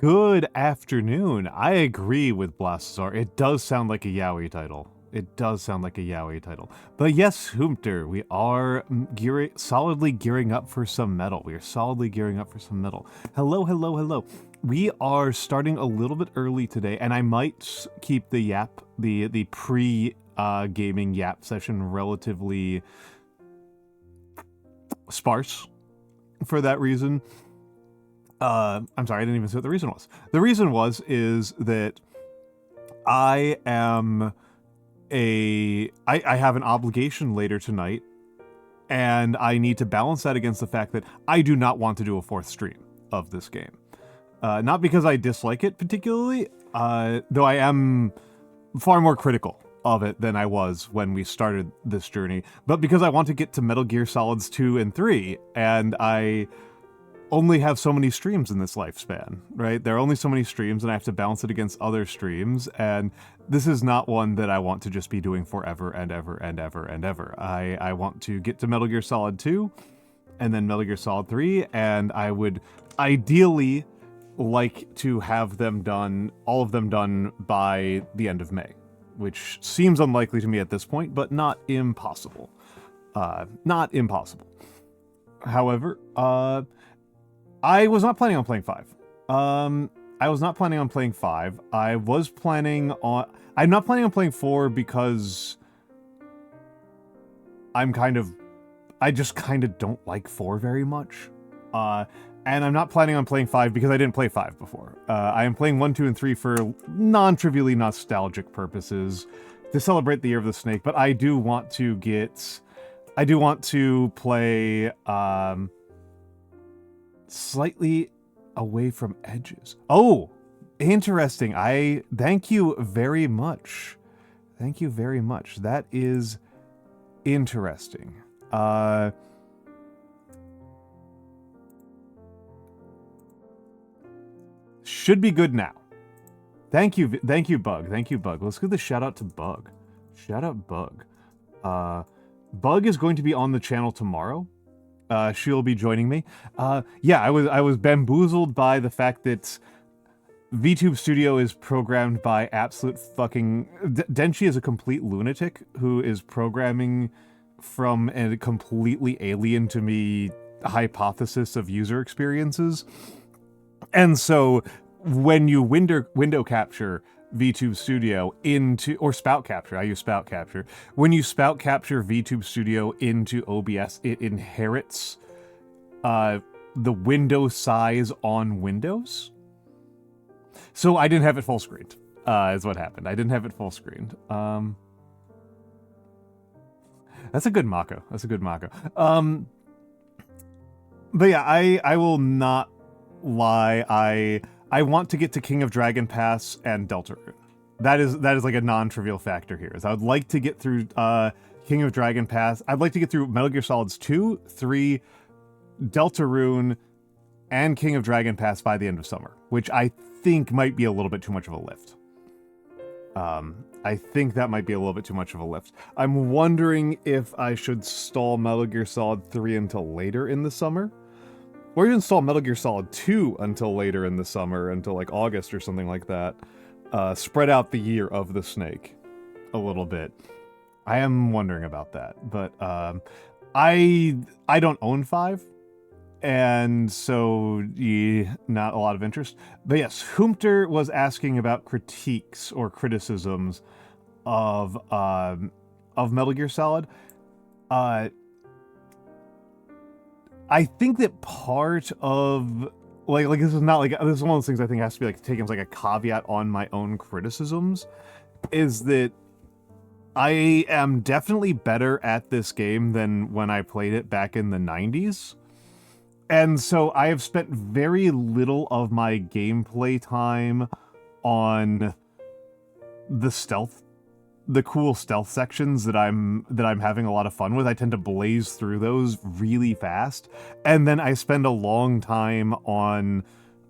Good afternoon. I agree with Blasazar. It does sound like a yaoi title. It does sound like a yaoi title. But yes, Hoomter, we are solidly gearing up for some metal. We are solidly gearing up for some metal. Hello, hello, hello. We are starting a little bit early today, and I might keep the pre-gaming yap session relatively sparse for that reason. I'm sorry, I didn't even say what the reason was. The reason is that I have an obligation later tonight, and I need to balance that against the fact that I do not want to do a fourth stream of this game. Not because I dislike it particularly, though I am far more critical of it than I was when we started this journey, but because I want to get to Metal Gear Solids 2 and 3, and I only have so many streams in this lifespan, right? There are only so many streams, and I have to balance it against other streams, and this is not one that I want to just be doing forever and ever and ever and ever. I want to get to Metal Gear Solid 2, and then Metal Gear Solid 3, and I would ideally like to have them done, all of them done by the end of May, which seems unlikely to me at this point, but not impossible. Not impossible. However, I was not planning on playing 5. I was not planning on playing 5. I'm not planning on playing 4 because I just kind of don't like 4 very much. And I'm not planning on playing 5 because I didn't play 5 before. I am playing 1, 2, and 3 for non-trivially nostalgic purposes to celebrate the Year of the Snake, but I do want to play, slightly away from edges. Oh, interesting. Thank you very much. Thank you very much. That is interesting. Should be good now. Thank you, Bug. Thank you, Bug. Let's give the shout out to Bug. Shout out Bug. Bug is going to be on the channel tomorrow. She'll be joining me. Yeah, I was bamboozled by the fact that VTube Studio is programmed by absolute fucking... Denshi is a complete lunatic who is programming from a completely alien to me hypothesis of user experiences. And so when you window capture VTube Studio into, or spout capture, I use spout capture. When you spout capture VTube Studio into OBS, it inherits the window size on Windows. So I didn't have it full screened, is what happened. I didn't have it full screened. That's a good Mako. That's a good Mako. But yeah, I will not lie. I want to get to King of Dragon Pass and Deltarune. That is like a non-trivial factor here. Is I would like to get through King of Dragon Pass. I'd like to get through Metal Gear Solids 2, 3, Deltarune, and King of Dragon Pass by the end of summer, which I think might be a little bit too much of a lift. I think that might be a little bit too much of a lift. I'm wondering if I should stall Metal Gear Solid 3 until later in the summer. Or even install Metal Gear Solid 2 until later in the summer, until like August or something like that. Spread out the Year of the Snake a little bit. I am wondering about that, but I don't own 5, and so not a lot of interest. But yes, Hoomter was asking about critiques or criticisms of Metal Gear Solid. I think that part of like this is not like this is one of those things I think has to be like taken as like a caveat on my own criticisms, is that I am definitely better at this game than when I played it back in the 90s. And so I have spent very little of my gameplay time on the cool stealth sections that I'm having a lot of fun with. I tend to blaze through those really fast, and then I spend a long time on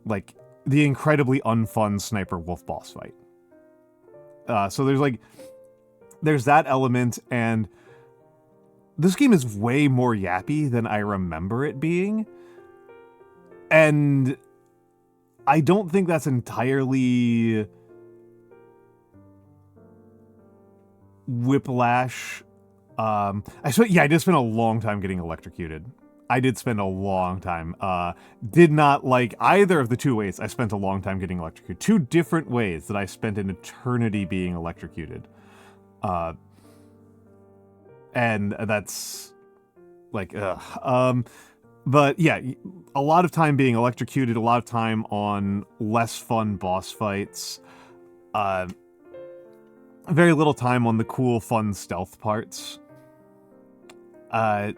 like the incredibly unfun sniper wolf boss fight. So there's that element, and this game is way more yappy than I remember it being. And I don't think that's entirely whiplash. I did spend a long time getting electrocuted. I did spend a long time. Did not like either of the two ways I spent a long time getting electrocuted. Two different ways that I spent an eternity being electrocuted. And that's like, but yeah, a lot of time being electrocuted, a lot of time on less fun boss fights. Very little time on the cool, fun stealth parts. And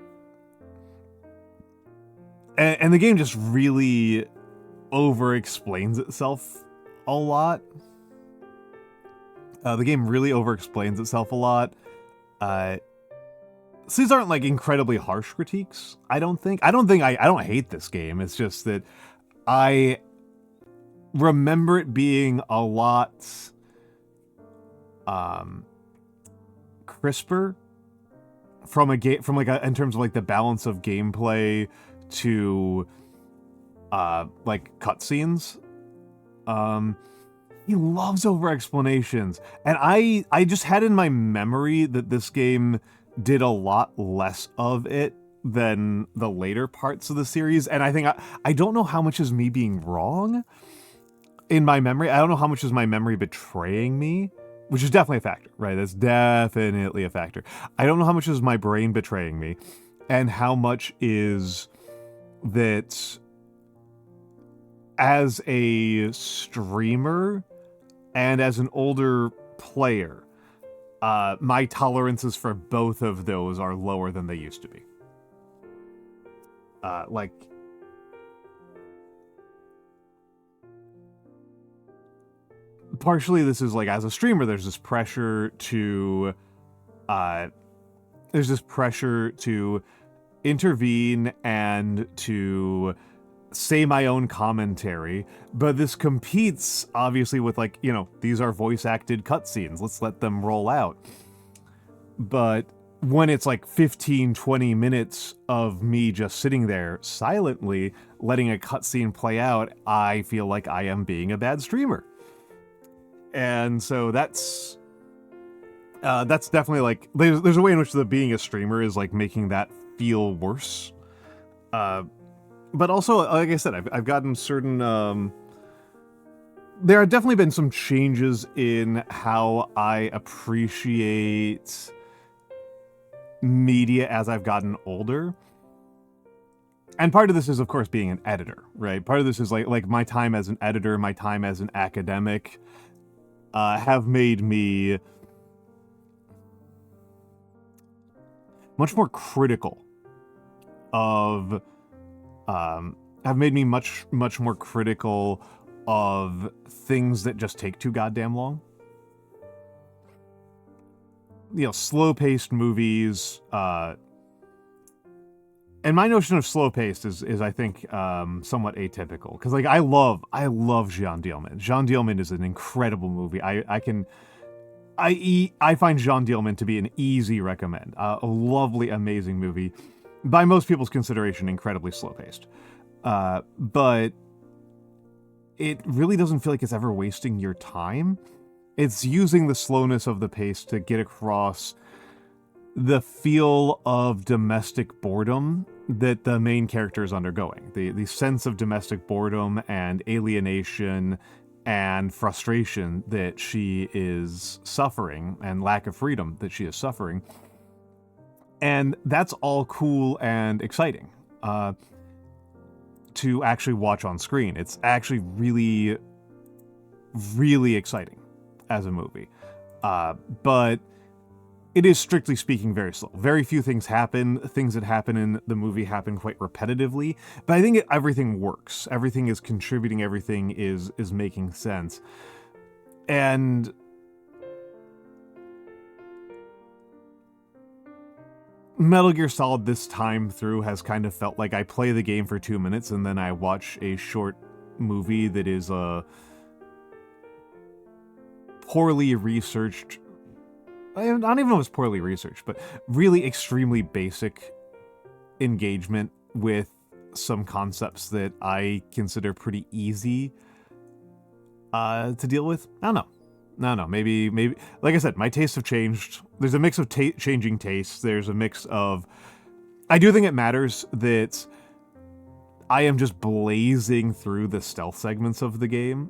the game just really over-explains itself a lot. The game really over-explains itself a lot. So these aren't like incredibly harsh critiques, I don't think. I don't hate this game. It's just that I remember it being a lot crisper from in terms of like the balance of gameplay to like cutscenes. He loves over explanations, and I just had in my memory that this game did a lot less of it than the later parts of the series, and I think I don't know how much is me being wrong in my memory. I don't know how much is my memory betraying me, which is definitely a factor, right? That's definitely a factor. I don't know how much is my brain betraying me, and how much is that as a streamer and as an older player, my tolerances for both of those are lower than they used to be. Partially this is like, as a streamer, there's this pressure to intervene and to say my own commentary, but this competes obviously with like, you know, these are voice acted cutscenes, let's let them roll out. But when it's like 15-20 minutes of me just sitting there silently letting a cutscene play out, I feel like I am being a bad streamer. And so that's definitely like, there's a way in which the being a streamer is like making that feel worse. But also, like I said, I've gotten certain, there have definitely been some changes in how I appreciate media as I've gotten older. And part of this is, of course, being an editor, right? Part of this is like my time as an editor, my time as an academic, have made me much more critical of, have made me much more critical of things that just take too goddamn long. You know, slow-paced movies, and my notion of slow-paced is I think, somewhat atypical. Because, like, I love Jean Dielman. Jean Dielman is an incredible movie. I find Jean Dielman to be an easy recommend. A lovely, amazing movie. By most people's consideration, incredibly slow-paced. But it really doesn't feel like it's ever wasting your time. It's using the slowness of the pace to get across the feel of domestic boredom that the main character is undergoing. The sense of domestic boredom and alienation and frustration that she is suffering, and lack of freedom that she is suffering. And that's all cool and exciting to actually watch on screen. It's actually really, really exciting as a movie. But it is, strictly speaking, very slow. Very few things happen. Things that happen in the movie happen quite repetitively. But I think everything works. Everything is contributing. Everything is making sense. And Metal Gear Solid this time through has kind of felt like I play the game for 2 minutes and then I watch a short movie that is a poorly researched, I don't even know if it's poorly researched, but really extremely basic engagement with some concepts that I consider pretty easy to deal with. I don't know. No, maybe, like I said, my tastes have changed. There's a mix of changing tastes. There's a mix of, I do think it matters that I am just blazing through the stealth segments of the game.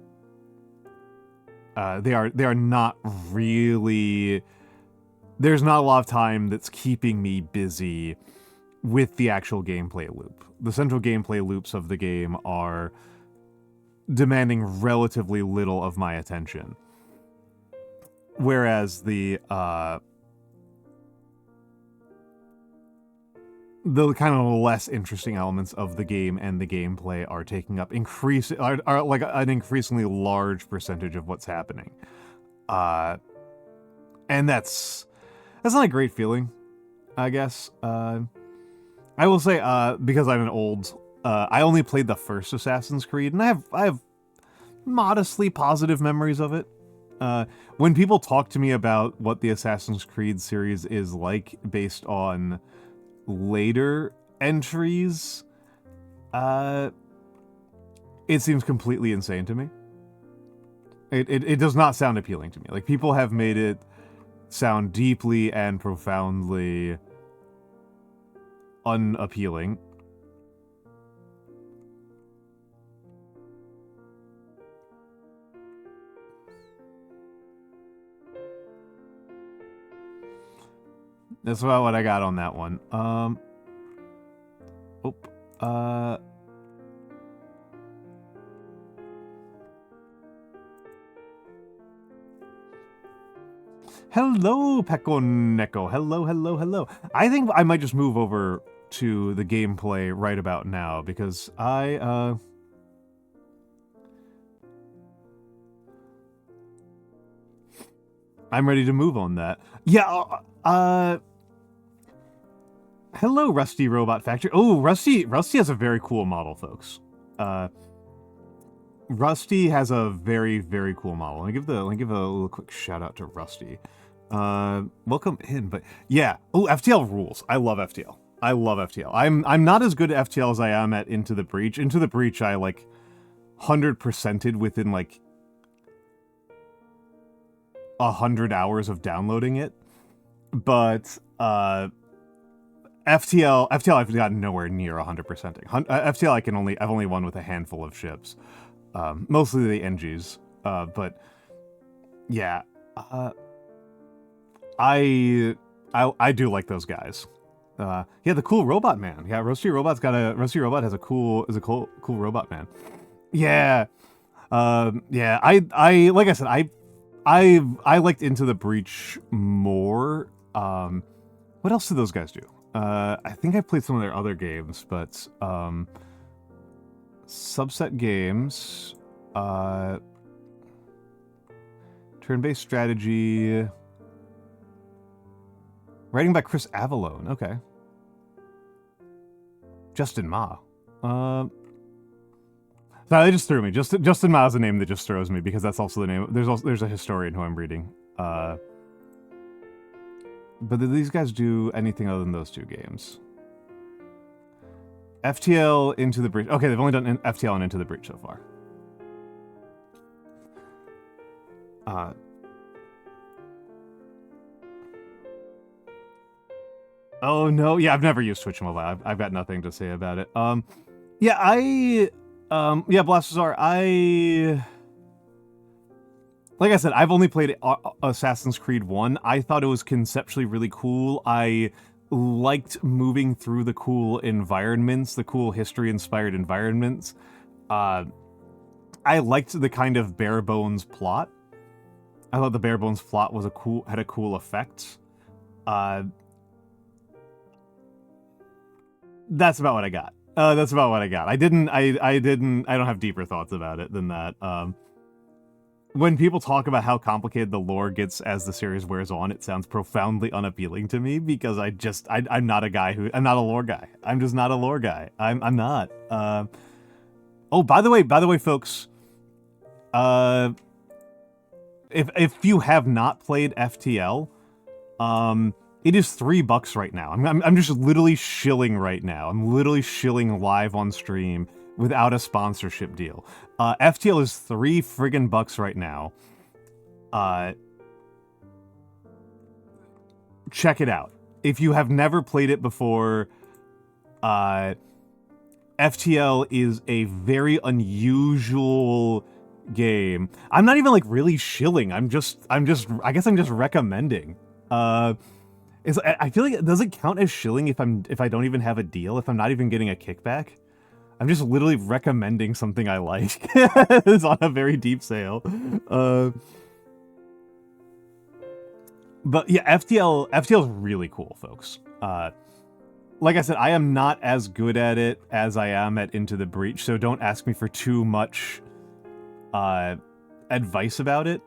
They are not really, there's not a lot of time that's keeping me busy with the actual gameplay loop. The central gameplay loops of the game are demanding relatively little of my attention. Whereas the kind of less interesting elements of the game and the gameplay are taking up are like an increasingly large percentage of what's happening. And that's not a great feeling, I guess. I will say, because I'm an old, I only played the first Assassin's Creed, and I have modestly positive memories of it. When people talk to me about what the Assassin's Creed series is like based on later entries, it seems completely insane to me. It does not sound appealing to me. Like, people have made it sound deeply and profoundly unappealing. That's about what I got on that one. Hello, Pekoneko. Hello. I think I might just move over to the gameplay right about now, because I'm ready to move on that. Yeah, hello, Rusty Robot Factory. Oh, Rusty has a very cool model, folks. Rusty has a very, very cool model. Let me give a little quick shout out to Rusty. Welcome in, but yeah. Oh, FTL rules. I love FTL. I'm not as good at FTL as I am at Into the Breach. Into the Breach, I like 100%ed within like 100 hours of downloading it. But FTL I've gotten nowhere near 100%ing. FTL I've only won with a handful of ships. Mostly the NGs. But yeah, I do like those guys. Yeah, the cool robot man. Yeah, Rusty Robot has a cool robot man. Yeah. Yeah, I like I said, I liked Into the Breach more. What else do those guys do? I think I played some of their other games, but Subset Games, turn-based strategy, writing by Chris Avallone. Okay. Justin Ma. No, they just threw me. Justin Ma is a name that just throws me, because that's also the name. There's a historian who I'm reading. But did these guys do anything other than those two games? FTL, Into the Breach. Okay, they've only done FTL and Into the Breach so far. Oh no, yeah, I've never used Twitch Mobile. I've got nothing to say about it. Yeah, yeah, Blasphazar, like I said, I've only played Assassin's Creed 1. I thought it was conceptually really cool. I liked moving through the cool environments, the cool history-inspired environments. I liked the kind of bare-bones plot. I thought the bare-bones plot was had a cool effect. That's about what I got. I don't have deeper thoughts about it than that. When people talk about how complicated the lore gets as the series wears on, it sounds profoundly unappealing to me, because I'm not a lore guy. I'm just not a lore guy. I'm not. Oh, by the way, folks, if you have not played FTL, it is $3 right now. I'm just literally shilling right now. I'm literally shilling live on stream without a sponsorship deal. FTL is $3 friggin' right now. Check it out. If you have never played it before, FTL is a very unusual game. I'm not even like really shilling. I guess I'm just recommending. I feel like, does it count as shilling if I don't even have a deal, if I'm not even getting a kickback? I'm just literally recommending something I like. It's on a very deep sale. But yeah, FTL is really cool, folks. Like I said, I am not as good at it as I am at Into the Breach, so don't ask me for too much advice about it.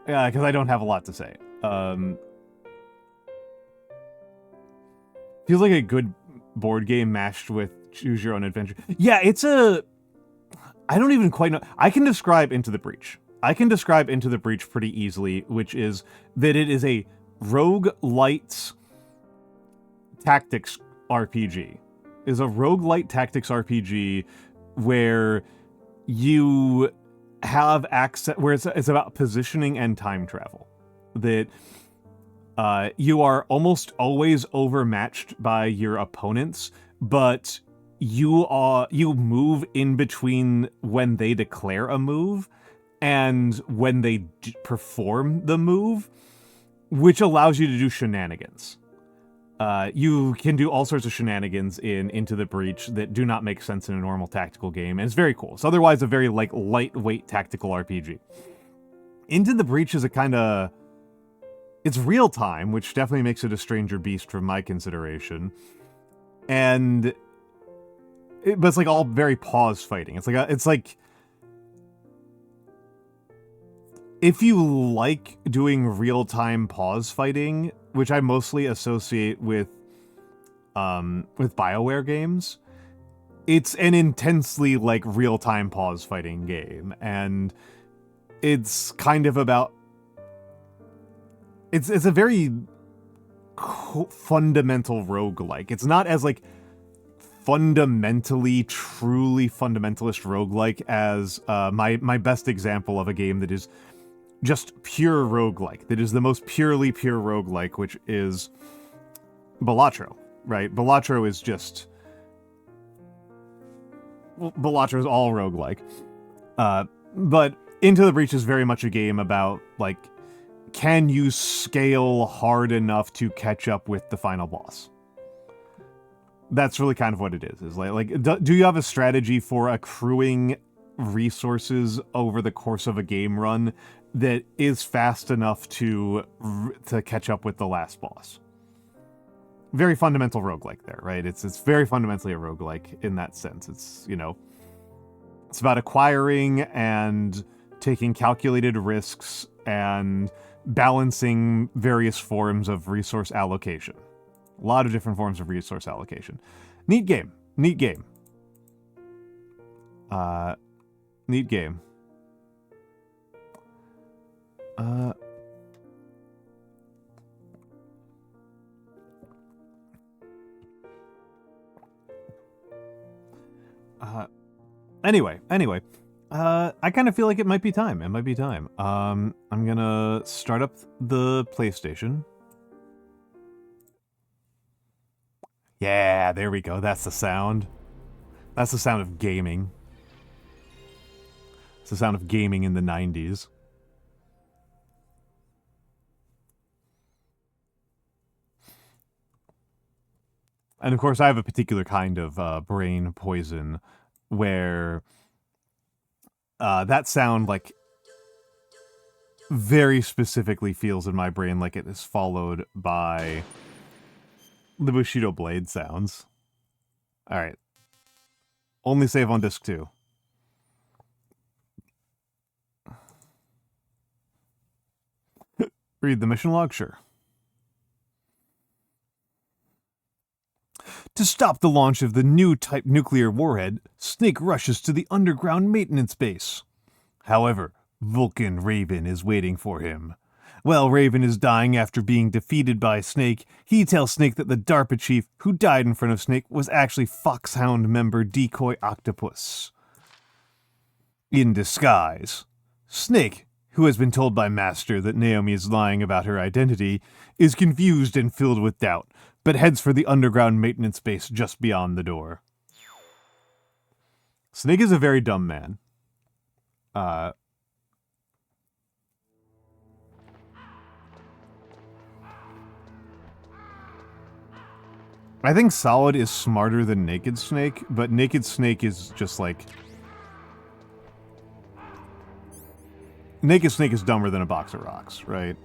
Yeah, because I don't have a lot to say. Feels like a good board game mashed with choose your own adventure. Yeah, I don't even quite know. I can describe Into the Breach. I can describe Into the Breach pretty easily, which is that it is a roguelite tactics RPG. Is a roguelite tactics RPG where you have access, where it's about positioning and time travel. That you are almost always overmatched by your opponents, but you move in between when they declare a move and when they perform the move, which allows you to do shenanigans. You can do all sorts of shenanigans Into the Breach that do not make sense in a normal tactical game, and it's very cool. It's otherwise a very like lightweight tactical RPG. Into the Breach is it's real time, which definitely makes it a stranger beast from my consideration. But it's like all very pause fighting. It's like if you like doing real-time pause fighting, which I mostly associate with BioWare games, it's an intensely like real-time pause fighting game, and it's kind of about it's a very fundamental roguelike. It's not as like fundamentally, truly fundamentalist roguelike as my best example of a game that is just pure roguelike, that is the most purely pure roguelike, which is Balatro, right? Balatro is all roguelike. But Into the Breach is very much a game about, like, can you scale hard enough to catch up with the final boss? That's really kind of what it is do you have a strategy for accruing resources over the course of a game run that is fast enough to catch up with the last boss? Very fundamental roguelike there, right? It's very fundamentally a roguelike in that sense. It's, it's about acquiring and taking calculated risks and balancing various forms of resource allocation. A lot of different forms of resource allocation. Neat game. Neat game. Neat game. Anyway, I kind of feel like it might be time. I'm gonna start up the PlayStation. Yeah, there we go. That's the sound. That's the sound of gaming. It's the sound of gaming in the 90s. And of course, I have a particular kind of brain poison where that sound, like, very specifically feels in my brain like it is followed by the Bushido blade sounds. Alright. Only save on disc 2. Read the mission log? Sure. To stop the launch of the new type nuclear warhead, Snake rushes to the underground maintenance base. However, Vulcan Raven is waiting for him. While Raven is dying after being defeated by Snake, he tells Snake that the DARPA chief who died in front of Snake was actually Foxhound member Decoy Octopus. In disguise. Snake, who has been told by Master that Naomi is lying about her identity, is confused and filled with doubt, but heads for the underground maintenance base just beyond the door. Snake is a very dumb man. I think Solid is smarter than Naked Snake, but Naked Snake is just like... Naked Snake is dumber than a box of rocks, right?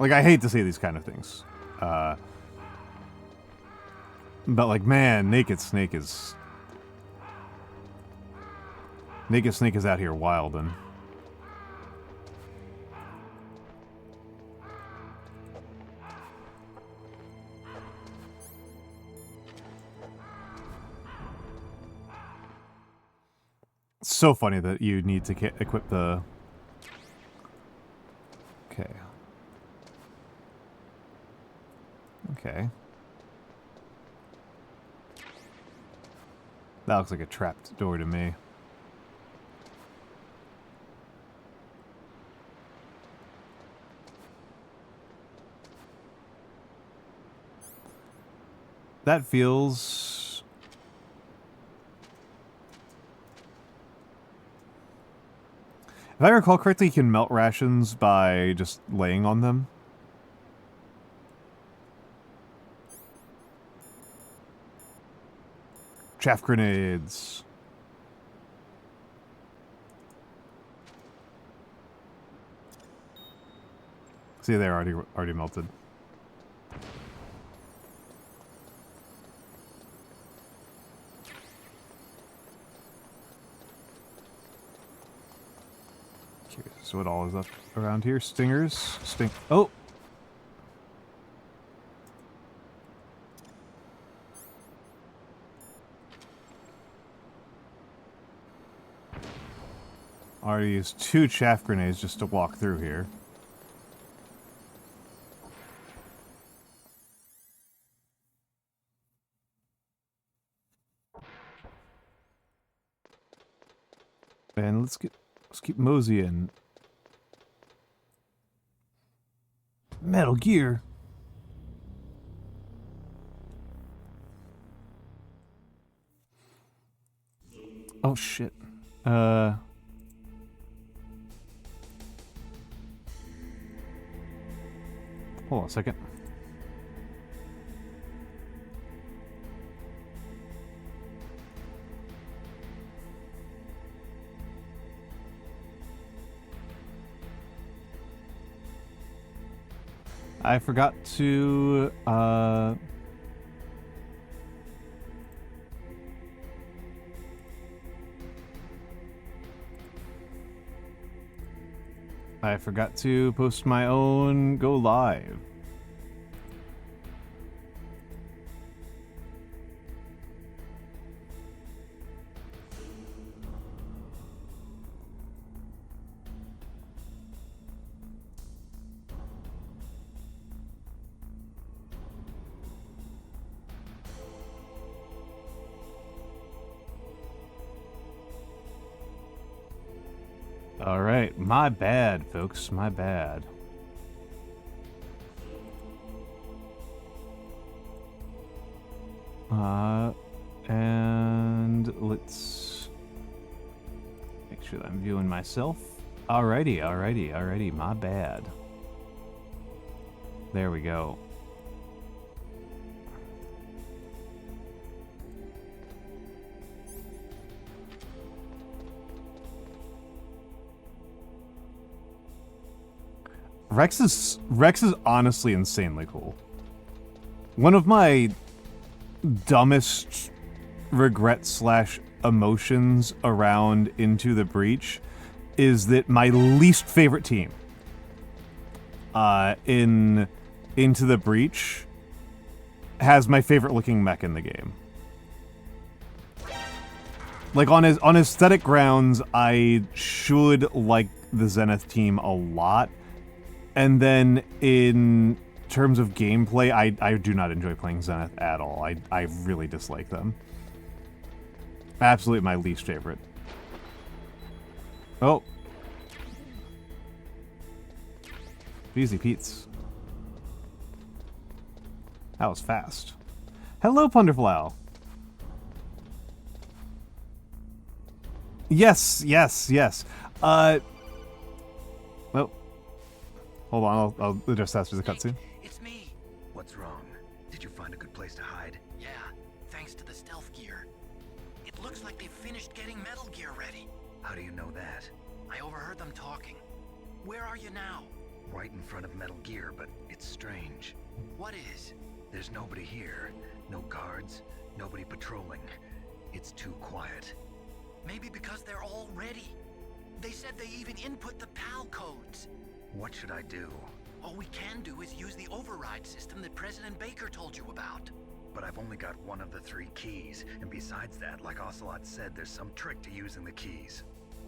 Like, I hate to say these kind of things. But, like, man, Naked Snake is... Naked Snake is out here wildin'. It's so funny that you need to equip the... Okay. Okay. That looks like a trapped door to me. That feels... If I recall correctly, you can melt rations by just laying on them. Chaff grenades. See, they're already melted. So what all is up around here? Stingers? Oh! Already used 2 chaff grenades just to walk through here. And let's keep moseying. Metal Gear. Oh shit. Hold on a second. I forgot to, I forgot to post my own go live. Alright, my bad, folks, my bad. And let's make sure that I'm viewing myself. Alrighty, my bad. There we go. Rex is honestly insanely cool. One of my dumbest regrets / emotions around Into the Breach is that my least favorite team in Into the Breach has my favorite looking mech in the game. Like on aesthetic grounds, I should like the Zenith team a lot. And then in terms of gameplay, I do not enjoy playing Zenith at all. I really dislike them. Absolutely my least favorite. Oh. Easy Pete's. That was fast. Hello, Punderful Owl. Yes, yes, yes. Well, hold on, I'll address that through the cutscene. It's me. What's wrong? Did you find a good place to hide? Yeah, thanks to the stealth gear. It looks like they've finished getting Metal Gear ready. How do you know that? I overheard them talking. Where are you now? Right in front of Metal Gear, but it's strange. What is? There's nobody here. No guards, nobody patrolling. It's too quiet. Maybe because they're all ready. They said they even input the PAL codes. What should I do? All we can do is use the override system that President Baker told you about. But I've only got one of the 3 keys, and besides that, like Ocelot said, there's some trick to using the keys.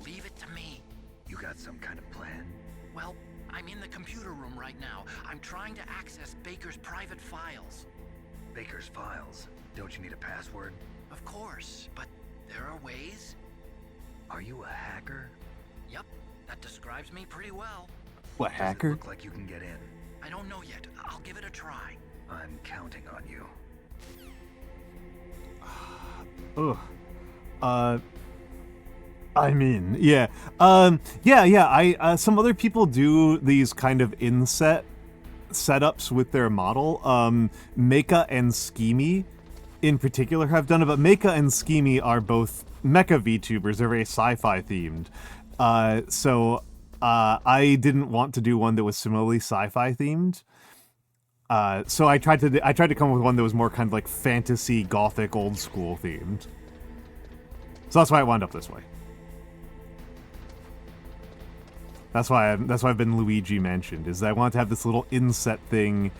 Leave it to me. You got some kind of plan? Well, I'm in the computer room right now. I'm trying to access Baker's private files. Baker's files? Don't you need a password? Of course, but there are ways. Are you a hacker? Yep, that describes me pretty well. What, hacker? Does it look like you can get in? I don't know yet. I'll give it a try. I'm counting on you. Ugh. I mean, yeah. Yeah, some other people do these kind of inset setups with their model. Mecha and Schemy in particular have done it, but Mecha and Schemy are both mecha VTubers. They're very sci-fi themed. So I didn't want to do one that was similarly sci-fi themed. So I tried to come up with one that was more kind of like fantasy, gothic, old school themed. So that's why I wound up this way. That's why I've been Luigi mentioned, is that I want to have this little inset thing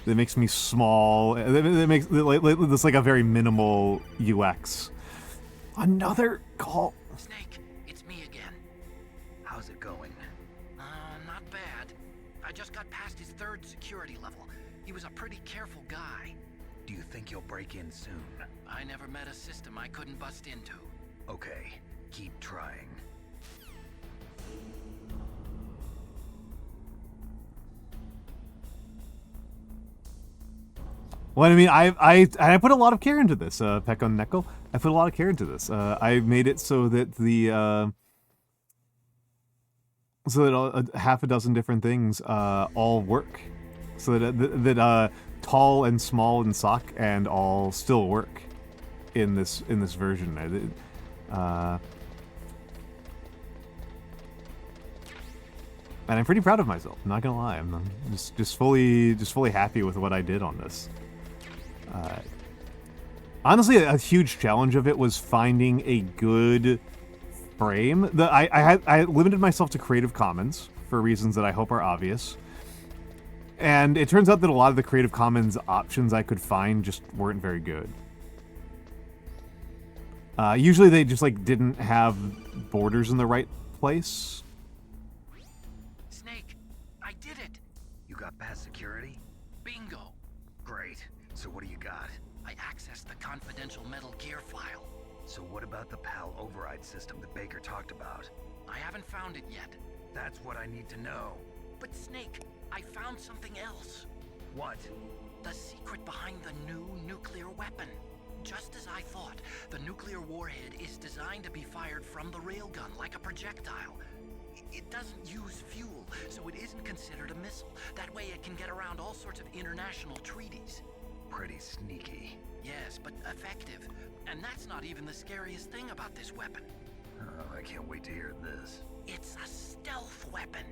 that makes me small. That makes this like a very minimal UX. Another call. Snake, it's me again. How's it going? Not bad. I just got past his 3rd security level. He was a pretty careful guy. Do you think you'll break in soon? I never met a system I couldn't bust into. Okay, keep trying. Well, I mean, I put a lot of care into this, Pekon Neko. I put a lot of care into this. I made it so that half a dozen different things all work, so that tall and small and sock and all still work in this version. And I'm pretty proud of myself. I'm not gonna lie. I'm just fully happy with what I did on this. Honestly, a huge challenge of it was finding a good frame. I limited myself to Creative Commons for reasons that I hope are obvious. And it turns out that a lot of the Creative Commons options I could find just weren't very good. Usually they just like didn't have borders in the right place. Snake, I did it. You got past security? Bingo. Great. So what do you got? I accessed the confidential Metal Gear file. So what about the PAL override system that Baker talked about? I haven't found it yet. That's what I need to know. But Snake, I found something else. What? The secret behind the new nuclear weapon. Just as I thought, the nuclear warhead is designed to be fired from the railgun like a projectile. It doesn't use fuel, so it isn't considered a missile. That way it can get around all sorts of international treaties. Pretty sneaky. Yes, but effective. And that's not even the scariest thing about this weapon. Oh, I can't wait to hear this. It's a stealth weapon.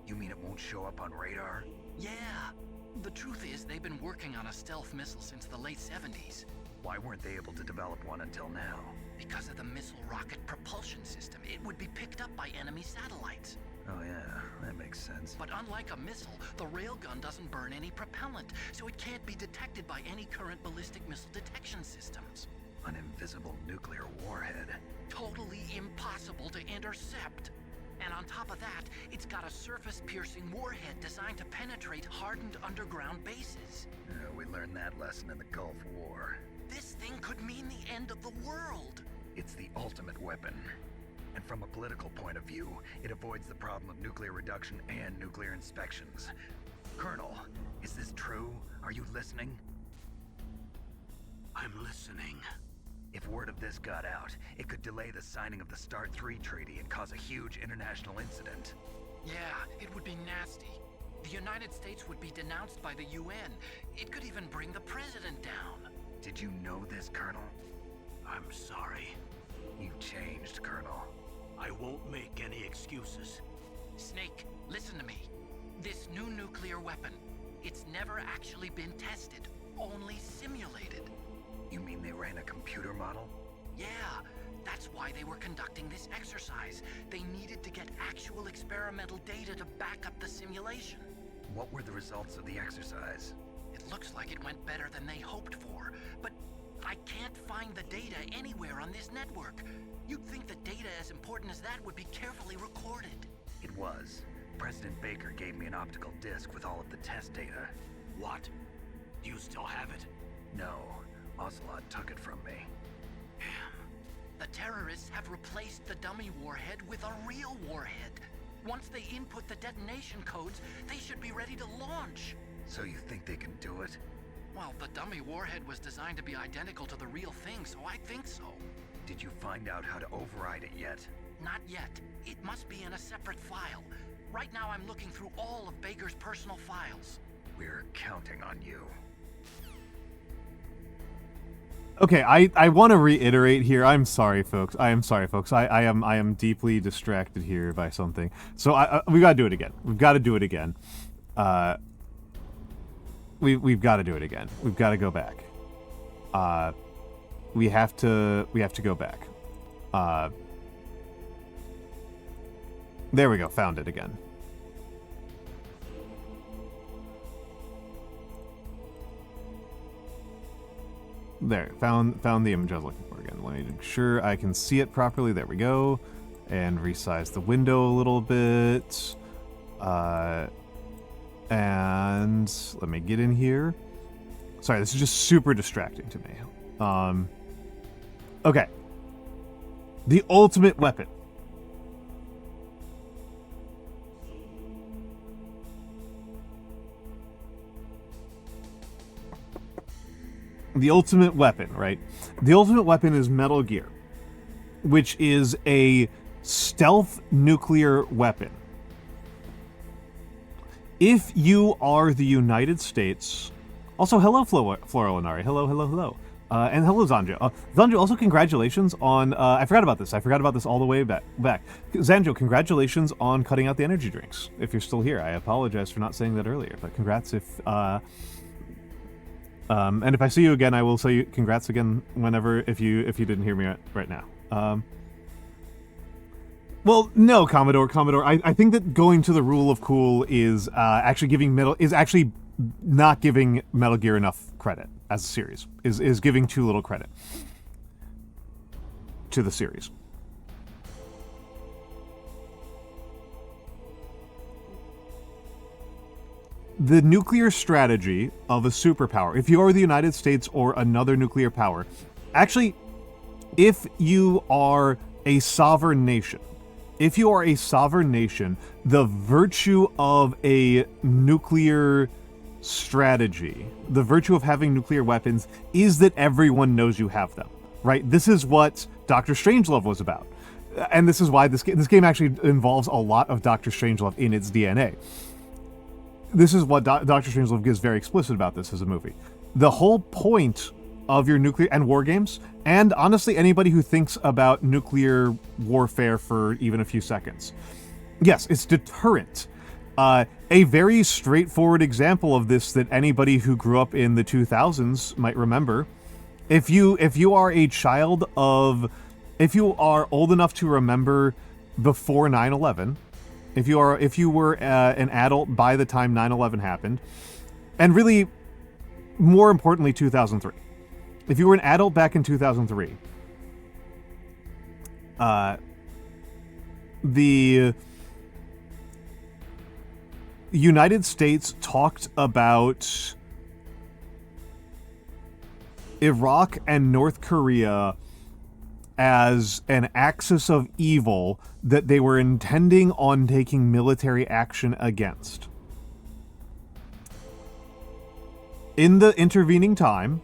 You mean it won't show up on radar? Yeah. The truth is, they've been working on a stealth missile since the late 70s. Why weren't they able to develop one until now? Because of the missile rocket propulsion system, it would be picked up by enemy satellites. Oh yeah, that makes sense. But unlike a missile, the railgun doesn't burn any propellant, so it can't be detected by any current ballistic missile detection systems. An invisible nuclear warhead. Totally impossible to intercept. And on top of that, it's got a surface-piercing warhead designed to penetrate hardened underground bases. We learned that lesson in the Gulf War. This thing could mean the end of the world. It's the ultimate weapon. And from a political point of view, it avoids the problem of nuclear reduction and nuclear inspections. Colonel, is this true? Are you listening? I'm listening. If word of this got out, it could delay the signing of the START 3 treaty and cause a huge international incident. Yeah, it would be nasty. The United States would be denounced by the UN. It could even bring the president down. Did you know this, Colonel? I'm sorry. You changed, Colonel. I won't make any excuses. Snake, listen to me. This new nuclear weapon, it's never actually been tested, only simulated. You mean they ran a computer model? Yeah, that's why they were conducting this exercise. They needed to get actual experimental data to back up the simulation. What were the results of the exercise? It looks like it went better than they hoped for, but I can't find the data anywhere on this network. You'd think the data as important as that would be carefully recorded. It was. President Baker gave me an optical disc with all of the test data. What? Do you still have it? No, Ocelot took it from me. The terrorists have replaced the dummy warhead with a real warhead. Once they input the detonation codes, they should be ready to launch. So you think they can do it? Well, the dummy warhead was designed to be identical to the real thing, so I think so. Did you find out how to override it yet? Not yet. It must be in a separate file. Right now I'm looking through all of Baker's personal files. We're counting on you. Okay, I want to reiterate here. I'm sorry, folks. I am sorry, folks. I am deeply distracted here by something. So we gotta do it again. We've got to do it again. We've got to do it again. We've got to go back. We have to go back. There we go. Found it again. There, found the image I was looking for again. Let me make sure I can see it properly. There we go. And resize the window a little bit. And let me get in here. Sorry, this is just super distracting to me. Okay. The ultimate weapon. The ultimate weapon, right? The ultimate weapon is Metal Gear, which is a stealth nuclear weapon. If you are the United States... Also, hello, Floralinari. Hello, hello, hello. And hello, Zanjo. Zanjo, also congratulations on... I forgot about this. I forgot about this all the way back. Zanjo, congratulations on cutting out the energy drinks. If you're still here, I apologize for not saying that earlier, but congrats if... and if I see you again, I will say congrats again whenever, if you didn't hear me right now. Well, no, Commodore. I think that going to the rule of cool is actually not giving Metal Gear enough credit as a series. Is giving too little credit to the series. The nuclear strategy of a superpower, if you are the United States or another nuclear power, actually, if you are a sovereign nation, the virtue of a nuclear strategy, the virtue of having nuclear weapons, is that everyone knows you have them, right? This is what Dr. Strangelove was about. And this is why this game actually involves a lot of Dr. Strangelove in its DNA. This is what Dr. Strangelove is very explicit about this as a movie. The whole point of your nuclear and war games, and honestly anybody who thinks about nuclear warfare for even a few seconds, yes, it's deterrent. A very straightforward example of this that anybody who grew up in the 2000s might remember, if you are old enough to remember before 9/11, if you were an adult by the time 9/11 happened, and really, more importantly, 2003. If you were an adult back in 2003, the United States talked about Iraq and North Korea as an axis of evil that they were intending on taking military action against. In the intervening time,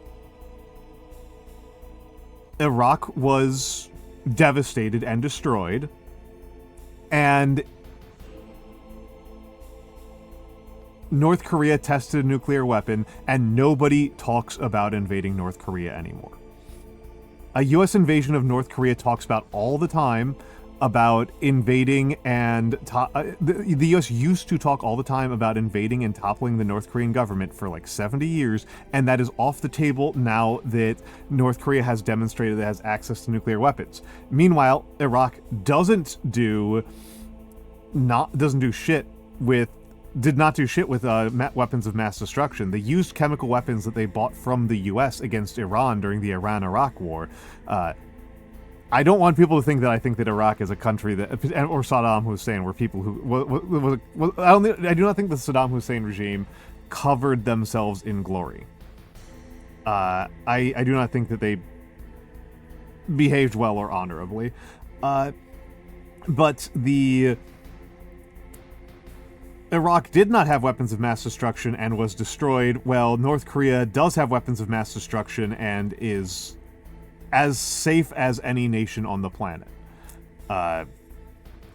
Iraq was devastated and destroyed, and North Korea tested a nuclear weapon, and nobody talks about invading North Korea anymore. A U.S. invasion of North Korea talks about all the time about invading and the U.S. used to talk all the time about invading and toppling the North Korean government for like 70 years, and that is off the table now that North Korea has demonstrated it has access to nuclear weapons. Meanwhile, Iraq did not do shit with weapons of mass destruction. They used chemical weapons that they bought from the U.S. against Iran during the Iran-Iraq War. I don't want people to think that I think that Iraq is a country that, or Saddam Hussein, were people who I do not think the Saddam Hussein regime covered themselves in glory. I do not think that they behaved well or honorably. But the Iraq did not have weapons of mass destruction and was destroyed, while North Korea does have weapons of mass destruction and is as safe as any nation on the planet. It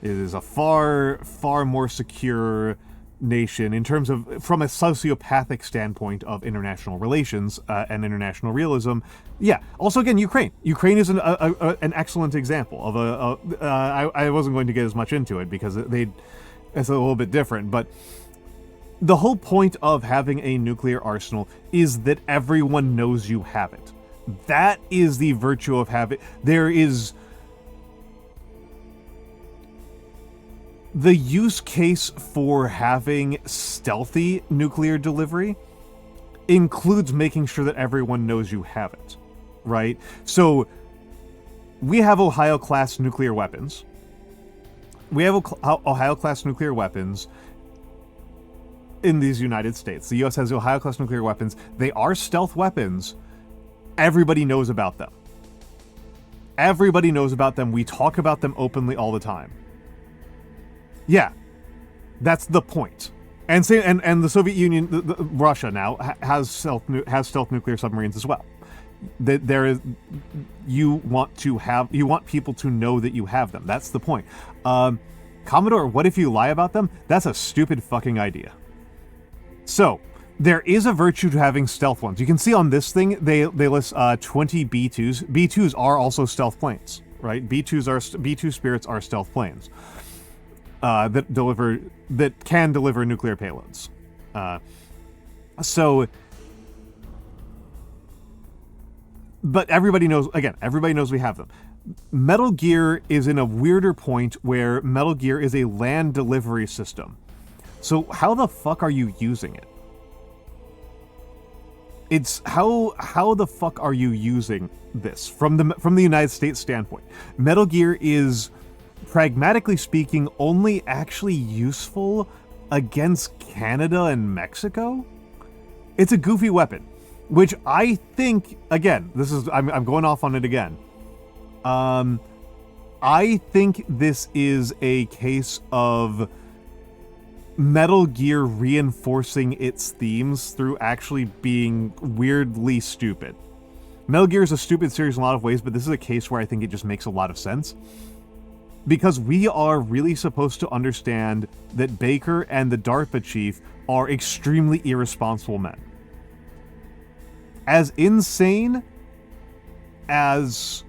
is a far, far more secure nation in terms of, from a sociopathic standpoint of international relations and international realism. Yeah. Also, again, Ukraine. Ukraine is an excellent example of I wasn't going to get as much into it because it's a little bit different, but the whole point of having a nuclear arsenal is that everyone knows you have it. That is the virtue of having. There is the use case for having stealthy nuclear delivery includes making sure that everyone knows you have it, right? So we have Ohio-class nuclear weapons. We have Ohio-class nuclear weapons in these United States. The U.S. has Ohio-class nuclear weapons. They are stealth weapons. Everybody knows about them. Everybody knows about them. We talk about them openly all the time. Yeah, that's the point. And the Soviet Union, Russia now has stealth nuclear submarines as well. You want people to know that you have them. That's the point. Commodore, what if you lie about them? That's a stupid fucking idea. So, there is a virtue to having stealth ones. You can see on this thing, they list 20 B2s. B2s are also stealth planes, right? B2 Spirits are stealth planes that can deliver nuclear payloads. But everybody knows we have them. Metal Gear is in a weirder point where Metal Gear is a land delivery system. So how the fuck are you using it? It's how the fuck are you using this from the United States standpoint? Metal Gear is, pragmatically speaking, only actually useful against Canada and Mexico. It's a goofy weapon, which I think, again, I'm going off on it again. I think this is a case of Metal Gear reinforcing its themes through actually being weirdly stupid. Metal Gear is a stupid series in a lot of ways, but this is a case where I think it just makes a lot of sense. Because we are really supposed to understand that Baker and the DARPA chief are extremely irresponsible men. As insane as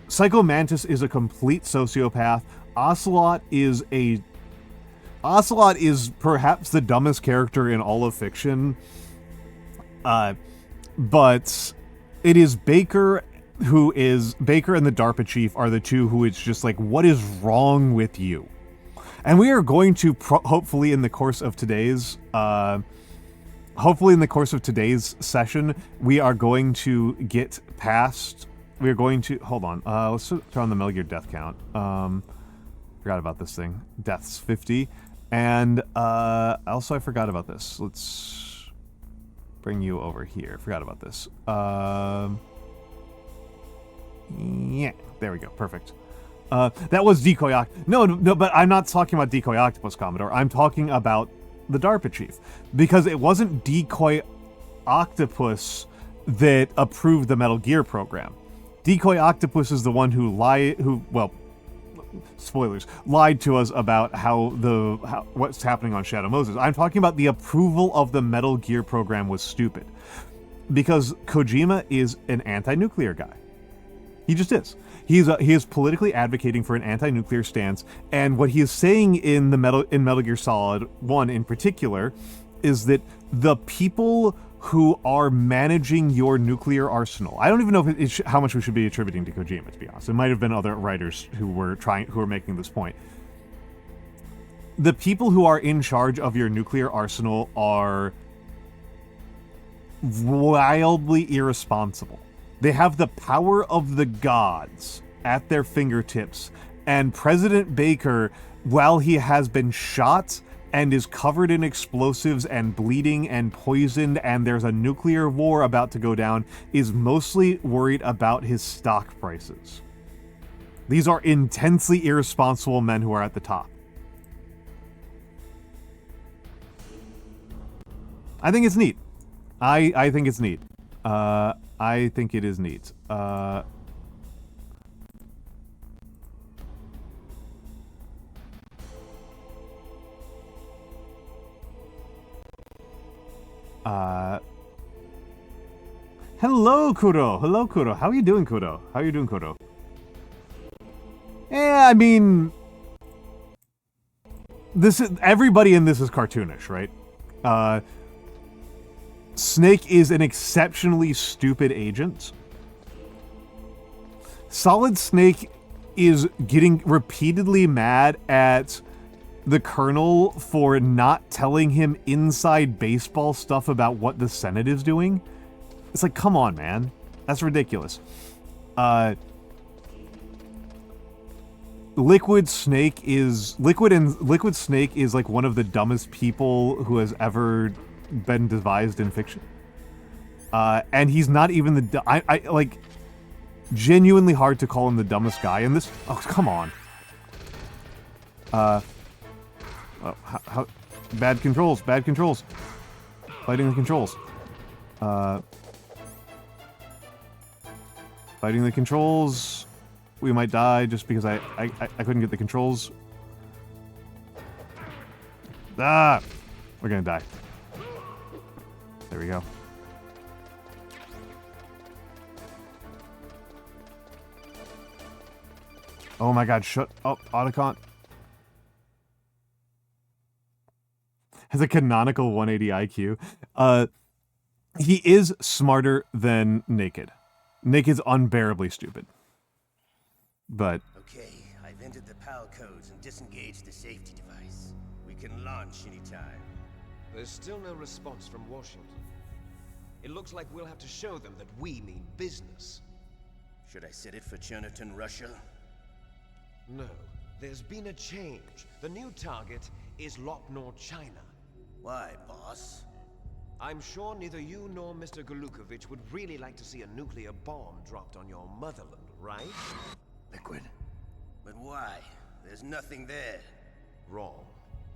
Psycho Mantis is a complete sociopath, Ocelot is perhaps the dumbest character in all of fiction. But it is Baker and the DARPA chief are the two who it's just like, what is wrong with you? And we are going to hopefully in the course of today's session, we are going to get past. We're going to hold on. Let's turn on the Metal Gear death count. Forgot about this thing. Deaths 50. And also I forgot about this. Let's bring you over here. Forgot about this. Yeah, there we go. Perfect. That was Decoy Octopus. No, but I'm not talking about Decoy Octopus, Commodore. I'm talking about the DARPA chief. Because it wasn't Decoy Octopus that approved the Metal Gear program. Decoy Octopus is the one well, spoilers, lied to us about what's happening on Shadow Moses. I'm talking about the approval of the Metal Gear program was stupid. Because Kojima is an anti-nuclear guy. He just is. He is politically advocating for an anti-nuclear stance, and what he is saying in Metal Gear Solid 1 in particular is that the people who are managing your nuclear arsenal, I don't even know if how much we should be attributing to Kojima, to be honest. It might have been other writers who were making this point. The people who are in charge of your nuclear arsenal are wildly irresponsible. They have the power of the gods at their fingertips, and President Baker, while he has been shot and is covered in explosives and bleeding and poisoned, and there's a nuclear war about to go down, is mostly worried about his stock prices. These are intensely irresponsible men who are at the top. I think it's neat. I think it's neat. I think it is neat. Hello, Kuro. Hello, Kuro. How are you doing, Kuro? How are you doing, Kuro? Yeah, I mean, everybody in this is cartoonish, right? Snake is an exceptionally stupid agent. Solid Snake is getting repeatedly mad at the Colonel for not telling him inside baseball stuff about what the Senate is doing. It's like, come on, man. That's ridiculous. Liquid Snake is like one of the dumbest people who has ever been devised in fiction. And he's not even I like genuinely hard to call him the dumbest guy in this. Oh, come on. How bad controls. Fighting the controls. Fighting the controls. We might die just because I couldn't get the controls. We're gonna die. There we go. Oh my god, shut up, Otacon. Has a canonical 180 IQ. He is smarter than Naked. Naked's unbearably stupid. But... Okay, I've entered the PAL codes and disengaged the safety device. We can launch anytime. There's still no response from Washington. It looks like we'll have to show them that we mean business. Should I set it for Chernobyl, Russia? No. There's been a change. The new target is Lopnor, China. Why, boss? I'm sure neither you nor Mr. Golukovich would really like to see a nuclear bomb dropped on your motherland, right? Liquid. But why? There's nothing there. Wrong.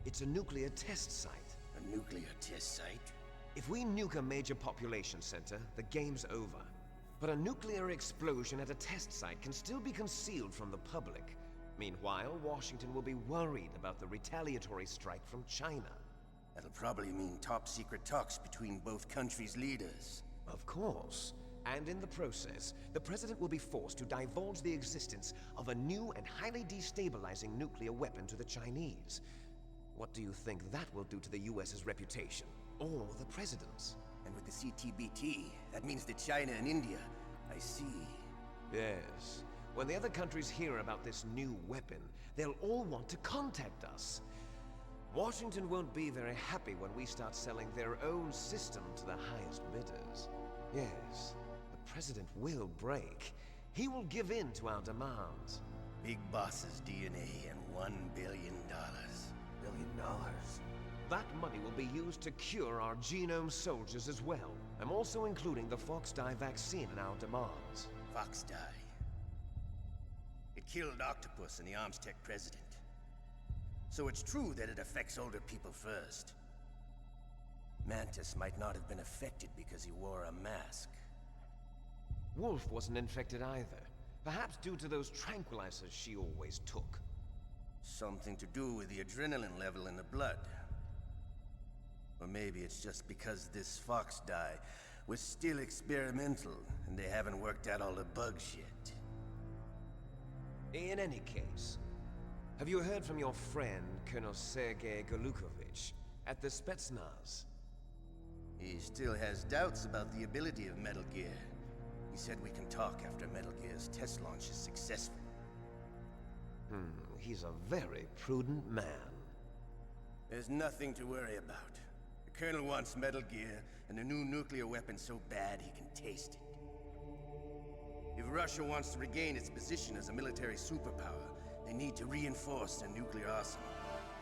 It's a nuclear test site. A nuclear test site? If we nuke a major population center, the game's over. But a nuclear explosion at a test site can still be concealed from the public. Meanwhile, Washington will be worried about the retaliatory strike from China. That'll probably mean top-secret talks between both countries' leaders. Of course. And in the process, the president will be forced to divulge the existence of a new and highly destabilizing nuclear weapon to the Chinese. What do you think that will do to the US's reputation? Or the president's? And with the CTBT, that means that China and India. I see. Yes. When the other countries hear about this new weapon, they'll all want to contact us. Washington won't be very happy when we start selling their own system to the highest bidders. Yes, the president will break. He will give in to our demands. Big boss's DNA and $1 billion. $1 billion. That money will be used to cure our genome soldiers as well. I'm also including the Fox dye vaccine in our demands. Fox dye. It killed Octopus and the Armstech president. So it's true that it affects older people first. Mantis might not have been affected because he wore a mask. Wolf wasn't infected either. Perhaps due to those tranquilizers she always took. Something to do with the adrenaline level in the blood. Or maybe it's just because this Fox dye was still experimental and they haven't worked out all the bugs yet. In any case, have you heard from your friend, Colonel Sergei Golukovich, at the Spetsnaz? He still has doubts about the ability of Metal Gear. He said we can talk after Metal Gear's test launch is successful. He's a very prudent man. There's nothing to worry about. The Colonel wants Metal Gear and a new nuclear weapon so bad he can taste it. If Russia wants to regain its position as a military superpower, they need to reinforce their nuclear arsenal.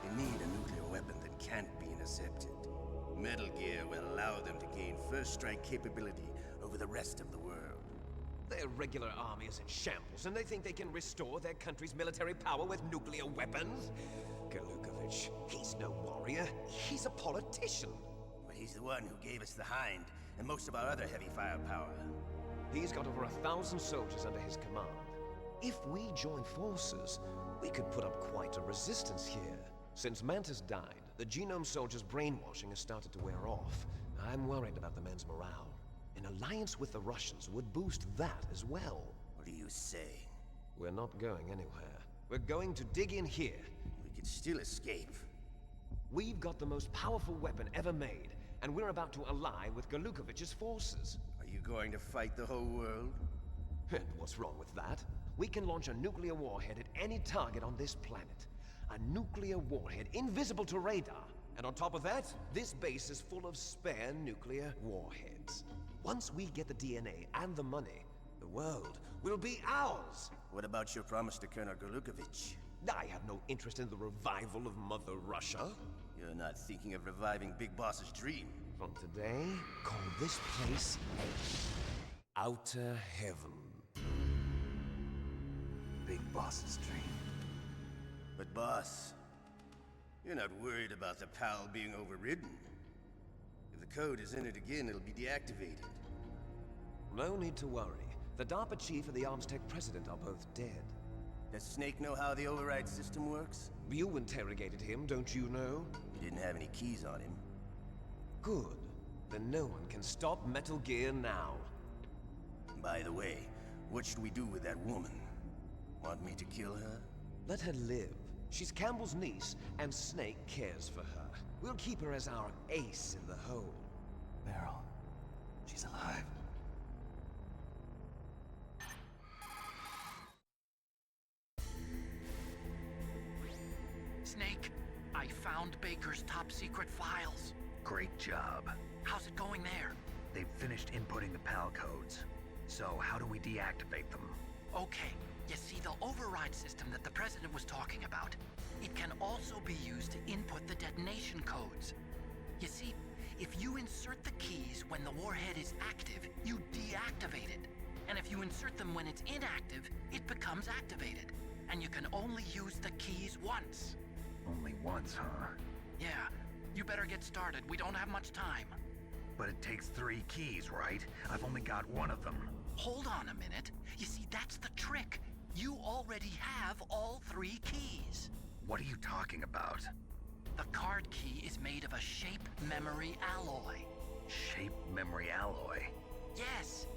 They need a nuclear weapon that can't be intercepted. Metal Gear will allow them to gain first strike capability over the rest of the world. Their regular army is in shambles, and they think they can restore their country's military power with nuclear weapons? Golukovich, he's no warrior. He's a politician. But he's the one who gave us the Hind and most of our other heavy firepower. He's got over 1,000 soldiers under his command. If we join forces, we could put up quite a resistance here. Since Mantis died, the genome soldiers' brainwashing has started to wear off. I'm worried about the men's morale. An alliance with the Russians would boost that as well. What are you saying? We're not going anywhere. We're going to dig in here. We could still escape. We've got the most powerful weapon ever made, and we're about to ally with Golukovich's forces. Are you going to fight the whole world? And what's wrong with that? We can launch a nuclear warhead at any target on this planet. A nuclear warhead invisible to radar. And on top of that, this base is full of spare nuclear warheads. Once we get the DNA and the money, the world will be ours! What about your promise to Colonel Golukovich? I have no interest in the revival of Mother Russia. You're not thinking of reviving Big Boss's dream. From today, call this place Outer Heaven. Big Boss's dream. But boss, you're not worried about the PAL being overridden. If the code is entered again, it'll be deactivated. No need to worry. The DARPA chief and the Armstech president are both dead. Does Snake know how the override system works? You interrogated him, don't you know? He didn't have any keys on him. Good. Then no one can stop Metal Gear now. By the way, what should we do with that woman? Want me to kill her? Let her live. She's Campbell's niece, and Snake cares for her. We'll keep her as our ace in the hole. Meryl, she's alive. Snake, I found Baker's top secret files. Great job. How's it going there? They've finished inputting the PAL codes. So how do we deactivate them? Okay, you see the override system that the President was talking about? It can also be used to input the detonation codes. You see, if you insert the keys when the warhead is active, you deactivate it. And if you insert them when it's inactive, it becomes activated. And you can only use the keys once. Only once, huh? Yeah, you better get started. We don't have much time. But it takes 3 keys, right? I've only got 1 of them. Hold on a minute. You see, that's the trick. You already have all 3 keys. What are you talking about? The card key is made of a shape memory alloy. Shape memory alloy? Yes.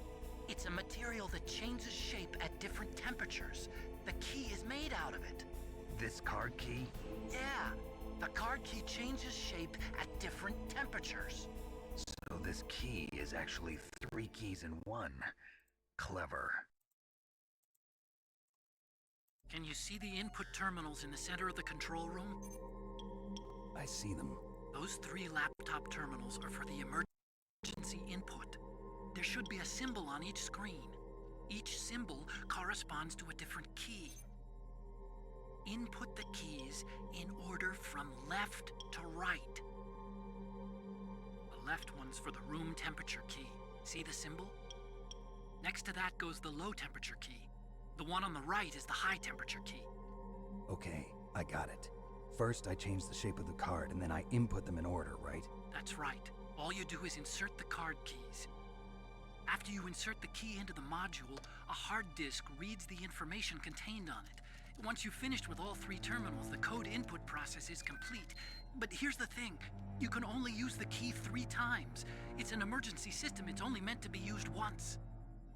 It's a material that changes shape at different temperatures. The key is made out of it. This card key? Yeah. The card key changes shape at different temperatures. So this key is actually 3 keys in 1. Clever. Can you see the input terminals in the center of the control room? I see them. Those 3 laptop terminals are for the emergency input. There should be a symbol on each screen. Each symbol corresponds to a different key. Input the keys in order from left to right. The left one's for the room temperature key. See the symbol? Next to that goes the low temperature key. The one on the right is the high temperature key. Okay, I got it. First, I change the shape of the card, and then I input them in order, right? That's right. All you do is insert the card keys. After you insert the key into the module, a hard disk reads the information contained on it. Once you've finished with all 3 terminals, the code input process is complete. But here's the thing. You can only use the key 3 times. It's an emergency system. It's only meant to be used once.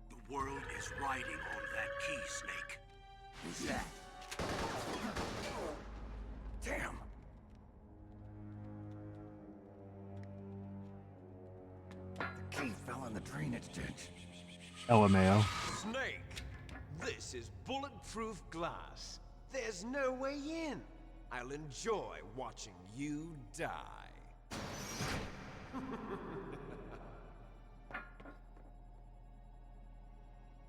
The world is riding on that key, Snake. Who's that? Damn! The key fell in the drainage ditch. LMAO. Snake, this is bulletproof glass. There's no way in. I'll enjoy watching you die.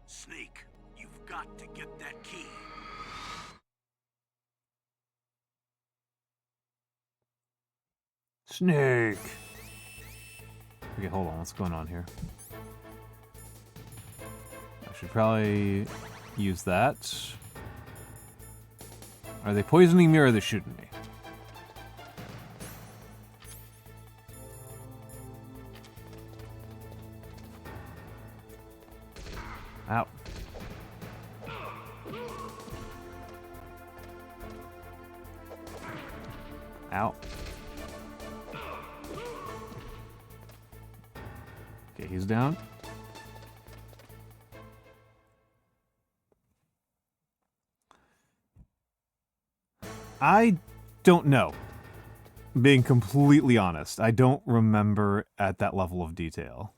Snake, you've got to get that key. Snake. Okay, hold on. What's going on here? I should probably use that. Are they poisoning me or are they shooting me? Ow. Ow. Okay, he's down. I don't know. Being completely honest, I don't remember at that level of detail.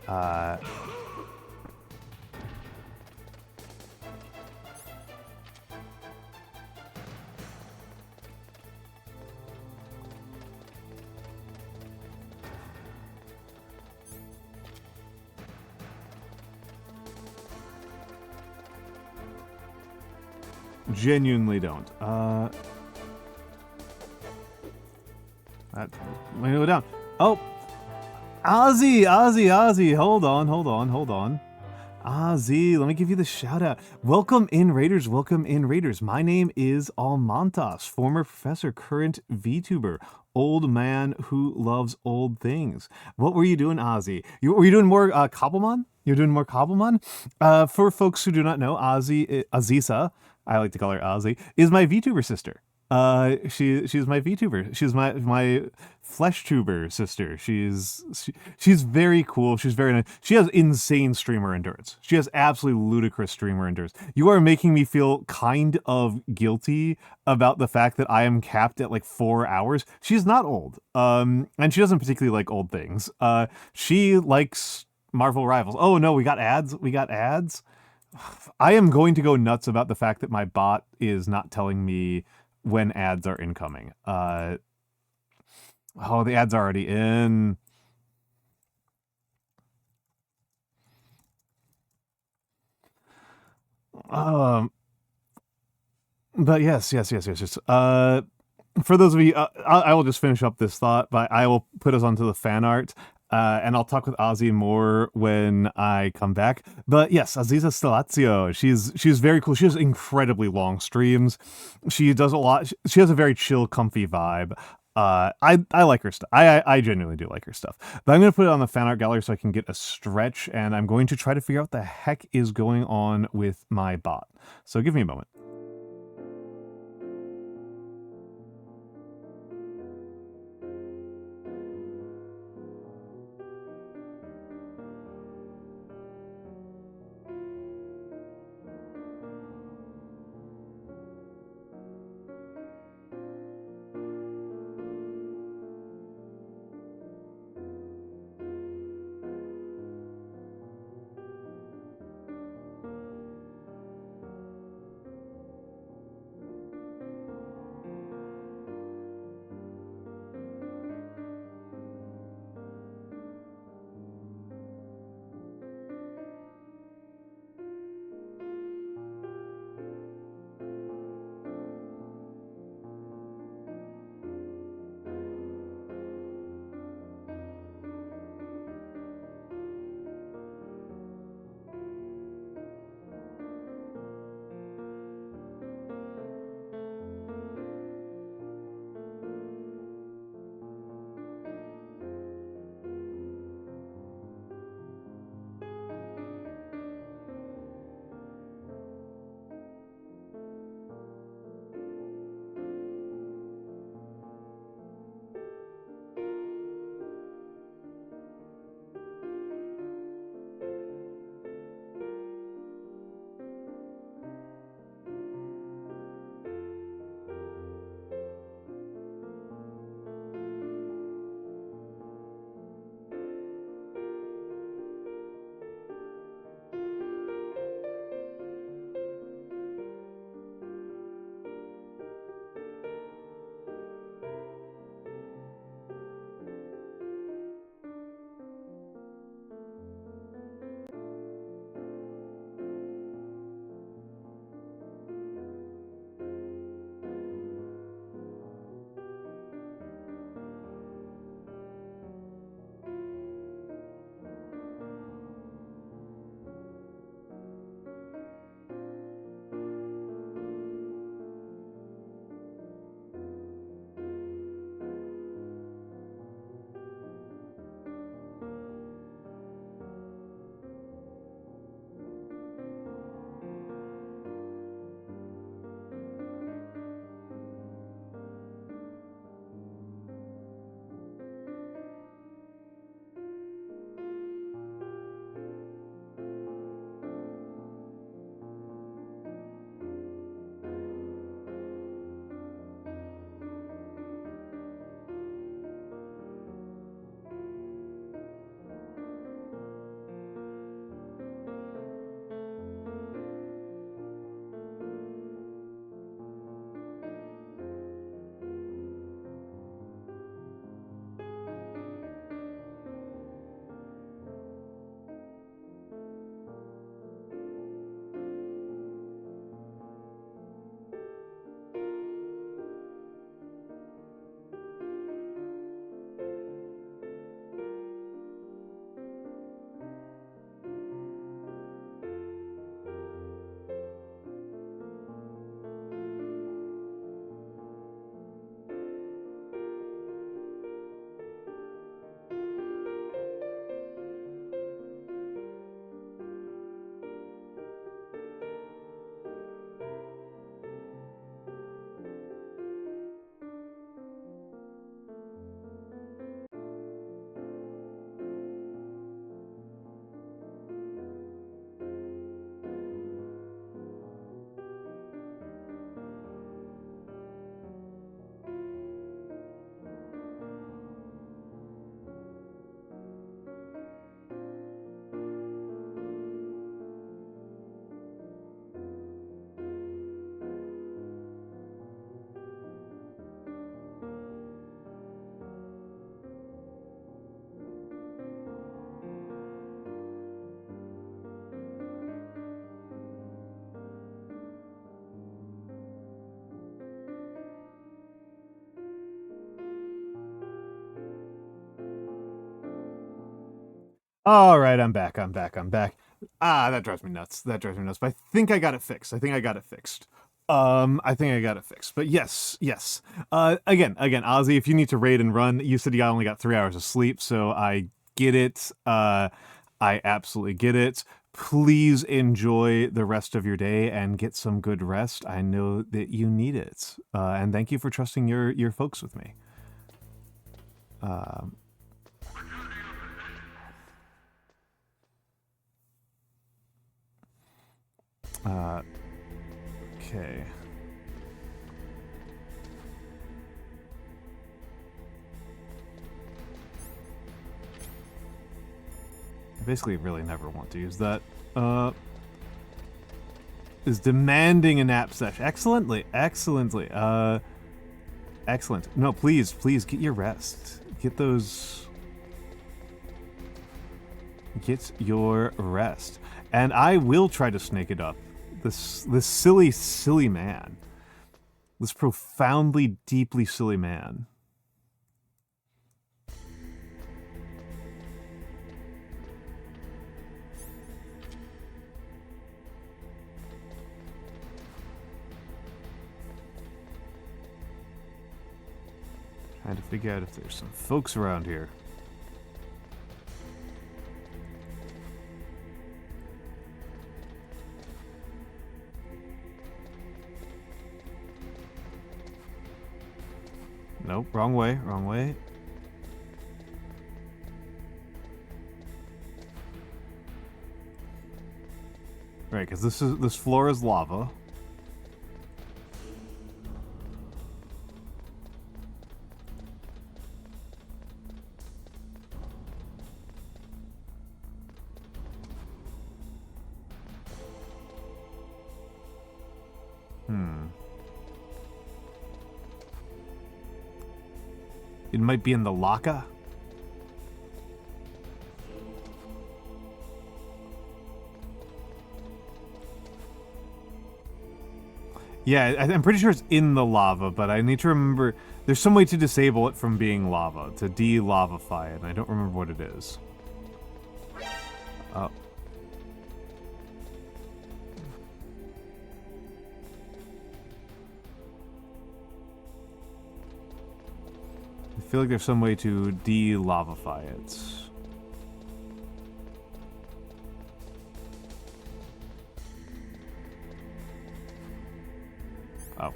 Ow. Genuinely don't. Let me go down. Oh, Ozzy, hold on. Ozzy, let me give you the shout out. Welcome in, Raiders. My name is Almantas, former professor, current VTuber, old man who loves old things. What were you doing, Ozzy? Were you doing more Cobblemon? You're doing more Cobblemon? For folks who do not know, Aziza, I like to call her Ozzy, is my VTuber sister. She's my VTuber. She's my flesh tuber sister. She's very cool. She's very nice. She has insane streamer endurance. She has absolutely ludicrous streamer endurance. You are making me feel kind of guilty about the fact that I am capped at like 4 hours. She's not old. And she doesn't particularly like old things. She likes Marvel Rivals. Oh no, we got ads. I am going to go nuts about the fact that my bot is not telling me when ads are incoming. Oh, the ads are already in. But yes. For those of you, I will just finish up this thought, but I will put us onto the fan art. And I'll talk with Ozzy more when I come back. But yes, Aziza Stelazio, she's very cool. She has incredibly long streams. She does a lot. She has a very chill, comfy vibe. I like her stuff. I genuinely do like her stuff. But I'm going to put it on the fan art gallery so I can get a stretch, and I'm going to try to figure out what the heck is going on with my bot. So give me a moment. All right, I'm back. Ah, that drives me nuts. But I think I got it fixed. I think I got it fixed. But yes. Again, Ozzy, if you need to raid and run, you said you only got 3 hours of sleep, so I get it. I absolutely get it. Please enjoy the rest of your day and get some good rest. I know that you need it. And thank you for trusting your folks with me. Okay. I basically really never want to use that. Is demanding an app session. Excellent. No, please get your rest. Get your rest. And I will try to snake it up. This silly man. This profoundly, deeply silly man. Trying to figure out if there's some folks around here. Nope, wrong way. Right, because this floor is lava. It might be in the locker. Yeah, I'm pretty sure it's in the lava, but I need to remember... There's some way to disable it from being lava, to de-lavify it, and I don't remember what it is. Oh. I feel like there's some way to de-lavify it. Oh.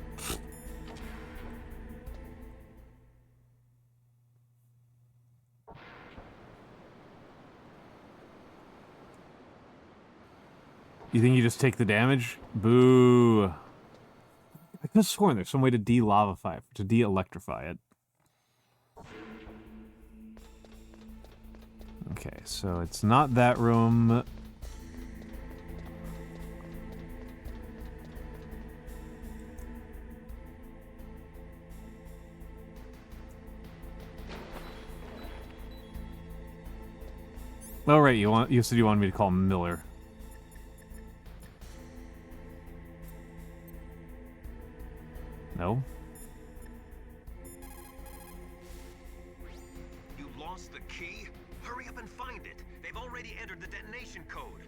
You think you just take the damage? Boo. I could have sworn there's some way to de-lavify it, to de-electrify it. Okay, so it's not that room. Oh right, you said you wanted me to call Miller. No. You lost the key? Hurry up and find it. They've already entered the detonation code.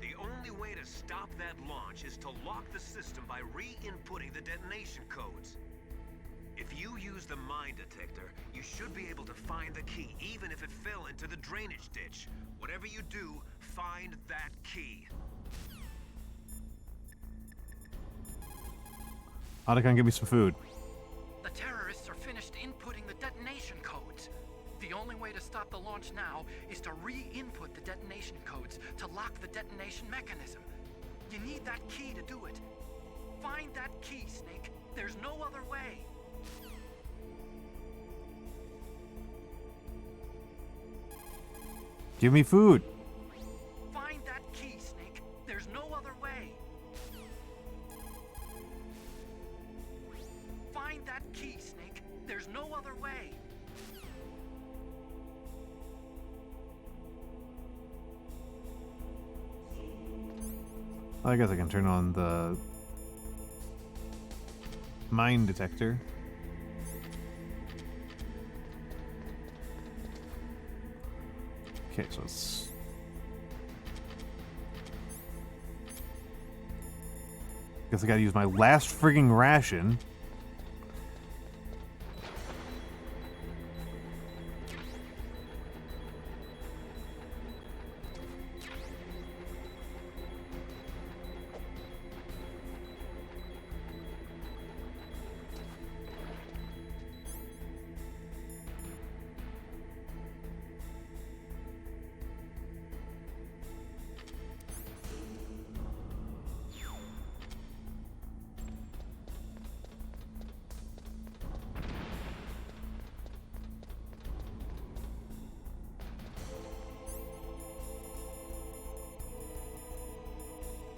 The only way to stop that launch is to lock the system by re-inputting the detonation codes. If you use the mine detector, you should be able to find the key, even if it fell into the drainage ditch. Whatever you do, find that key. Otacon, give me some food. The terrorists are finished inputting the detonation codes. The only way to stop the launch now is to re-input the detonation codes to lock the detonation mechanism. You need that key to do it. Find that key, Snake. There's no other way. Give me food. Find that key, Snake. There's no other way. Find that key, Snake. There's no other way. I guess I can turn on the mine detector. Okay, so it's... Guess I gotta use my last frigging ration.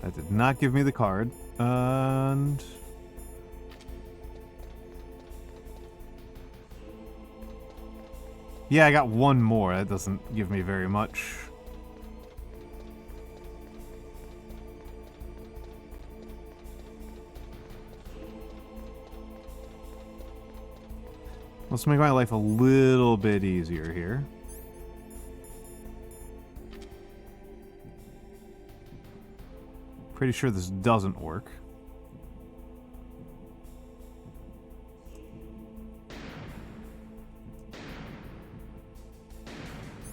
That did not give me the card. And... yeah, I got one more. That doesn't give me very much. Let's make my life a little bit easier here. Pretty sure this doesn't work.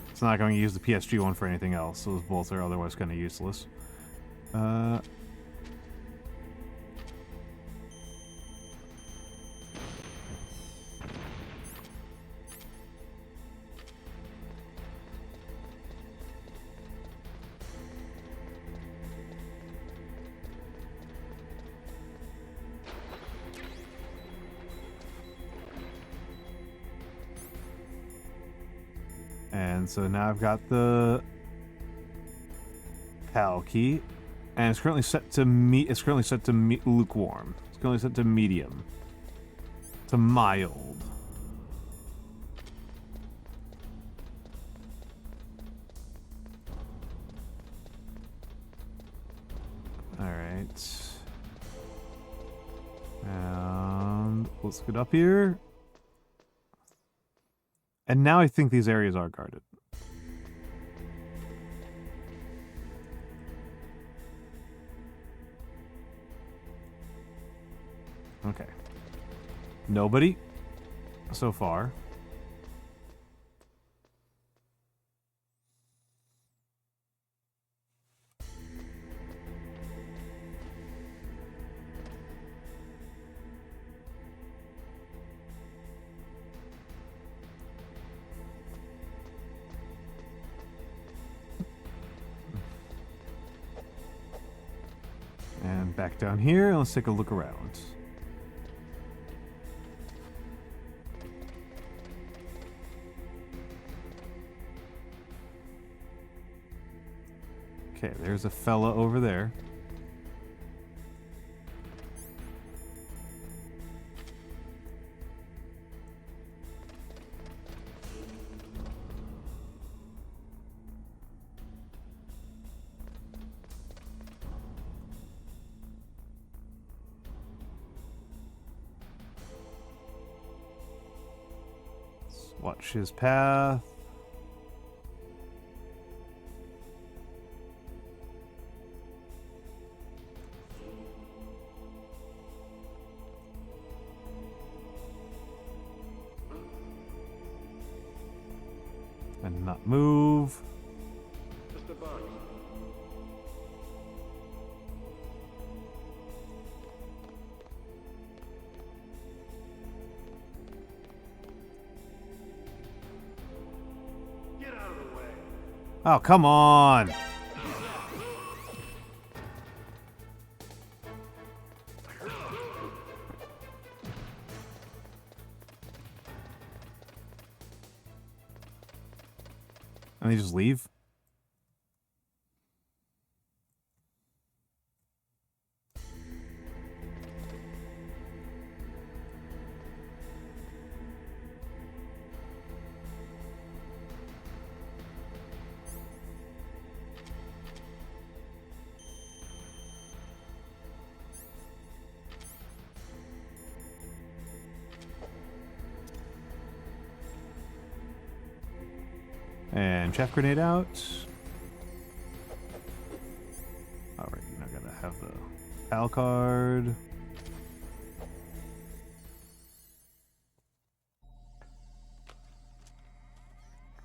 It's not going to use the PSG one for anything else, so those bolts are otherwise kind of useless. And so now I've got the PAL key, and it's currently set to lukewarm. It's currently set to medium. To mild. Alright. And let's get up here. And now I think these areas are guarded. Okay. Nobody so far. And back down here, and let's take a look around. Okay, there's a fella over there. Let's watch his path. And not move. Get out of the way. Oh, come on. And they just leave? And chaff grenade out. Alright, now gotta have the PAL card.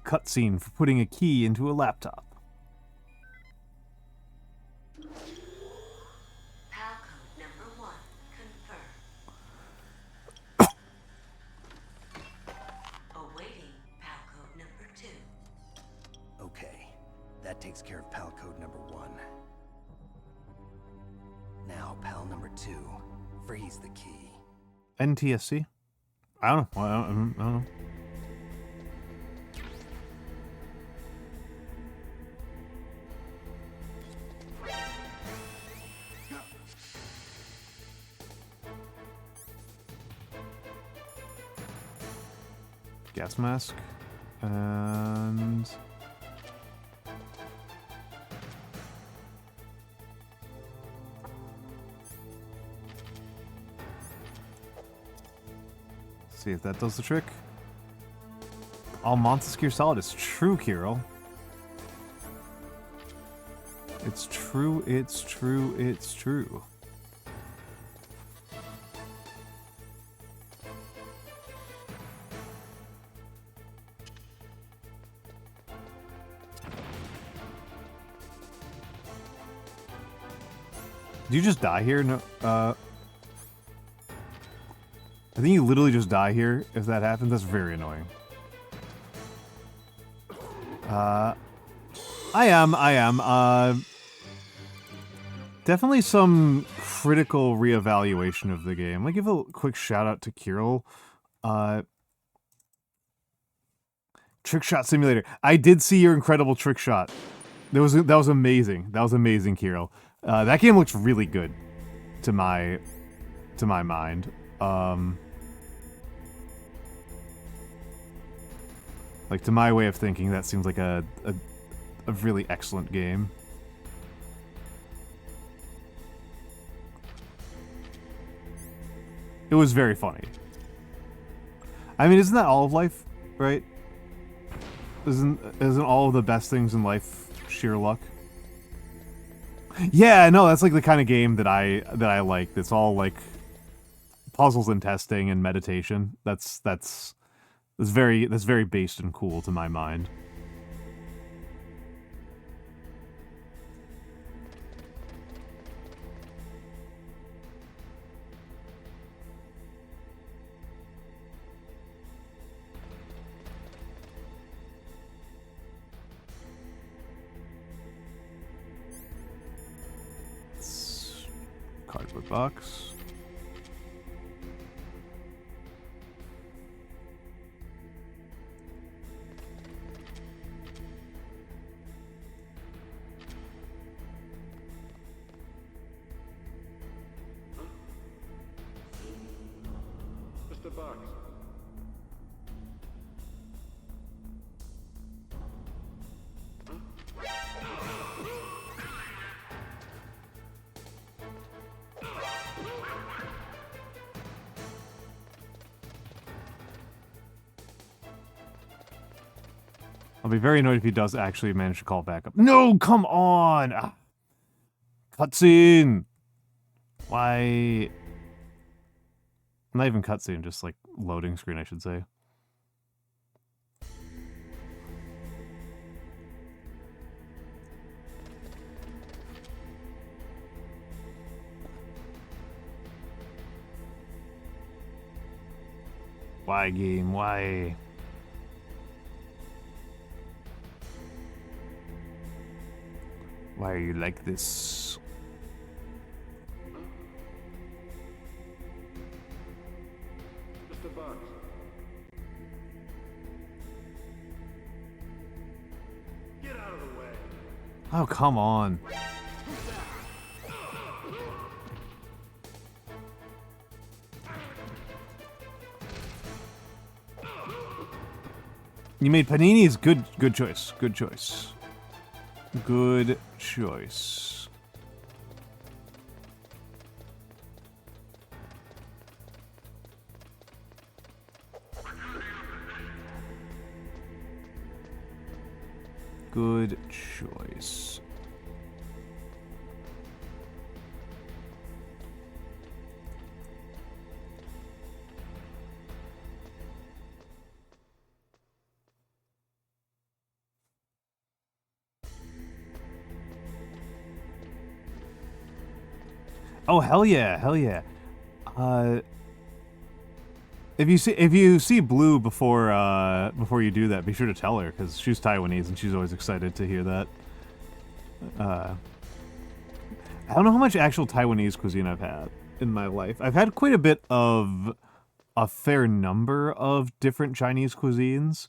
Cutscene for putting a key into a laptop. PAL code number 1 confirmed. Awaiting PAL code number 2. Okay, that takes care of PAL code number 1. Now, PAL number 2. Freeze the key. NTSC? I don't know. I don't know. Gas mask. And... see if that does the trick. Almantas Gear Solid is true, Kirill. It's true, it's true, it's true. Did you just die here? No, I think you literally just die here if that happens. That's very annoying. I am. Definitely some critical reevaluation of the game. Let me give a quick shout out to Kirill. Trick Shot Simulator. I did see your incredible trick shot. That was amazing. That was amazing, Kirill. That game looks really good to my mind. Like, to my way of thinking, that seems like a really excellent game. It was very funny. I mean, isn't that all of life, right? Isn't all of the best things in life sheer luck? Yeah, no, that's like the kind of game that I like. That's all like puzzles and testing and meditation. That's very based and cool to my mind. Cardboard box. Just a box. I'll be very annoyed if he does actually manage to call back up. No, come on! Ah. Cutscene! Why? Not even cutscene, just like loading screen, I should say. Why, game? Why? Why are you like this? Just a box. Get out of the way. Oh, come on. You made paninis. Good choice. Good choice. Good choice. Good choice. Oh hell yeah, hell yeah. If you see Blue before you do that, be sure to tell her, because she's Taiwanese and she's always excited to hear that. I don't know how much actual Taiwanese cuisine I've had in my life. I've had quite a bit of a fair number of different Chinese cuisines.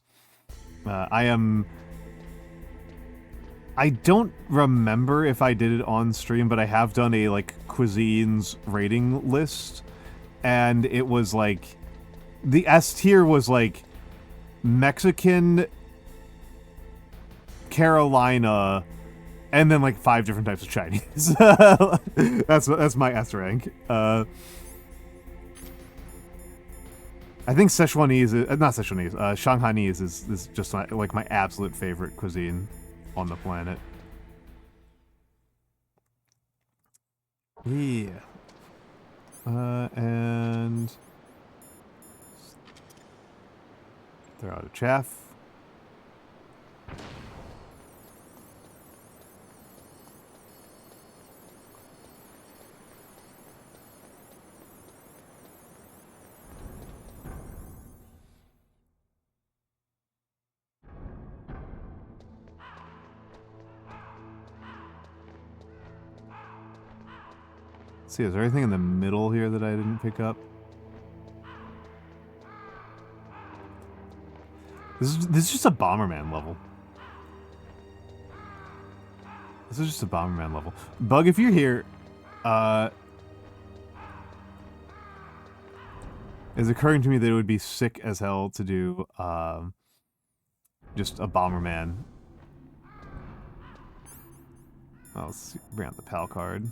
I don't remember if I did it on stream, but I have done a, like, cuisines rating list, and it was, like, the S tier was, like, Mexican, Carolina, and then, like, 5 different types of Chinese. That's my S rank. I think Szechuanese, not Szechuanese, Shanghainese is just, like, my absolute favorite cuisine on the planet. Yeah. And throw out a chaff. See, is there anything in the middle here that I didn't pick up? This is just a Bomberman level. This is just a Bomberman level. Bug, if you're here, it's occurring to me that it would be sick as hell to do just a Bomberman. Oh, let's see, bring out the PAL card.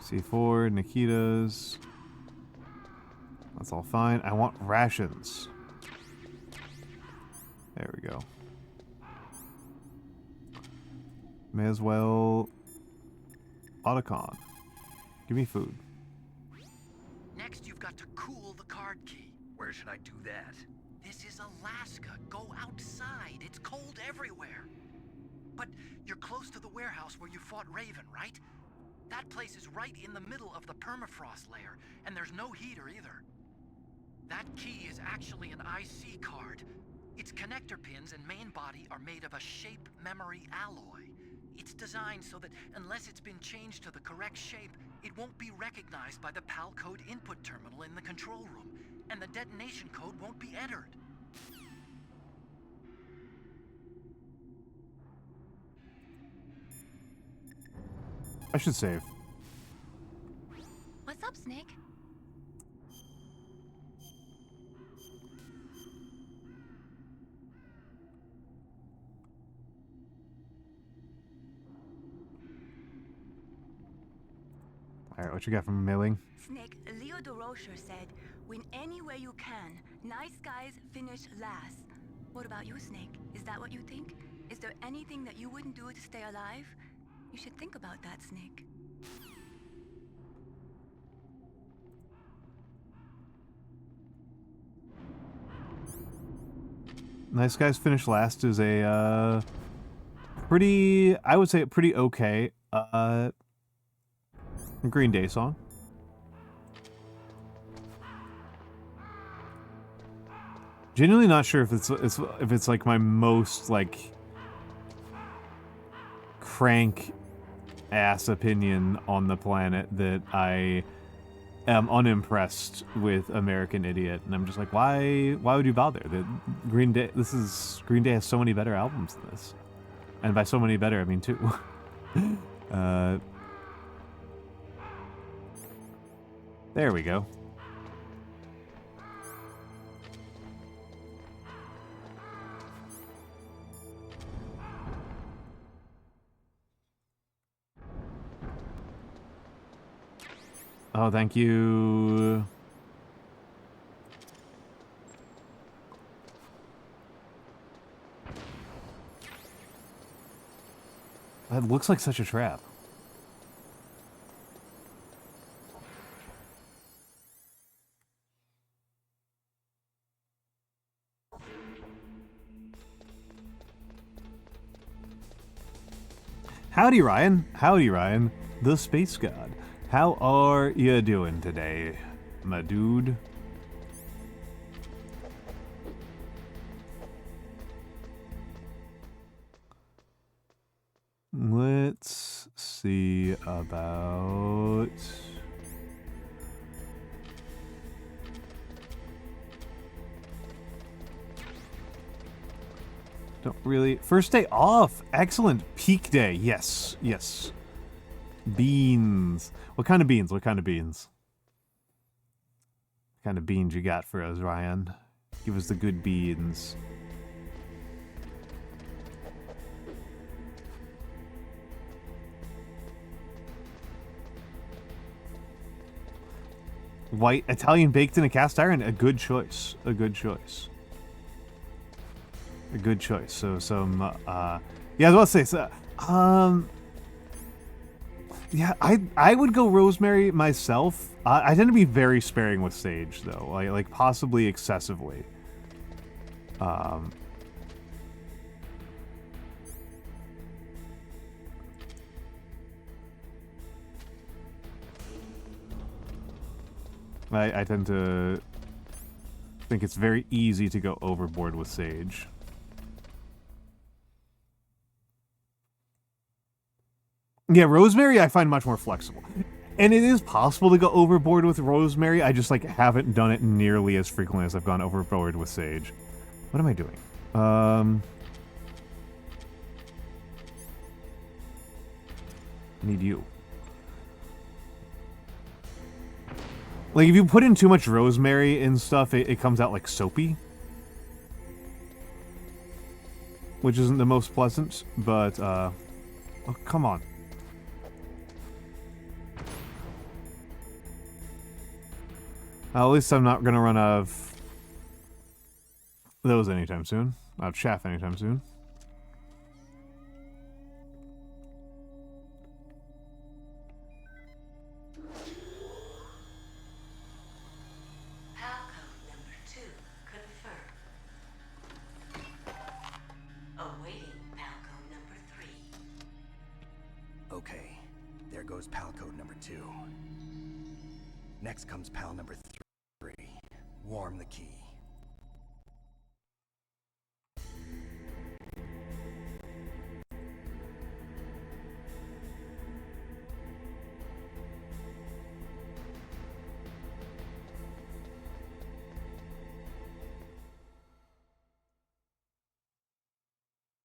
C4, Nikita's. That's all fine. I want rations. There we go. May as well... Otacon. Give me food. Next, you've got to cool the card key. Where should I do that? This is Alaska. Go outside. It's cold everywhere. But you're close to the warehouse where you fought Raven, right? That place is right in the middle of the permafrost layer, and there's no heater either. That key is actually an IC card. Its connector pins and main body are made of a shape memory alloy. It's designed so that unless it's been changed to the correct shape, it won't be recognized by the PAL code input terminal in the control room, and the detonation code won't be entered. I should save. What's up, Snake? Alright, what you got from mailing? Snake, Leo DeRocher said, win any way you can. Nice guys finish last. What about you, Snake? Is that what you think? Is there anything that you wouldn't do to stay alive? You should think about that, Snake. Nice Guys Finish Last is a pretty, I would say a pretty okay Green Day song. Genuinely not sure if it's like my most like crank ass opinion on the planet that I am unimpressed with American Idiot, and I'm just like, why would you bother? Green Day has so many better albums than this, and by so many better I mean two. There we go. Oh, thank you. That looks like such a trap. Howdy, Ryan. Howdy, Ryan. The Space God. How are you doing today, my dude? Let's see about... Don't really... First day off! Excellent! Peak day! Yes, yes. Beans. What kind of beans? What kind of beans? What kind of beans you got for us, Ryan? Give us the good beans. White Italian baked in a cast iron? A good choice. A good choice. A good choice. So some yeah, I was about to say so, yeah, I would go rosemary myself. I tend to be very sparing with sage though, like possibly excessively. I tend to think it's very easy to go overboard with sage. Yeah, rosemary I find much more flexible. And it is possible to go overboard with rosemary, I just like haven't done it nearly as frequently as I've gone overboard with sage. What am I doing? I need you. Like, if you put in too much rosemary and stuff, it comes out, like, soapy. Which isn't the most pleasant, but, oh, come on. At least I'm not gonna run out of those anytime soon. Out of chaff anytime soon. Okay, there goes PAL code number 2. Next comes PAL number 3. Warm the key.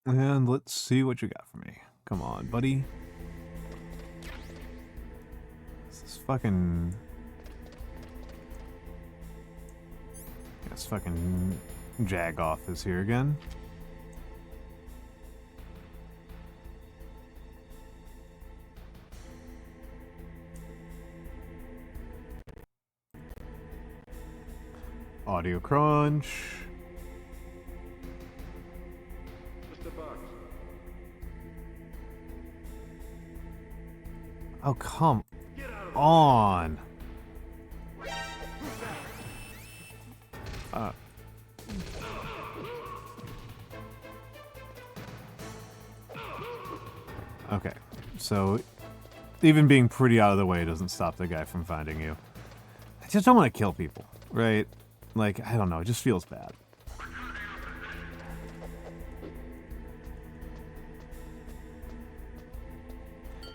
And let's see what you got for me. Come on, buddy. This fucking... This fucking Jagoff is here again. Audio crunch. Mr. Box. Oh, come on. Okay, so even being pretty out of the way doesn't stop the guy from finding you. I just don't want to kill people, right? Like, I don't know, it just feels bad.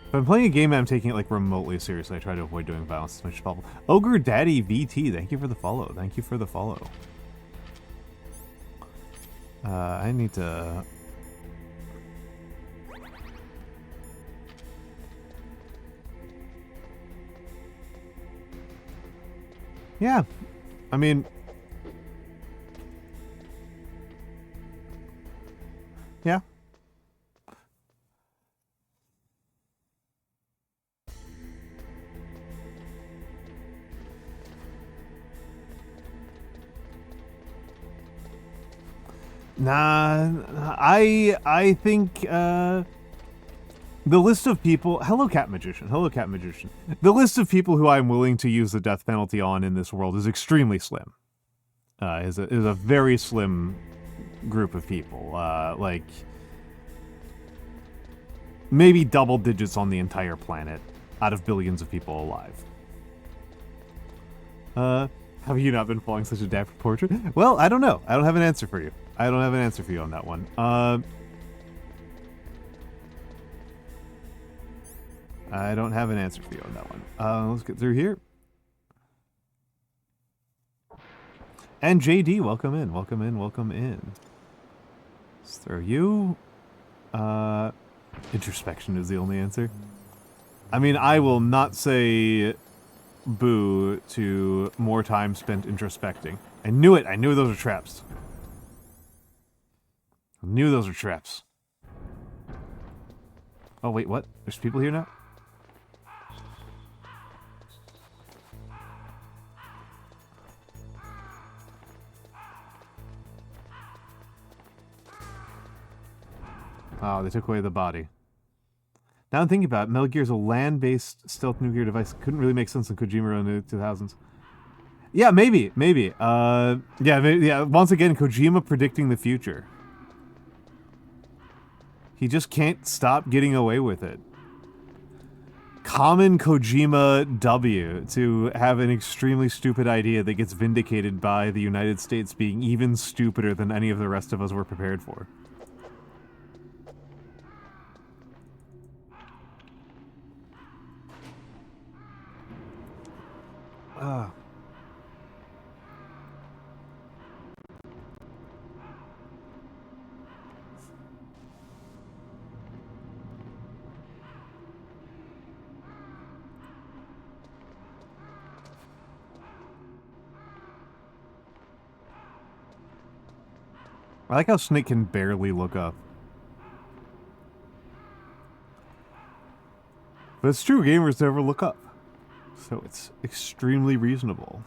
If I'm playing a game and I'm taking it like remotely seriously, I try to avoid doing violence as much as possible. Ogre Daddy VT, thank you for the follow. Thank you for the follow. I need to... Yeah, I mean... Yeah. Nah, I think the list of people. Hello, Cat Magician. Hello, Cat Magician. The list of people who I'm willing to use the death penalty on in this world is extremely slim. Is a very slim group of people. Like maybe double digits on the entire planet out of billions of people alive. Have you not been following such a dapper portrait? Well, I don't know. I don't have an answer for you. I don't have an answer for you on that one. I don't have an answer for you on that one. Let's get through here. And JD, welcome in, welcome in, welcome in. Let's throw you. Introspection is the only answer. I mean, I will not say boo to more time spent introspecting. I knew it. I knew those were traps. I knew those were traps. Oh, wait, what? There's people here now? Oh, they took away the body. Now I'm thinking about it, Metal Gear is a land-based stealth nuclear device. Couldn't really make sense in Kojima in the 2000s. Yeah, maybe. Yeah, once again, Kojima predicting the future. He just can't stop getting away with it. Common Kojima W to have an extremely stupid idea that gets vindicated by the United States being even stupider than any of the rest of us were prepared for. I like how Snake can barely look up. But it's true, gamers never look up. So it's extremely reasonable.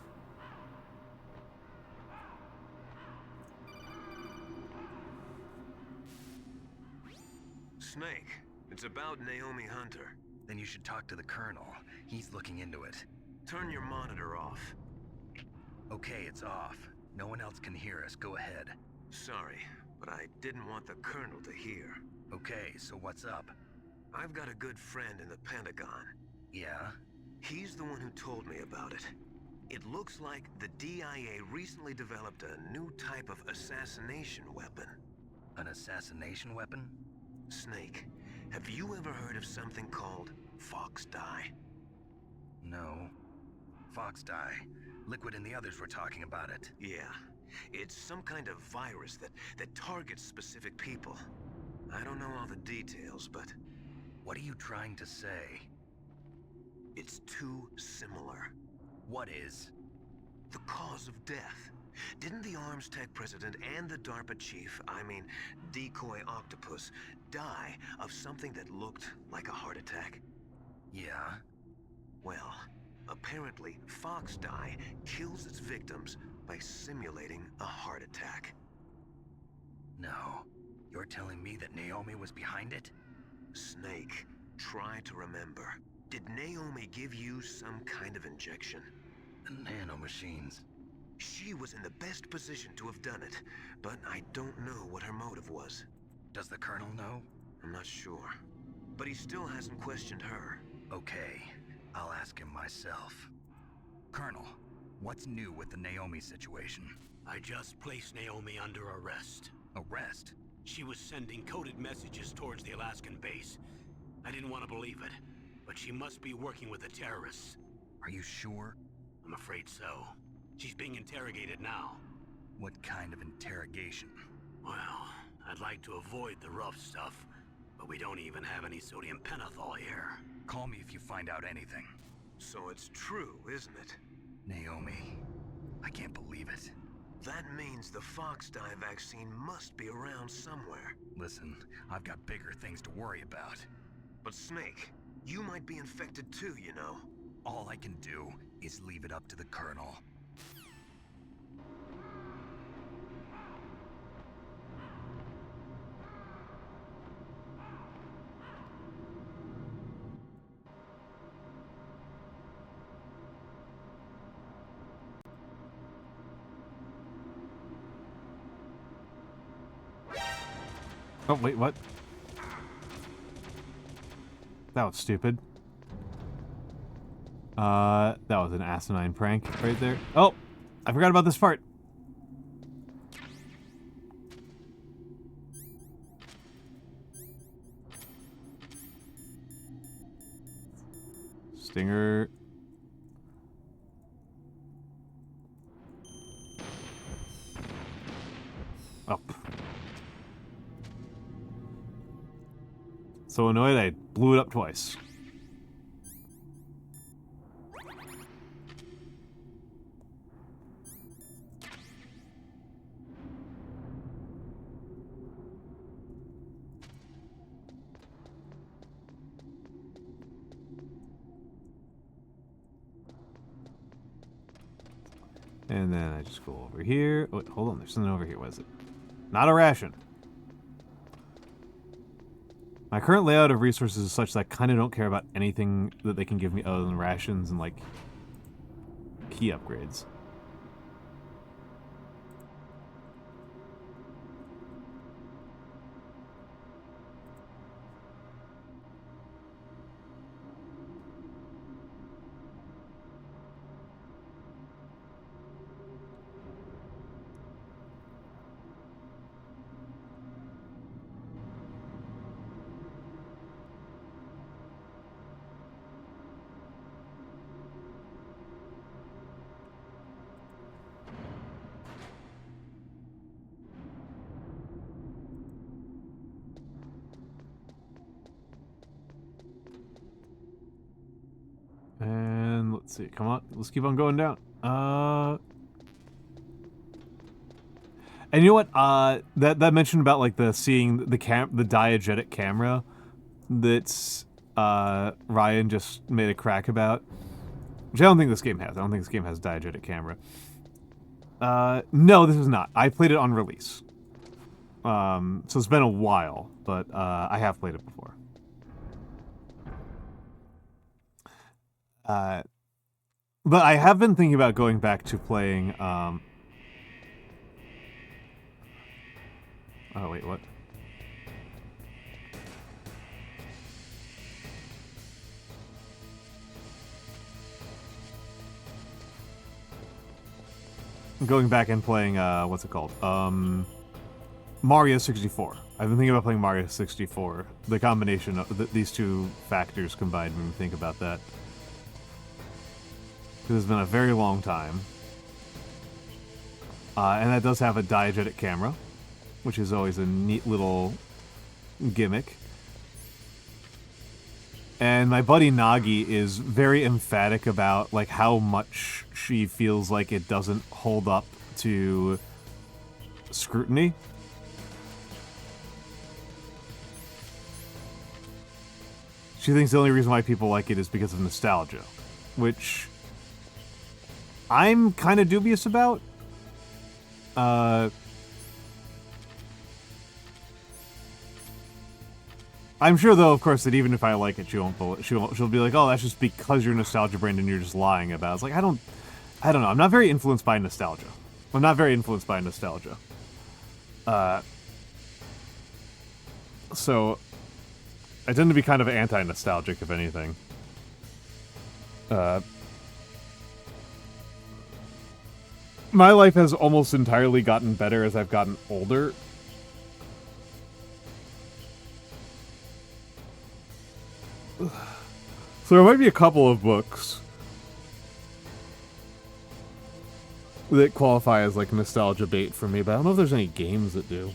Snake, it's about Naomi Hunter. Then you should talk to the Colonel. He's looking into it. Turn your monitor off. Okay, it's off. No one else can hear us. Go ahead. Sorry, but I didn't want the Colonel to hear. Okay, so what's up? I've got a good friend in the Pentagon. Yeah? He's the one who told me about it. It looks like the DIA recently developed a new type of assassination weapon. An assassination weapon? Snake, have you ever heard of something called Fox Dye? No. Fox Dye. Liquid and the others were talking about it. Yeah. It's some kind of virus that targets specific people. I don't know all the details, but... What are you trying to say? It's too similar. What is? The cause of death. Didn't the Arms Tech president and the DARPA chief, I mean, Decoy Octopus, die of something that looked like a heart attack? Yeah? Well, apparently Fox Dye kills its victims by simulating a heart attack. No. You're telling me that Naomi was behind it? Snake, try to remember. Did Naomi give you some kind of injection? The nanomachines. She was in the best position to have done it, but I don't know what her motive was. Does the Colonel know? I'm not sure. But he still hasn't questioned her. Okay, I'll ask him myself. Colonel, what's new with the Naomi situation? I just placed Naomi under arrest. Arrest? She was sending coded messages towards the Alaskan base. I didn't want to believe it, but she must be working with the terrorists. Are you sure? I'm afraid so. She's being interrogated now. What kind of interrogation? Well, I'd like to avoid the rough stuff, but we don't even have any sodium pentothal here. Call me if you find out anything. So it's true, isn't it? Naomi, I can't believe it. That means the Fox Dye vaccine must be around somewhere. Listen, I've got bigger things to worry about. But Snake, you might be infected too, you know. All I can do is leave it up to the Colonel. Oh, wait, what? That was stupid. That was an asinine prank right there. Oh, I forgot about this part. Stinger. Up. So annoyed I blew it up twice. And then I just go over here. Oh, wait, hold on, there's something over here. What is it? Not a ration. My current layout of resources is such that I kind of don't care about anything that they can give me other than rations and, like, key upgrades. And let's see, come on, let's keep on going down. And you know what? That mention about like the seeing the diegetic camera that's Ryan just made a crack about, which I don't think this game has. I don't think this game has diegetic camera. No, this is not. I played it on release. So it's been a while, but I have played it before. But I have been thinking about going back to playing, oh, wait, what? Going back and playing, what's it called? Mario 64. I've been thinking about playing Mario 64. The combination of these two factors combined when we think about that. Because it's been a very long time. And that does have a diegetic camera, which is always a neat little gimmick. And my buddy Nagi is very emphatic about like how much she feels like it doesn't hold up to scrutiny. She thinks the only reason why people like it is because of nostalgia, which I'm kind of dubious about. I'm sure, though, of course, that even if I like it, she'll be like, "Oh, that's just because you're nostalgia brained and you're just lying about it." It's like I don't know. I'm not very influenced by nostalgia. So I tend to be kind of anti-nostalgic, if anything. My life has almost entirely gotten better as I've gotten older. So there might be a couple of books that qualify as like nostalgia bait for me, but I don't know if there's any games that do.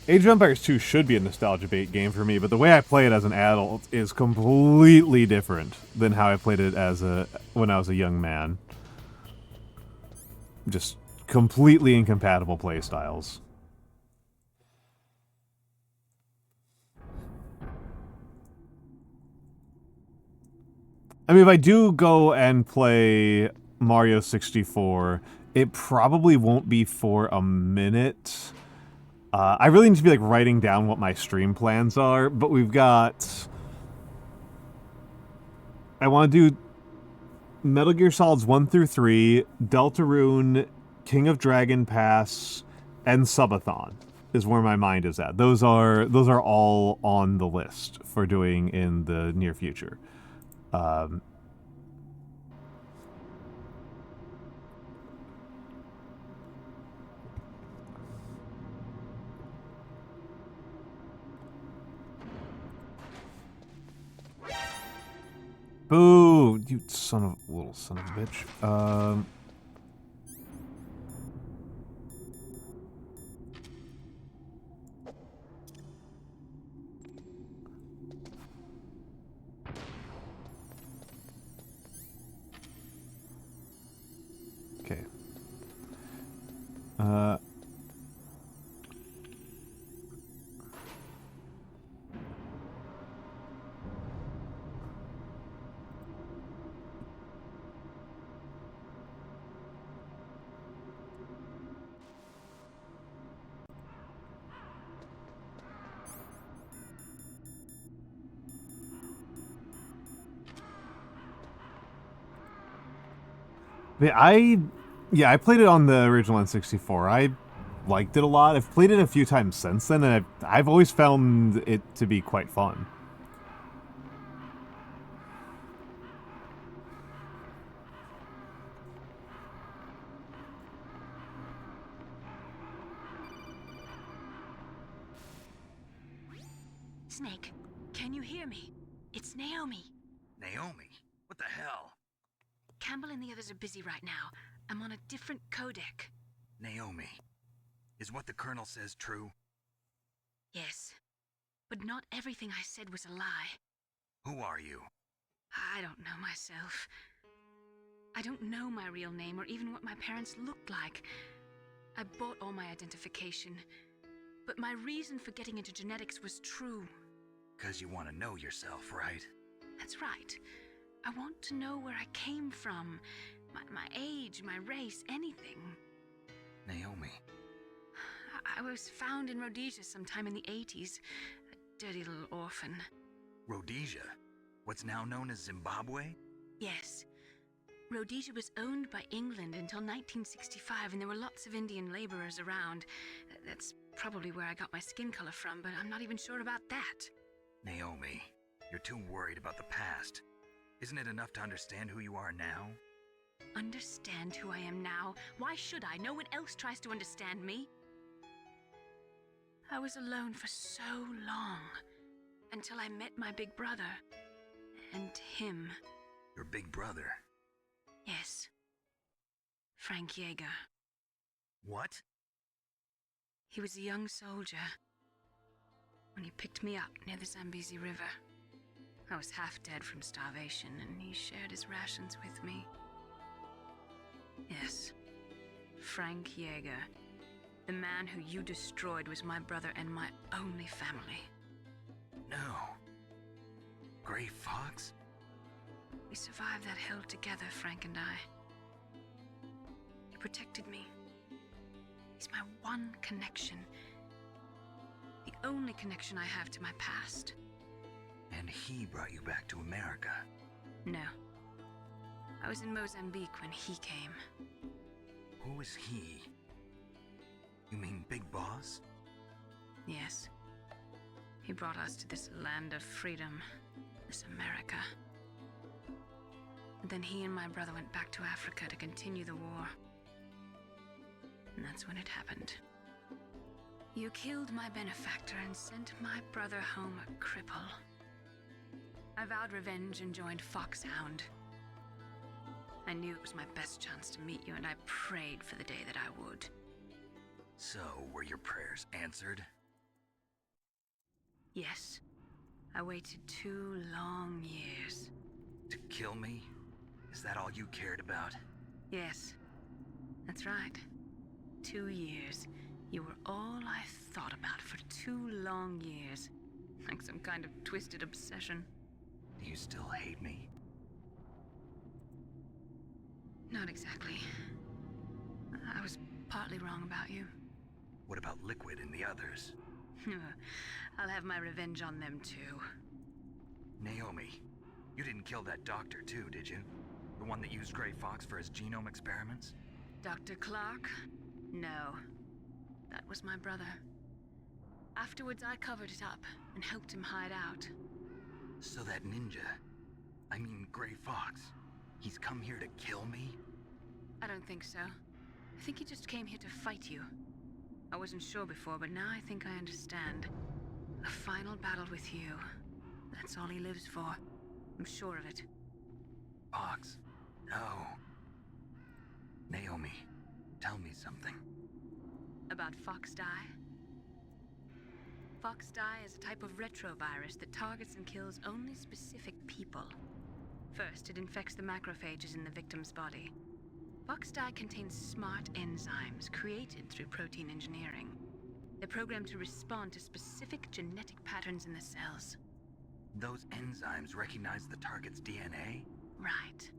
Age of Empires 2 should be a nostalgia bait game for me, but the way I play it as an adult is completely different than how I played it as when I was a young man. Just completely incompatible play styles. I mean, if I do go and play Mario 64, it probably won't be for a minute. I really need to be like writing down what my stream plans are, but we've got... I want to do Metal Gear Solids 1 through 3, Deltarune, King of Dragon Pass, and Subathon. is where my mind is at. Those are all on the list for doing in the near future. Boo! You little son of a bitch. Okay. I played it on the original N64. I liked it a lot. I've played it a few times since then, and I've always found it to be quite fun. Snake, can you hear me? It's Naomi. Naomi? What the hell? Campbell and the others are busy right now. I'm on a different codec. Naomi, is what the Colonel says true? Yes, but not everything I said was a lie. Who are you? I don't know myself. I don't know my real name or even what my parents looked like. I bought all my identification, but my reason for getting into genetics was true. 'Cause you want to know yourself, right? That's right. I want to know where I came from, my age, my race, anything. Naomi. I was found in Rhodesia sometime in the 80s, a dirty little orphan. Rhodesia? What's now known as Zimbabwe? Yes. Rhodesia was owned by England until 1965, and there were lots of Indian laborers around. That's probably where I got my skin color from, but I'm not even sure about that. Naomi, you're too worried about the past. Isn't it enough to understand who you are now? Understand who I am now? Why should I? No one else tries to understand me. I was alone for so long, until I met my big brother, and him. Your big brother? Yes. Frank Yeager. What? He was a young soldier when he picked me up near the Zambezi River. I was half dead from starvation, and he shared his rations with me. Yes, Frank Yeager. The man who you destroyed was my brother and my only family. No. Gray Fox? We survived that hell together, Frank and I. He protected me. He's my one connection. The only connection I have to my past. And he brought you back to America? No. I was in Mozambique when he came. Who is he? You mean Big Boss? Yes. He brought us to this land of freedom, this America. And then he and my brother went back to Africa to continue the war. And that's when it happened. You killed my benefactor and sent my brother home a cripple. I vowed revenge and joined Foxhound. I knew it was my best chance to meet you, and I prayed for the day that I would. So, were your prayers answered? Yes. I waited 2 long years. To kill me? Is that all you cared about? Yes. That's right. 2 years. You were all I thought about for 2 long years. Like some kind of twisted obsession. Do you still hate me? Not exactly. I was partly wrong about you. What about Liquid and the others? I'll have my revenge on them too. Naomi, you didn't kill that doctor too, did you? The one that used Gray Fox for his genome experiments? Dr. Clark? No. That was my brother. Afterwards, I covered it up and helped him hide out. So that ninja, I mean Gray Fox, he's come here to kill me? I don't think so. I think he just came here to fight you. I wasn't sure before, but now I think I understand. A final battle with you. That's all he lives for. I'm sure of it. Fox, no. Naomi, tell me something. About Fox Die? Fox Die is a type of retrovirus that targets and kills only specific people. First, it infects the macrophages in the victim's body. Fox Die contains smart enzymes created through protein engineering. They're programmed to respond to specific genetic patterns in the cells. Those enzymes recognize the target's DNA? Right.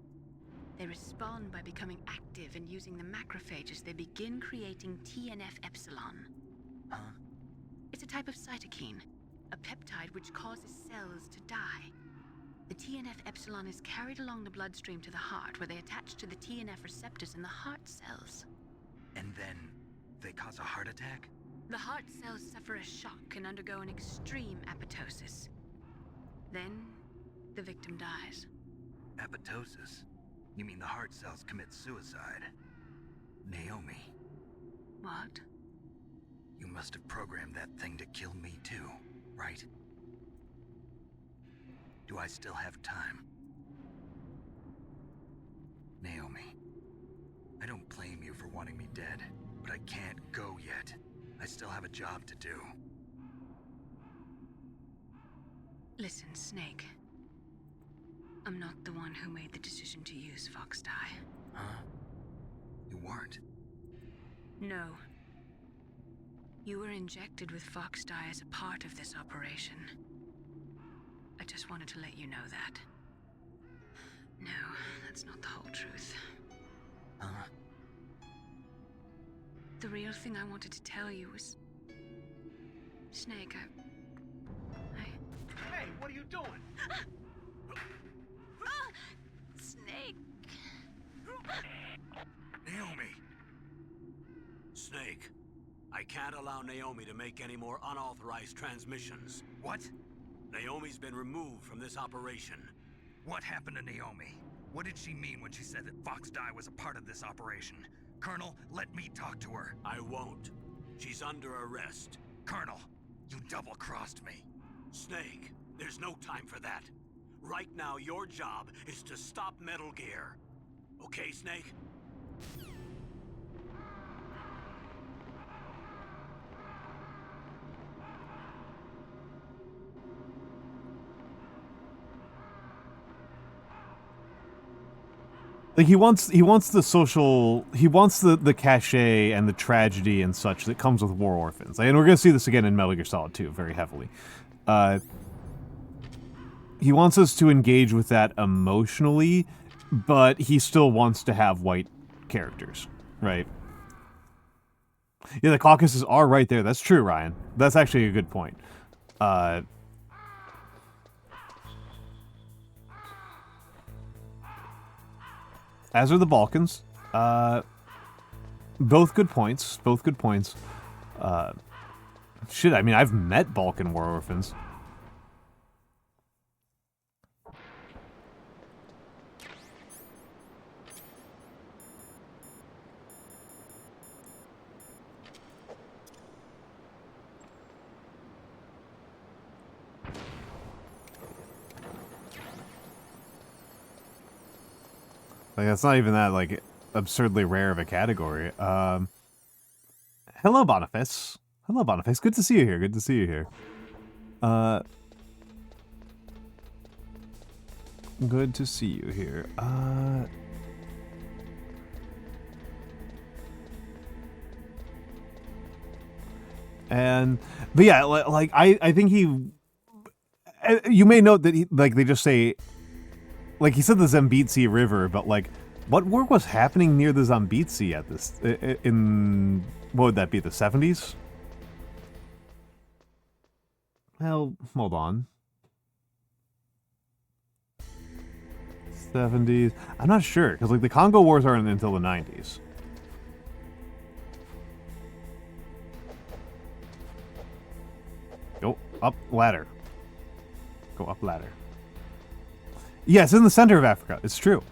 They respond by becoming active and using the macrophages. They begin creating TNF-epsilon. Huh? It's a type of cytokine, a peptide which causes cells to die. The TNF-epsilon is carried along the bloodstream to the heart, where they attach to the TNF receptors in the heart cells. And then they cause a heart attack? The heart cells suffer a shock and undergo an extreme apoptosis. Then, the victim dies. Apoptosis? You mean the heart cells commit suicide? Naomi. What? You must have programmed that thing to kill me too, right? Do I still have time? Naomi, I don't blame you for wanting me dead, but I can't go yet. I still have a job to do. Listen, Snake. I'm not the one who made the decision to use Fox Die. Huh? You weren't? No. You were injected with Fox Die as a part of this operation. I just wanted to let you know that. No, that's not the whole truth. Huh? The real thing I wanted to tell you was... Snake, Hey, what are you doing? Snake! Naomi! Snake, I can't allow Naomi to make any more unauthorized transmissions. What? Naomi's been removed from this operation. What happened to Naomi? What did she mean when she said that Fox Die was a part of this operation? Colonel, let me talk to her. I won't. She's under arrest. Colonel, you double-crossed me. Snake, there's no time for that. Right now, your job is to stop Metal Gear. Okay, Snake? Like he wants the social, he wants the cachet and the tragedy and such that comes with War Orphans. And we're gonna see this again in Metal Gear Solid 2 very heavily. He wants us to engage with that emotionally, but he still wants to have white characters, right? Yeah, the Caucasus are right there. That's true, Ryan. That's actually a good point. As are the Balkans. Both good points. Both good points. Shit, I mean, I've met Balkan war orphans. Like, that's not even that, like, absurdly rare of a category. Hello, Boniface. Hello, Boniface. Good to see you here. Good to see you here. Good to see you here. But yeah, like, I think he... You may note that, like, they just say... Like, he said the Zambezi River, but, like, what work was happening near the Zambezi at this... in... What would that be, the 70s? Well, hold on. 70s... I'm not sure, because, like, the Congo Wars aren't until the 90s. Up ladder. Go up ladder. Yeah, it's in the center of Africa. It's true.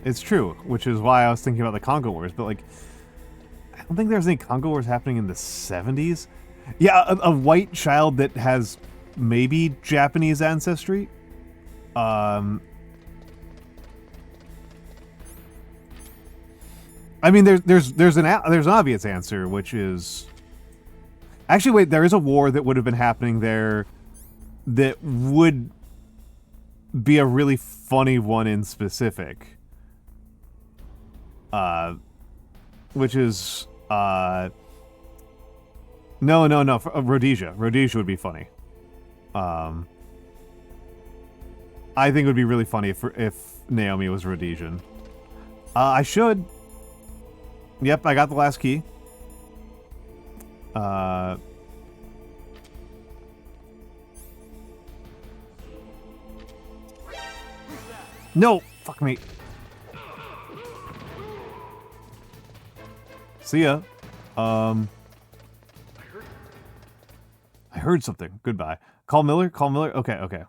It's true, which is why I was thinking about the Congo Wars, but like, I don't think there's any Congo Wars happening in the 70s. Yeah, a white child that has maybe Japanese ancestry. I mean, there's an obvious answer, which is actually wait. There is a war that would have been happening there that would be a really funny one in specific. Which is no, Rhodesia. Rhodesia would be funny. I think it would be really funny if Naomi was Rhodesian. I should. Yep, I got the last key. No! Fuck me. See ya. I heard something. Goodbye. Call Miller? Call Miller? Okay, okay.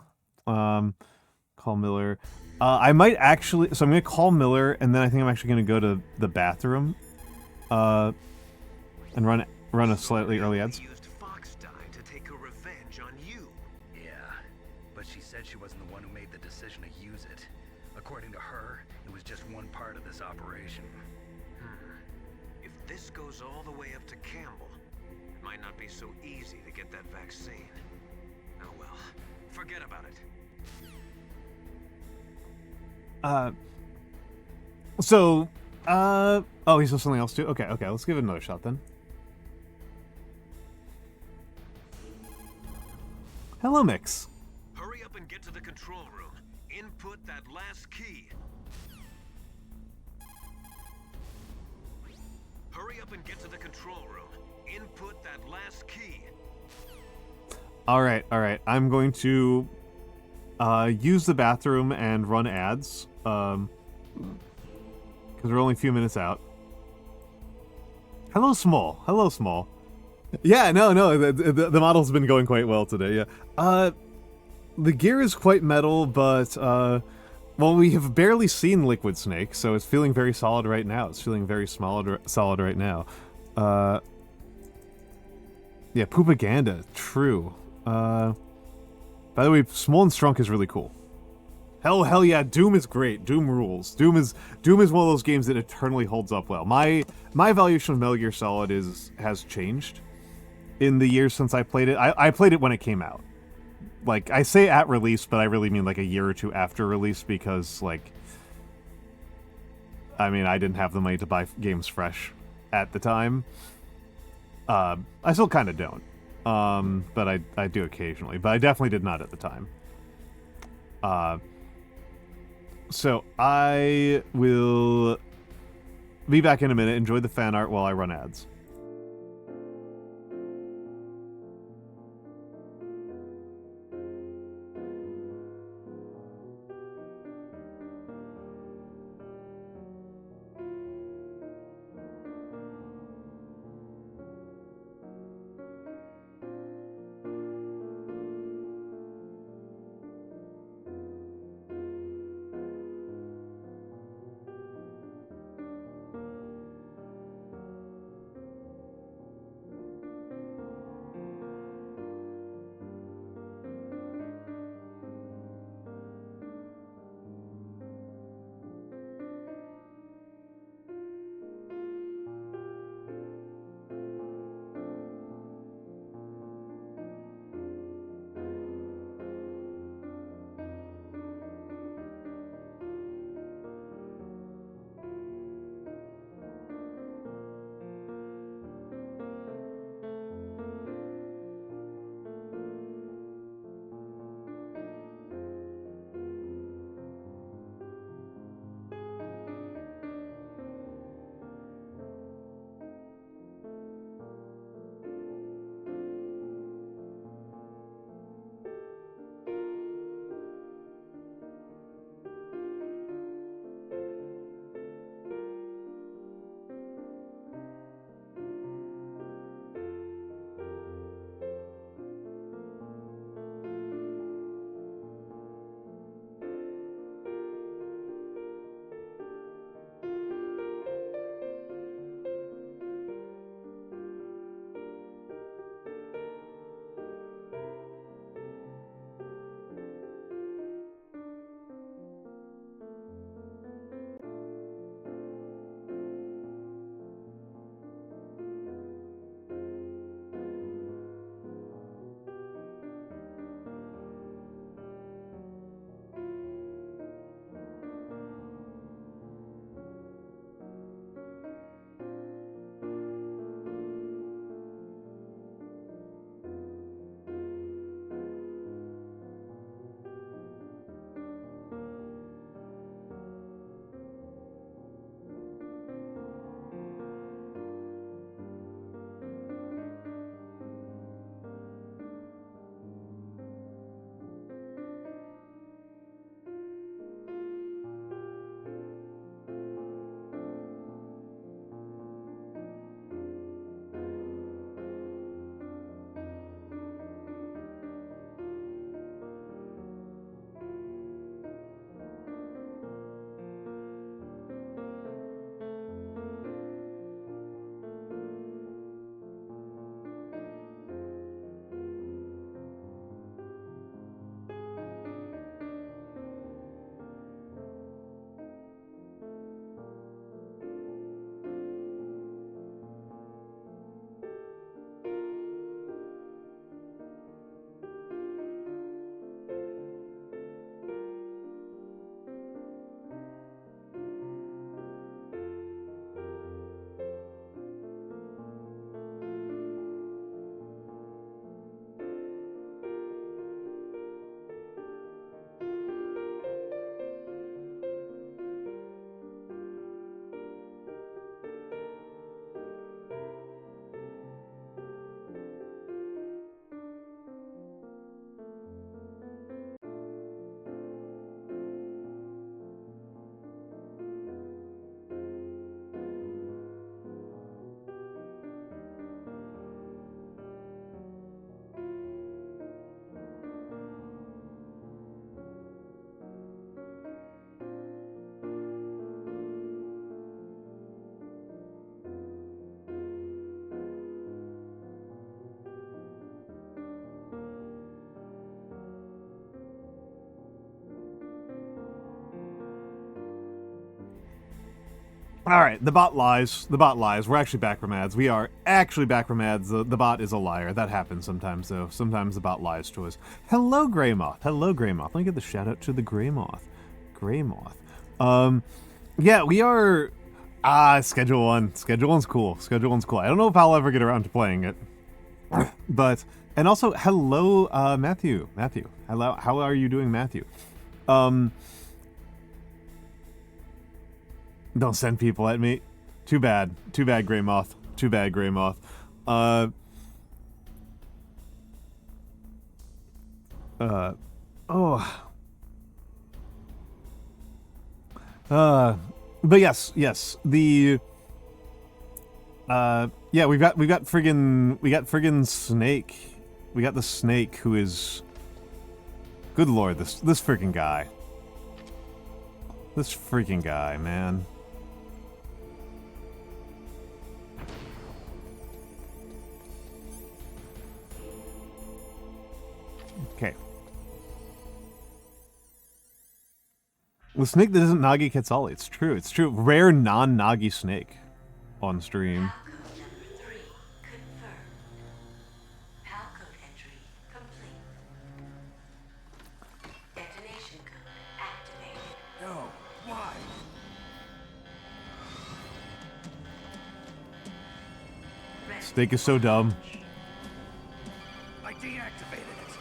Call Miller. I might actually... So I'm going to call Miller, and then I think I'm actually going to go to the bathroom. And run a slightly early ads. Used Fox dye to take her revenge on you. Yeah, but she said she wasn't the one who made the decision to use it. According to her, it was just one part of this operation. If this goes all the way up to Campbell, it might not be so easy to get that vaccine. Oh well, forget about it. Oh, he saw something else too? Okay, okay, let's give it another shot then. Hello, Mix. Hurry up and get to the control room. Input that last key. Hurry up and get to the control room. Input that last key. Alright, alright. I'm going to use the bathroom and run ads. Because we're only a few minutes out. Hello, Small. Hello, Small. Yeah, no, the model's been going quite well today, yeah. The gear is quite metal, but, well, we have barely seen Liquid Snake, so it's feeling very solid right now. It's feeling very solid right now. Yeah, Poopaganda, true. By the way, Small and Strunk is really cool. Hell yeah, Doom is great. Doom rules. Doom is one of those games that eternally holds up well. My evaluation of Metal Gear Solid has changed in the years since I played it. I played it when it came out. Like, I say at release, but I really mean like a year or two after release because, like, I mean, I didn't have the money to buy games fresh at the time. I still kind of don't. But I do occasionally. But I definitely did not at the time. So I will be back in a minute. Enjoy the fan art while I run ads. Alright, the bot lies. The bot lies. We're actually back from ads. We are actually back from ads. The bot is a liar. That happens sometimes, though. Sometimes the bot lies to us. Hello, Greymoth. Hello, Greymoth. Let me get the shout out to the Greymoth. Greymoth. Yeah, we are... Schedule 1. Schedule 1's cool. Schedule 1's cool. I don't know if I'll ever get around to playing it. But... And also, hello, Matthew. Matthew. Hello. How are you doing, Matthew? Don't send people at me. Too bad. Too bad, Greymoth. Too bad, Greymoth. But yes. The yeah, we got friggin' Snake. We got the Snake, who is, good lord, this freaking guy. This freaking guy, man. Okay. The snake that isn't Nagi Quetzali. It's true. It's true. Rare non-Nagi snake on stream. Snake is so dumb. I deactivated it.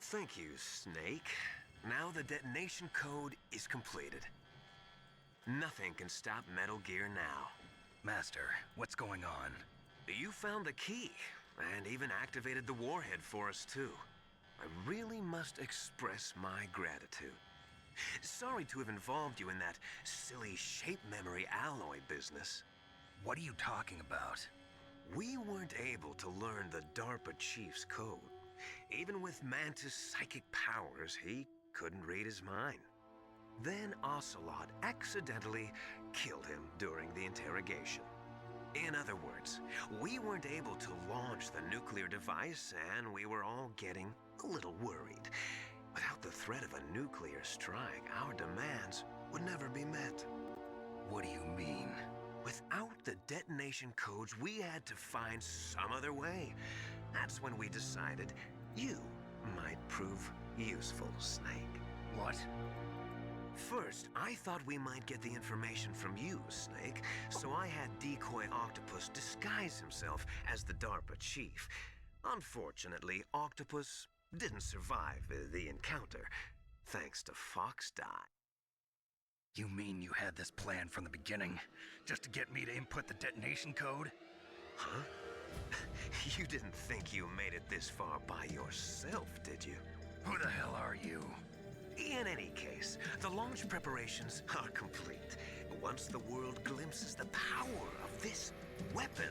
Thank you, Snake. Now the detonation code is completed. Nothing can stop Metal Gear now. Master, what's going on? You found the key, and even activated the warhead for us, too. I really must express my gratitude. Sorry to have involved you in that silly shape memory alloy business. What are you talking about? We weren't able to learn the DARPA chief's code. Even with Mantis' psychic powers, he couldn't read his mind. Then Ocelot accidentally killed him during the interrogation. In other words, we weren't able to launch the nuclear device, and we were all getting a little worried. Without the threat of a nuclear strike, our demands would never be met. What do you mean? Without the detonation codes, we had to find some other way. That's when we decided you might prove useful, Snake. What? First, I thought we might get the information from you, Snake, so I had Decoy Octopus disguise himself as the DARPA chief. Unfortunately, Octopus didn't survive the encounter, thanks to Fox Die. You mean you had this plan from the beginning, just to get me to input the detonation code? Huh? You didn't think you made it this far by yourself, did you? Who the hell are you? In any case, the launch preparations are complete. Once the world glimpses the power of this weapon,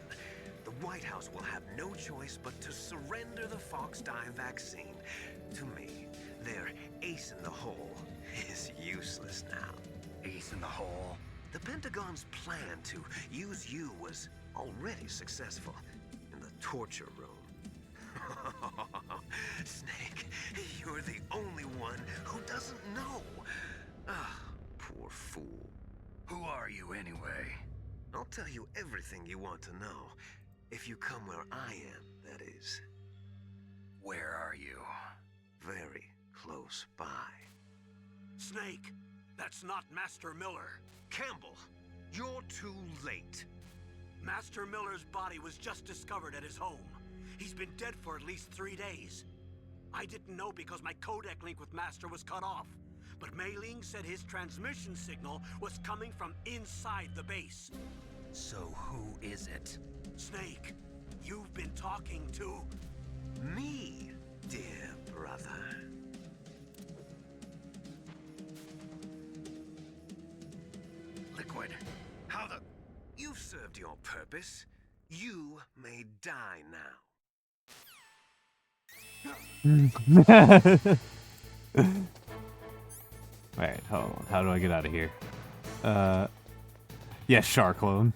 the White House will have no choice but to surrender the Fox Die vaccine. To me, their ace in the hole is useless now. Ace in the hole? The Pentagon's plan to use you was already successful in the torture room. Snake, you're the only one who doesn't know. Ah, poor fool. Who are you anyway? I'll tell you everything you want to know. If you come where I am, that is. Where are you? Very close by. Snake, that's not Master Miller. Campbell, you're too late. Master Miller's body was just discovered at his home. He's been dead for at least 3 days. I didn't know because my codec link with Master was cut off. But Mei Ling said his transmission signal was coming from inside the base. So who is it? Snake, you've been talking to... Me, dear brother. Liquid, how the... You've served your purpose. You may die now. Alright, hold on. How do I get out of here? Yeah, Shark Clone.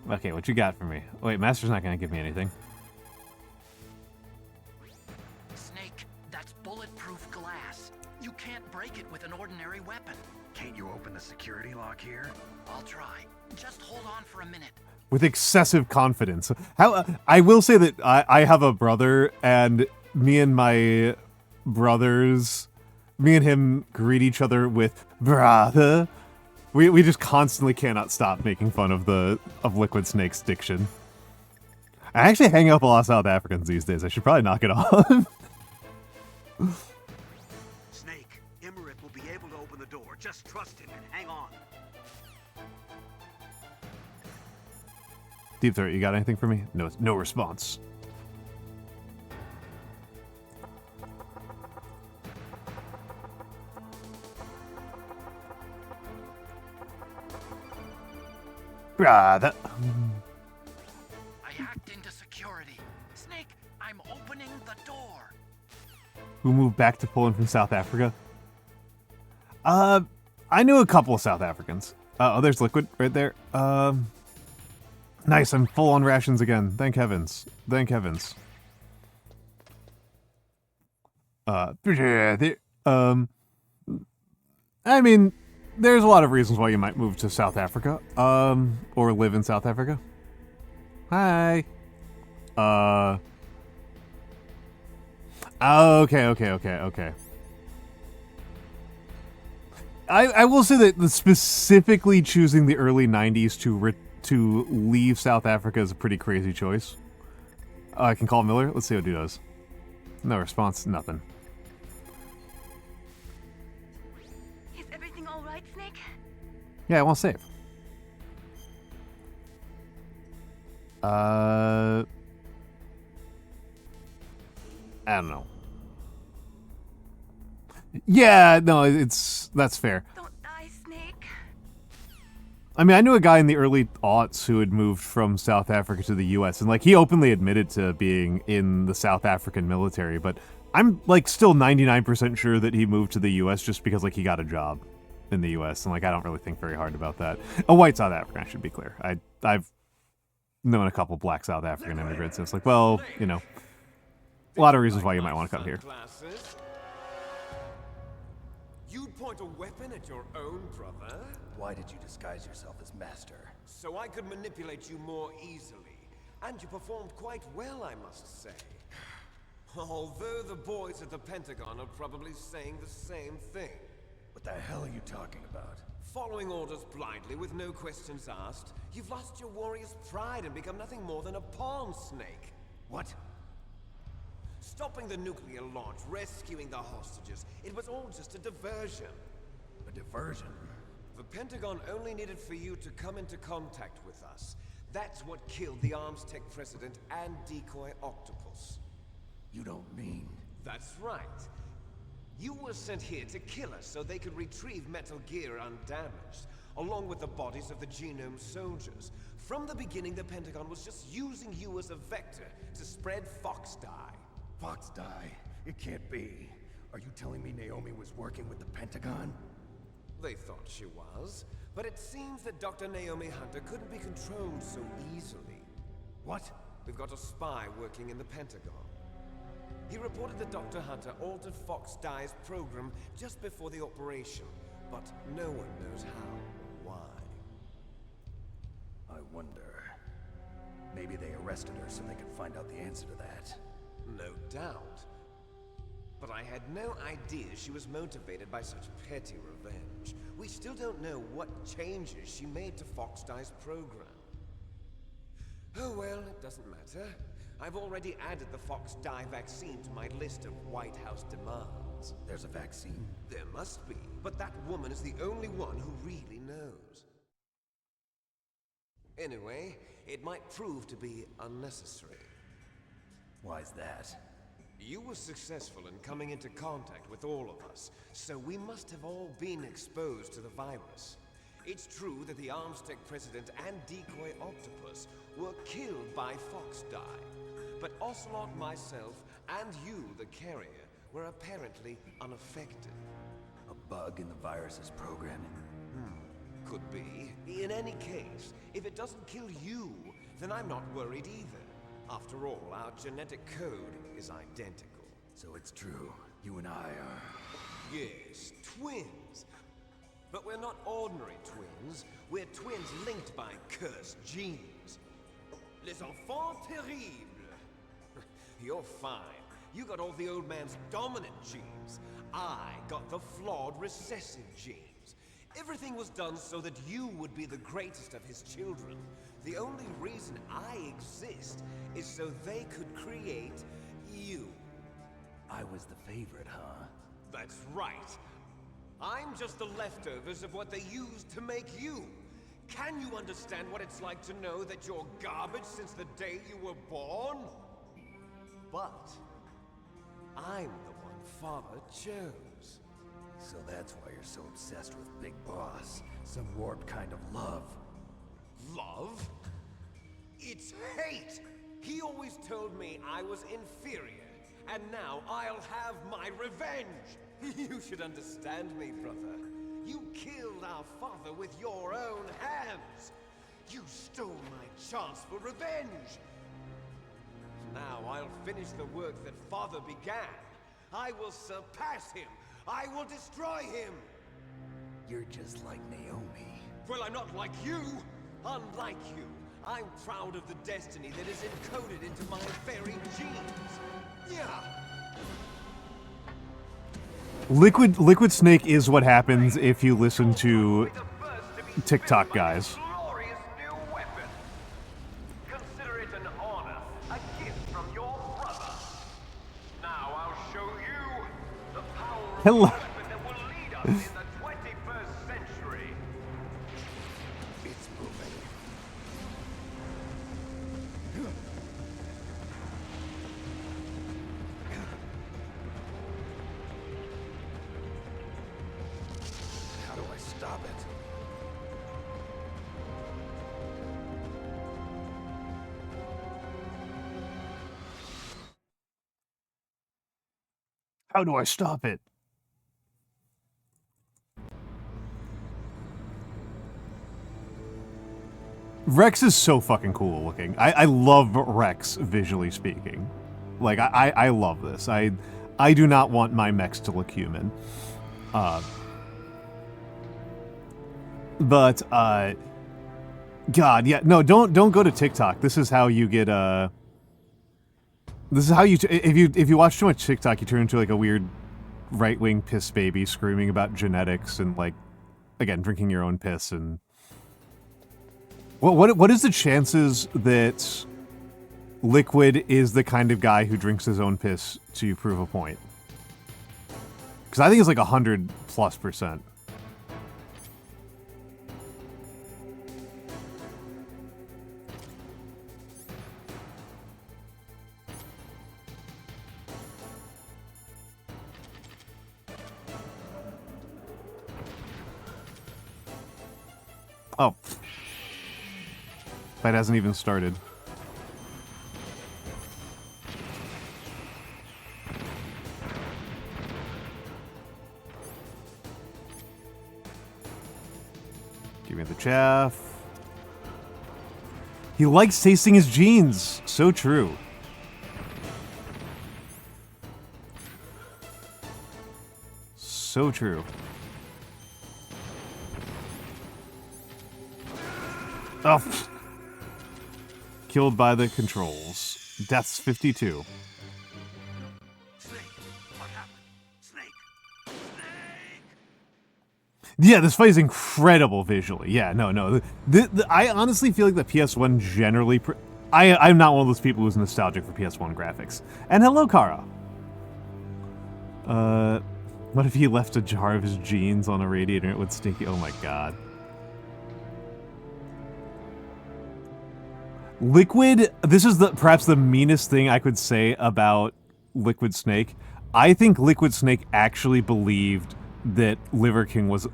Okay, what you got for me? Wait, Master's not gonna give me anything. That's bulletproof glass. You can't break it with an ordinary weapon. Can't you open the security lock here? I'll try. Just hold on for a minute. With excessive confidence. How I will say that I have a brother, and me and him greet each other with brother. We just constantly cannot stop making fun of Liquid Snake's diction. I actually hang out with a lot of South Africans these days. I should probably knock it off. Snake, Emmerich will be able to open the door. Just trust him and hang on. Deep Throat, you got anything for me? No response. Brother. I hacked into security. Snake, I'm opening the door. Who moved back to Poland from South Africa? I knew a couple of South Africans. Oh, there's Liquid right there. Nice, I'm full on rations again. Thank heavens. Thank heavens. I mean, there's a lot of reasons why you might move to South Africa, or live in South Africa. Hi. Okay. I will say that specifically choosing the early 90s to leave South Africa is a pretty crazy choice. I can call Miller. Let's see what he does. No response. Nothing. Is everything all right, Snake? Yeah, I want to save. I don't know. Yeah, no, that's fair. Don't die, Snake. I mean, I knew a guy in the early aughts who had moved from South Africa to the US, and like he openly admitted to being in the South African military, but I'm like still 99% sure that he moved to the US just because like he got a job in the US, and like I don't really think very hard about that. A white South African, I should be clear. I've known a couple black South African immigrants, and it's like, well, you know, a lot of reasons why you might want to come here. You'd point a weapon at your own brother? Why did you disguise yourself as master? So I could manipulate you more easily. And you performed quite well, I must say. Although the boys at the Pentagon are probably saying the same thing. What the hell are you talking about? Following orders blindly with no questions asked, you've lost your warrior's pride and become nothing more than a pawn, Snake. What? Stopping the nuclear launch, rescuing the hostages, it was all just a diversion. A diversion? The Pentagon only needed for you to come into contact with us. That's what killed the Arms Tech president and decoy octopus. You don't mean... That's right. You were sent here to kill us so they could retrieve Metal Gear undamaged, along with the bodies of the Genome soldiers. From the beginning, the Pentagon was just using you as a vector to spread Fox Dye. Fox Dye? It can't be. Are you telling me Naomi was working with the Pentagon? They thought she was, but it seems that Dr. Naomi Hunter couldn't be controlled so easily. What? We've got a spy working in the Pentagon. He reported that Dr. Hunter altered Fox Dye's program just before the operation, but no one knows how or why. I wonder... Maybe they arrested her so they could find out the answer to that. No doubt. But I had no idea she was motivated by such petty revenge. We still don't know what changes she made to Fox Dye's program. Oh well, it doesn't matter. I've already added the Fox Dye vaccine to my list of White House demands. There's a vaccine? There must be, but that woman is the only one who really knows. Anyway, it might prove to be unnecessary. Why's that? You were successful in coming into contact with all of us, so we must have all been exposed to the virus. It's true that the Arms Tech president and decoy octopus were killed by Fox Dye, but Ocelot, myself, and you, the carrier, were apparently unaffected. A bug in the virus's programming? Could be. In any case, if it doesn't kill you, then I'm not worried either. After all, our genetic code is identical. So it's true. You and I are... Yes, twins. But we're not ordinary twins. We're twins linked by cursed genes. Les enfants terribles. You're fine. You got all the old man's dominant genes. I got the flawed recessive genes. Everything was done so that you would be the greatest of his children. The only reason I exist is so they could create you. I was the favorite, huh? That's right. I'm just the leftovers of what they used to make you. Can you understand what it's like to know that you're garbage since the day you were born? But I'm the one Father chose. So that's why you're so obsessed with Big Boss. Some warped kind of love. Love? It's hate! He always told me I was inferior, and now I'll have my revenge! You should understand me, brother. You killed our father with your own hands! You stole my chance for revenge! Now I'll finish the work that Father began. I will surpass him! I will destroy him! You're just like Naomi. Well, I'm not like you! Unlike you, I'm proud of the destiny that is encoded into my very genes. Yeah! Liquid Snake is what happens if you listen to TikTok guys. Glorious new weapon. Consider it an honor, a gift from your brother. Now I'll show you the power of Hello. the weapon that will lead us in the 21st century. It's moving. How do I stop it? How do I stop it? Rex is so fucking cool looking. I love Rex visually speaking. Like I love this. I do not want my mechs to look human. But God, yeah, no, don't go to TikTok. This is how you get this is how you if you watch too much TikTok, you turn into like a weird right-wing piss baby screaming about genetics and like again drinking your own piss and what is the chances that Liquid is the kind of guy who drinks his own piss to prove a point? Because I think it's like 100+%. Oh. Fight hasn't even started. Give me the chaff. He likes tasting his jeans. So true. So true. Oh. Killed by the controls. Death's 52. Snake, what happened? Snake! Snake! Yeah, this fight is incredible visually. Yeah, no. I honestly feel like the PS1 generally... I'm not one of those people who's nostalgic for PS1 graphics. And hello, Kara. What if he left a jar of his jeans on a radiator and it would stink? Oh my god. Liquid, this is perhaps the meanest thing I could say about Liquid Snake. I think Liquid Snake actually believed that Liver King was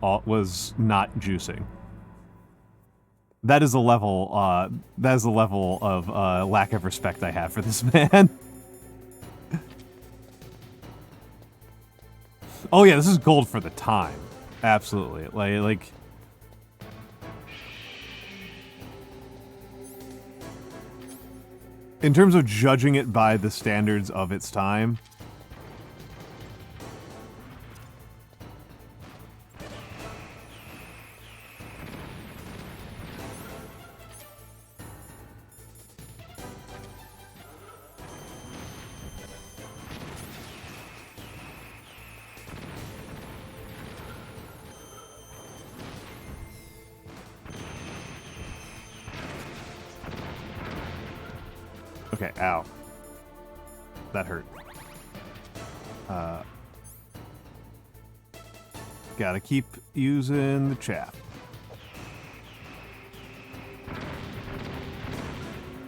not juicing. That is a level of lack of respect I have for this man. Oh yeah, this is gold for the time. Absolutely. Like in terms of judging it by the standards of its time, Okay, ow. That hurt. Gotta keep using the chaff.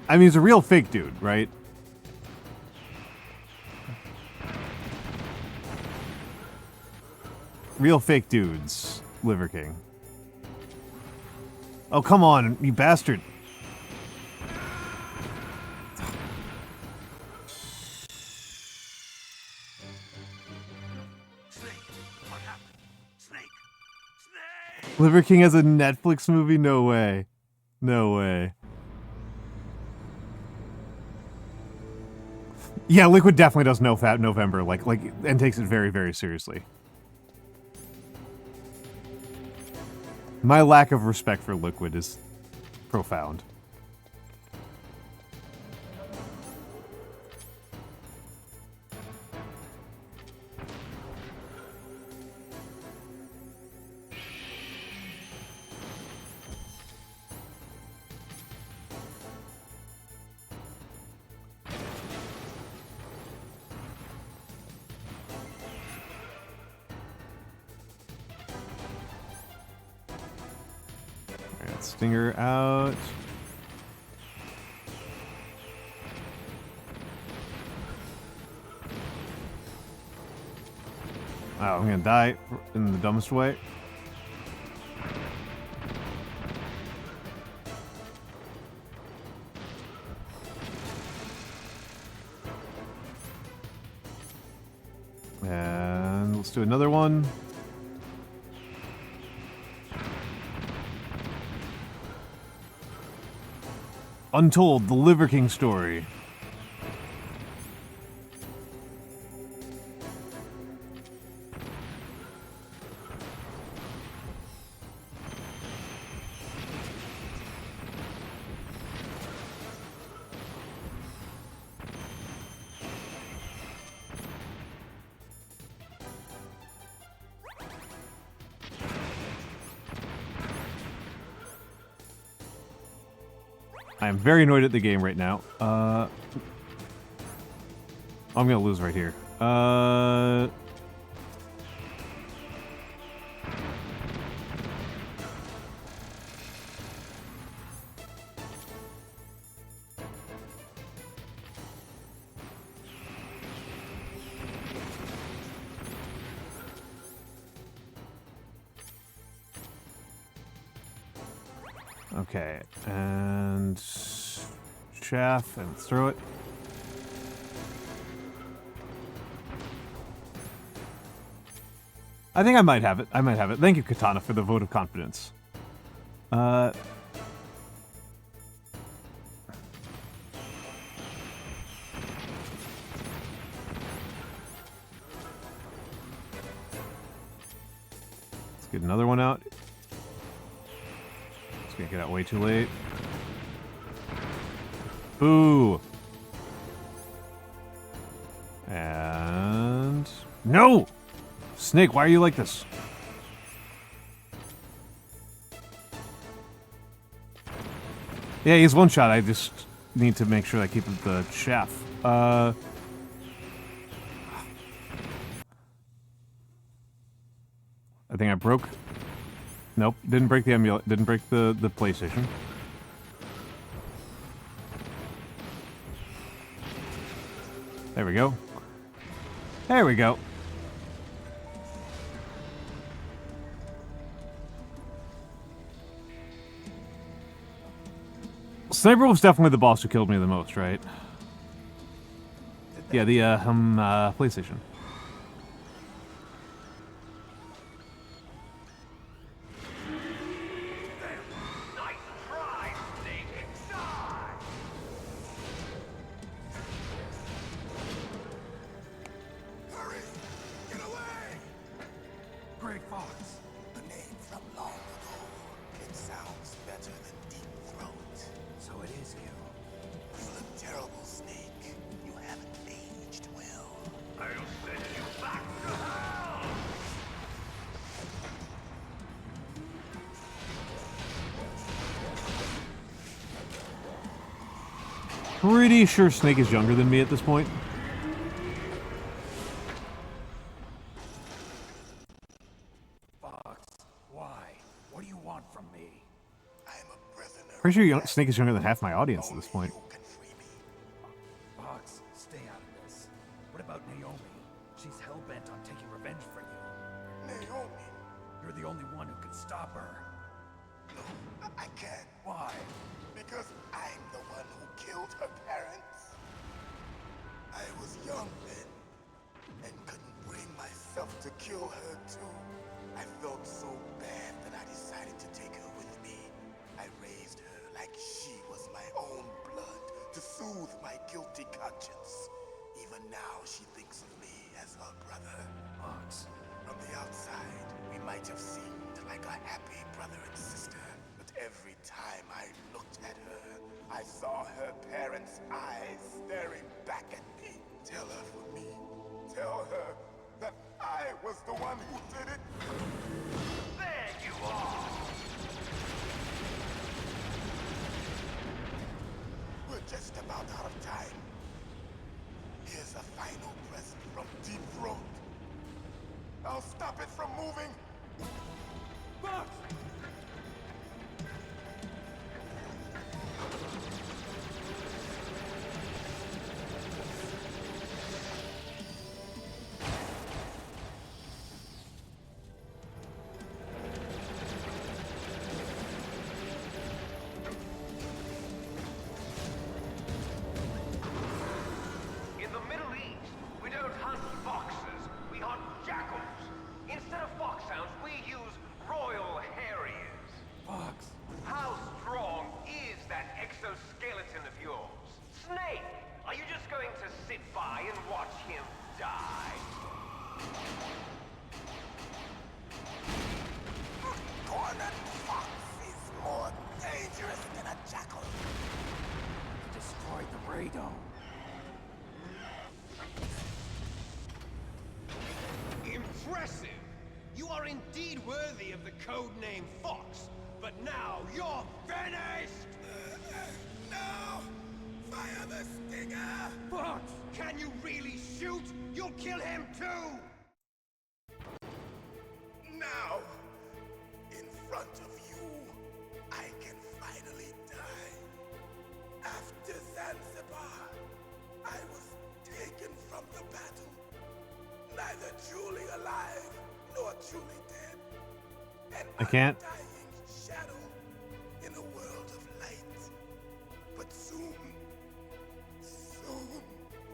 I mean, he's a real fake dude, right? Real fake dudes, Liver King. Oh, come on, you bastard. Liver King has a Netflix movie? No way. No way. Yeah, Liquid definitely does No Fat November, like, and takes it very, very seriously. My lack of respect for Liquid is profound. Stinger out. Oh, I'm gonna die in the dumbest way. And let's do another one. Untold, the Liver King story. I am very annoyed at the game right now. I'm gonna lose right here. Okay, and chaff, and throw it. I think I might have it. I might have it. Thank you, Katana, for the vote of confidence. Let's get another one out. It's gonna get out way too late. Boo! And... No! Snake, why are you like this? Yeah, he's one shot. I just need to make sure I keep the chaff. I think I broke... Nope, didn't break the emulator, didn't break the PlayStation. There we go. There we go. Sniper was definitely the boss who killed me the most, right? Yeah, the PlayStation. Pretty sure Snake is younger than me at this point. Fox, why? What do you want from me? I'm a prisoner. Pretty sure Snake is younger than half my audience at this point. You can free me. Fox, stay out of this. What about Naomi? She's hell-bent on taking revenge for you. Naomi. You're the only one who can stop her. No, I can't. Why? Because I'm the one who killed her parents. I was young then, and couldn't bring myself to kill her too. I felt so bad that I decided to take her with me. I raised her like she was my own blood, to soothe my guilty conscience. Even now, she thinks of me as her brother. Fox. From the outside, we might have seemed like a happy brother and sister. But every time I looked at her, I saw her parents' eyes staring back at me. Tell her for me. Tell her that I was the one who did it. There you are! We're just about out of time. Here's a final present from Deep Throat. I'll stop it from moving. Fox! In the Middle East, we don't hunt foxes, we hunt jackals. Instead of foxhounds, we use royal harriers. Fox! How strong is that exoskeleton of yours? Snake, are you just going to sit by and watch him die? Cornered fox is more dangerous than a jackal. Destroyed the radome. Impressive! You are indeed worthy of the codename Fox, but now you're finished! No! Fire the stinger! Fox, can you really shoot? You'll kill him too! Now, in front of you, I can finally die. After Zanzibar, I was taken from the battle, neither truly alive nor truly dead. An I can't. undying shadow in a world of light. But soon,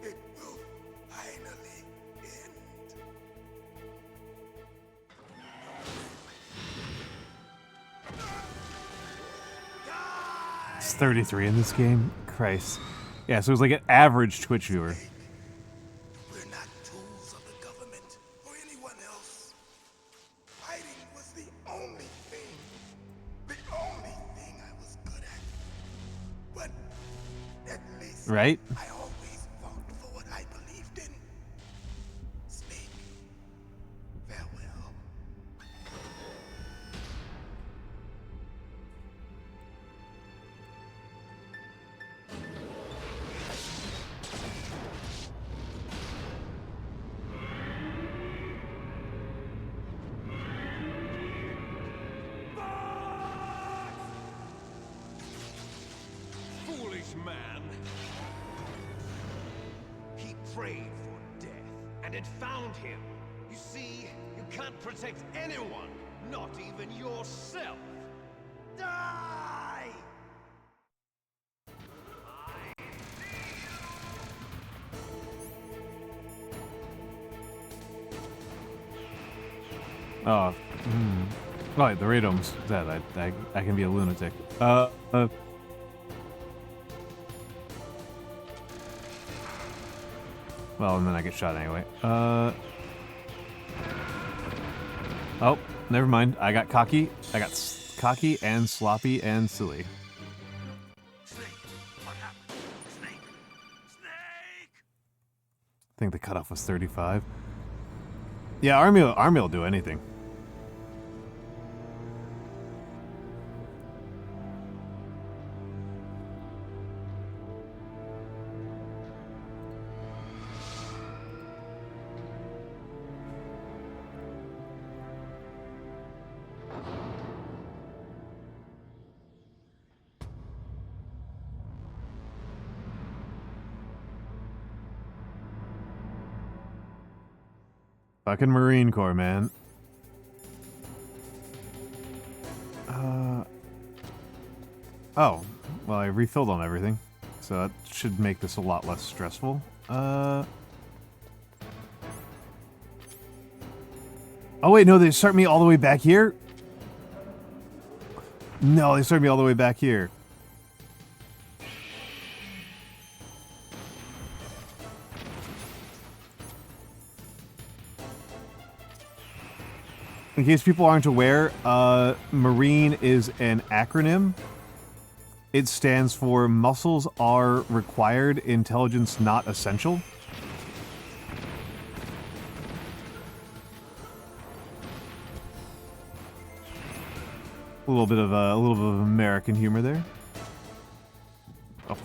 it will finally end. It's 33 in this game. Christ. Yeah, so it was like an average Twitch viewer. We're not tools of the government or anyone else. Fighting was the only thing I was good at. But at least Right? I always fought for what I believed in. Snake, farewell. Foolish man. He prayed for death, and it found him. You see, you can't protect anyone, not even yourself. Die! Oh. Oh, the radome's dead. I can be a lunatic. Well, and then I get shot anyway. Oh, never mind. I got cocky. I got cocky and sloppy and silly. Snake, what happened? Snake! Snake! I think the cutoff was 35. Yeah, Army will do anything. Fucking Marine Corps, man. Oh, well, I refilled on everything, so that should make this a lot less stressful. Oh wait, no, they start me all the way back here? No, they start me all the way back here. In case people aren't aware, Marine is an acronym. It stands for Muscles Are Required, Intelligence Not Essential. A little bit of American humor there. Oh.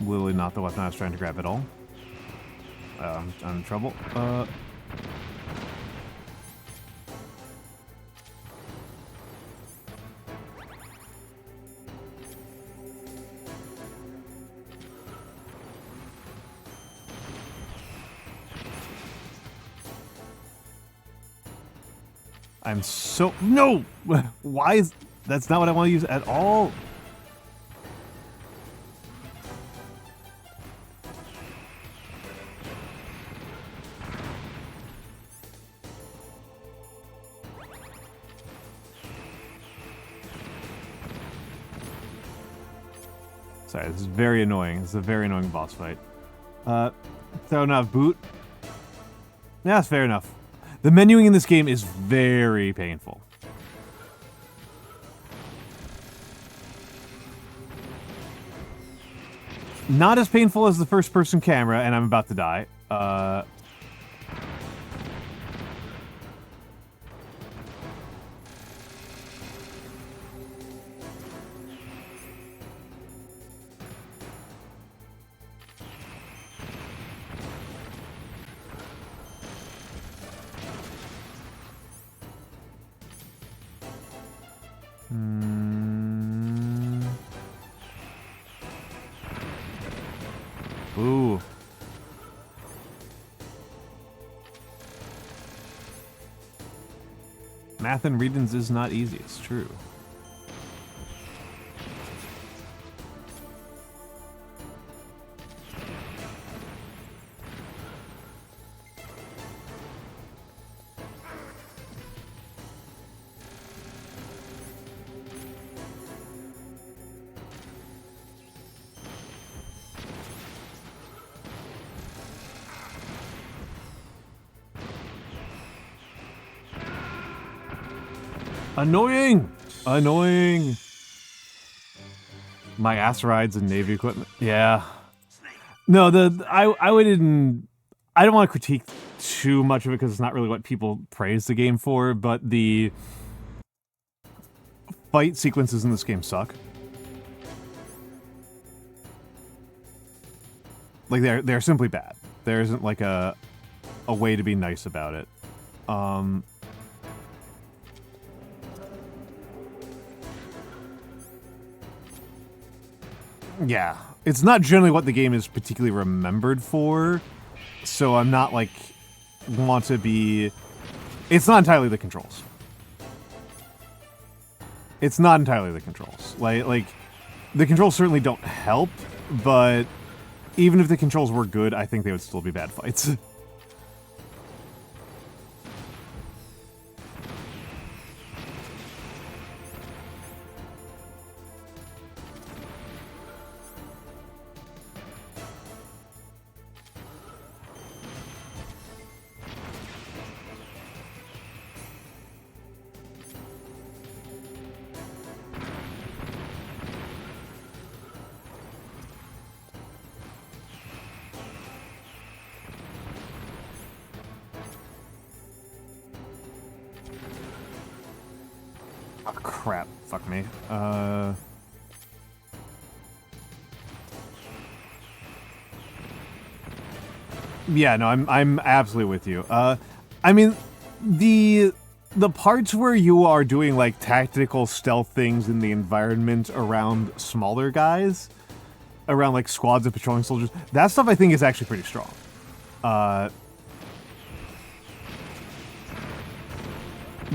Literally not the weapon I was trying to grab at all. I'm in trouble. I'm so... No! Why is... That's not what I want to use at all. Sorry, this is very annoying. This is a very annoying boss fight. Throw enough boot. Yeah, that's fair enough. The menuing in this game is very painful. Not as painful as the first-person camera, and I'm about to die. Ooh. Math and readings is not easy, it's true. Annoying! Annoying! My ass rides and Navy equipment. Yeah. No, I don't want to critique too much of it because it's not really what people praise the game for, but the fight sequences in this game suck. Like, they're simply bad. There isn't like a way to be nice about it. Yeah, it's not generally what the game is particularly remembered for, so I'm not like want to be. It's not entirely the controls. It's not entirely the controls. Like the controls certainly don't help, but even if the controls were good, I think they would still be bad fights. Oh, crap. Fuck me. Yeah, no, I'm absolutely with you. I mean, the parts where you are doing, like, tactical stealth things in the environment around smaller guys, around like squads of patrolling soldiers. That stuff I think is actually pretty strong.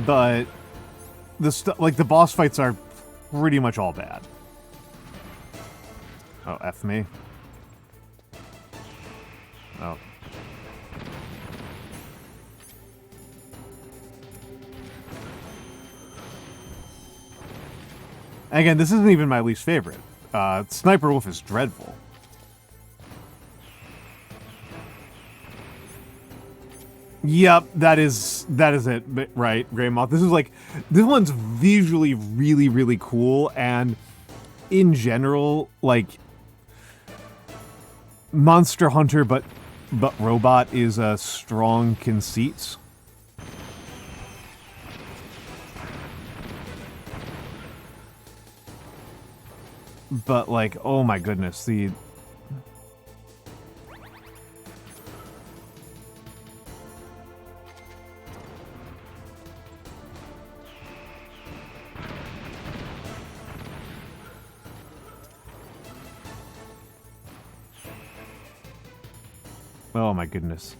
But the stuff like the boss fights are pretty much all bad. Oh, F me. Oh. Again, this isn't even my least favorite. Sniper Wolf is dreadful. Yep, that is it, right, Grey Moth. This one's visually really, really cool, and in general, like, Monster Hunter, but robot is a strong conceit. But, like, oh my goodness, the... Oh my goodness.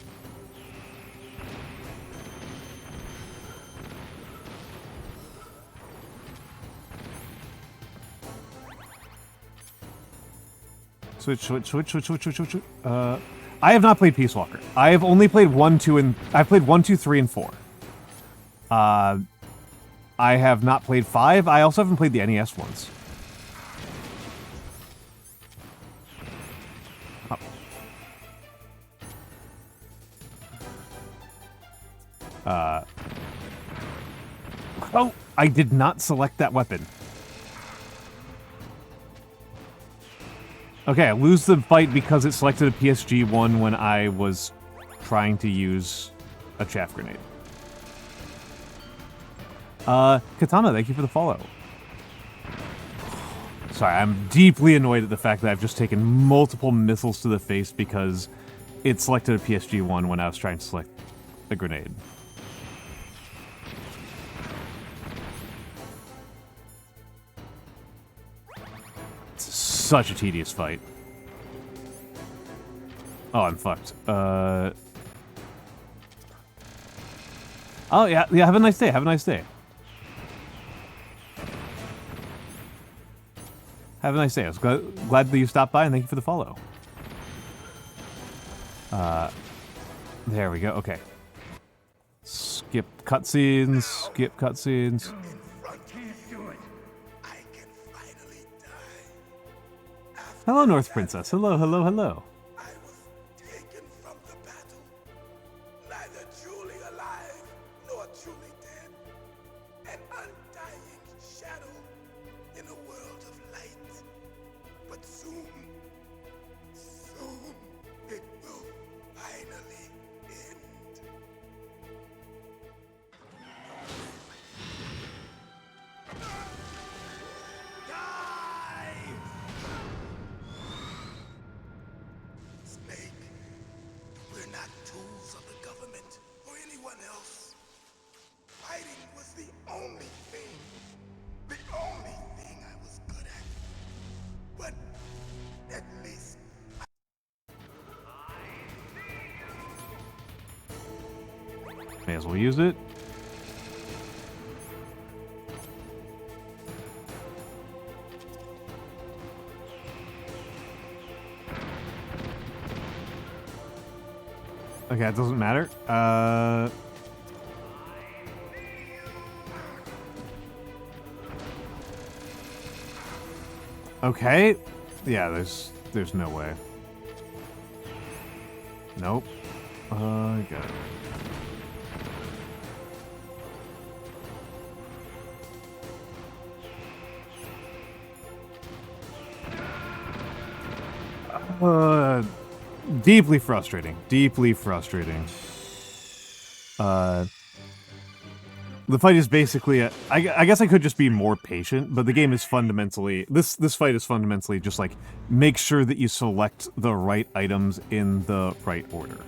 Switch. I have not played Peace Walker. I have only played 1, 2, and... I've played 1, 2, 3, and 4. I have not played 5. I also haven't played the NES ones. Oh, I did not select that weapon. Okay, I lose the fight because it selected a PSG one when I was trying to use a chaff grenade. Katana, thank you for the follow. Sorry, I'm deeply annoyed at the fact that I've just taken multiple missiles to the face because it selected a PSG one when I was trying to select a grenade. Such a tedious fight. Oh, I'm fucked. Oh, yeah, have a nice day, have a nice day. Have a nice day. I was glad that you stopped by, and thank you for the follow. There we go, okay. Skip cutscenes, skip cutscenes. Hello, North Princess. Hello, hello, hello. I was taken from the battle, neither truly alive nor truly dead. An undying shadow in a world of light. But soon it will finally end. May as well use it. Okay, it doesn't matter. Okay. Yeah, there's no way. Nope. I got it. Deeply frustrating. Deeply frustrating. The fight is basically I guess I could just be more patient, but the game is fundamentally... This fight is fundamentally just like, make sure that you select the right items in the right order.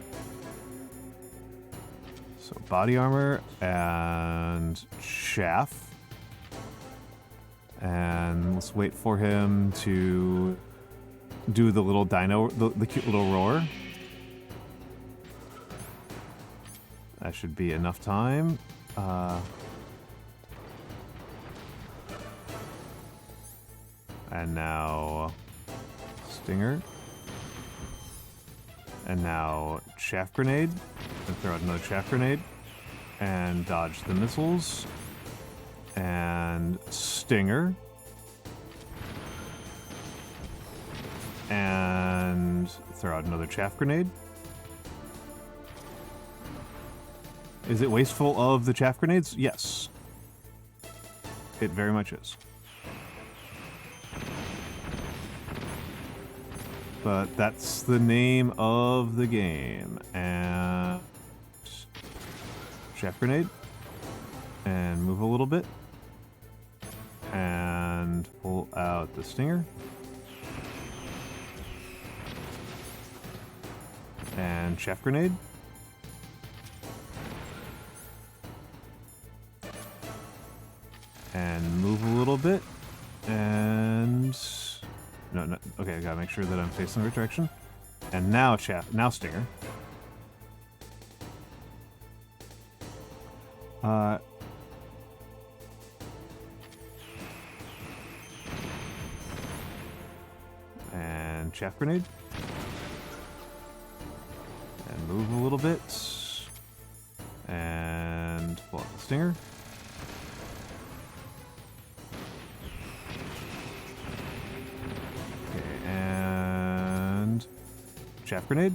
So, body armor and chaff. And let's wait for him to... do the little dino, the cute little roar. That should be enough time. And now Stinger. And now Chaff Grenade. And throw out another Chaff Grenade. And dodge the missiles. And Stinger. And throw out another Chaff Grenade. Is it wasteful of the Chaff Grenades? Yes. It very much is. But that's the name of the game. And Chaff Grenade. And move a little bit. And pull out the Stinger. And Chaff Grenade. And move a little bit. And... No, okay, I gotta make sure that I'm facing the right direction. And now Stinger. And Chaff Grenade. And move a little bit. And pull out the Stinger. Chaff Grenade.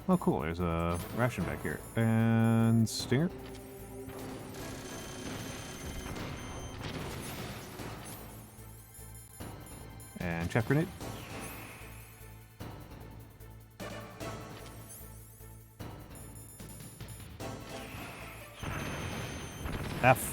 Oh, cool. There's a ration back here. And Stinger. And Chaff Grenade. F.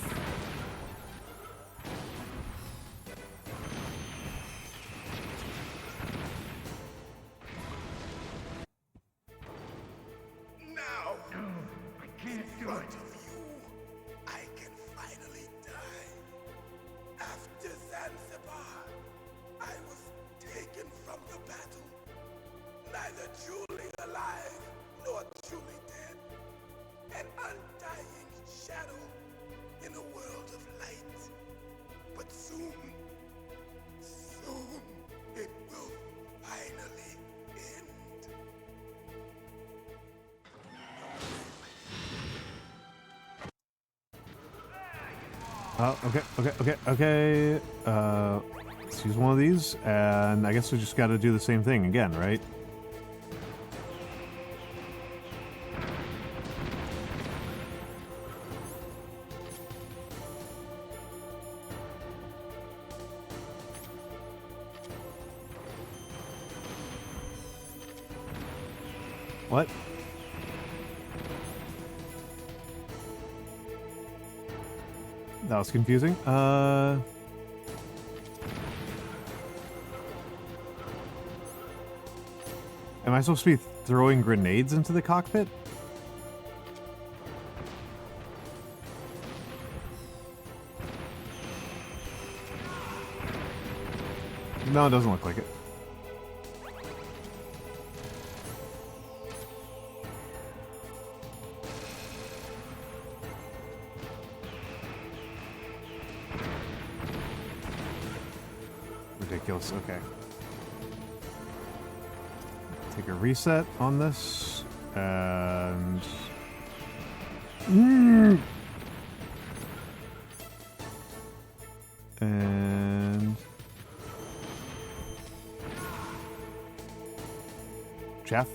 Okay. Let's use one of these, and I guess we just got to do the same thing again, right? What? That was confusing. Am I supposed to be throwing grenades into the cockpit? No, it doesn't look like it. Ridiculous. Okay. Take a reset on this, and... And... Chaff.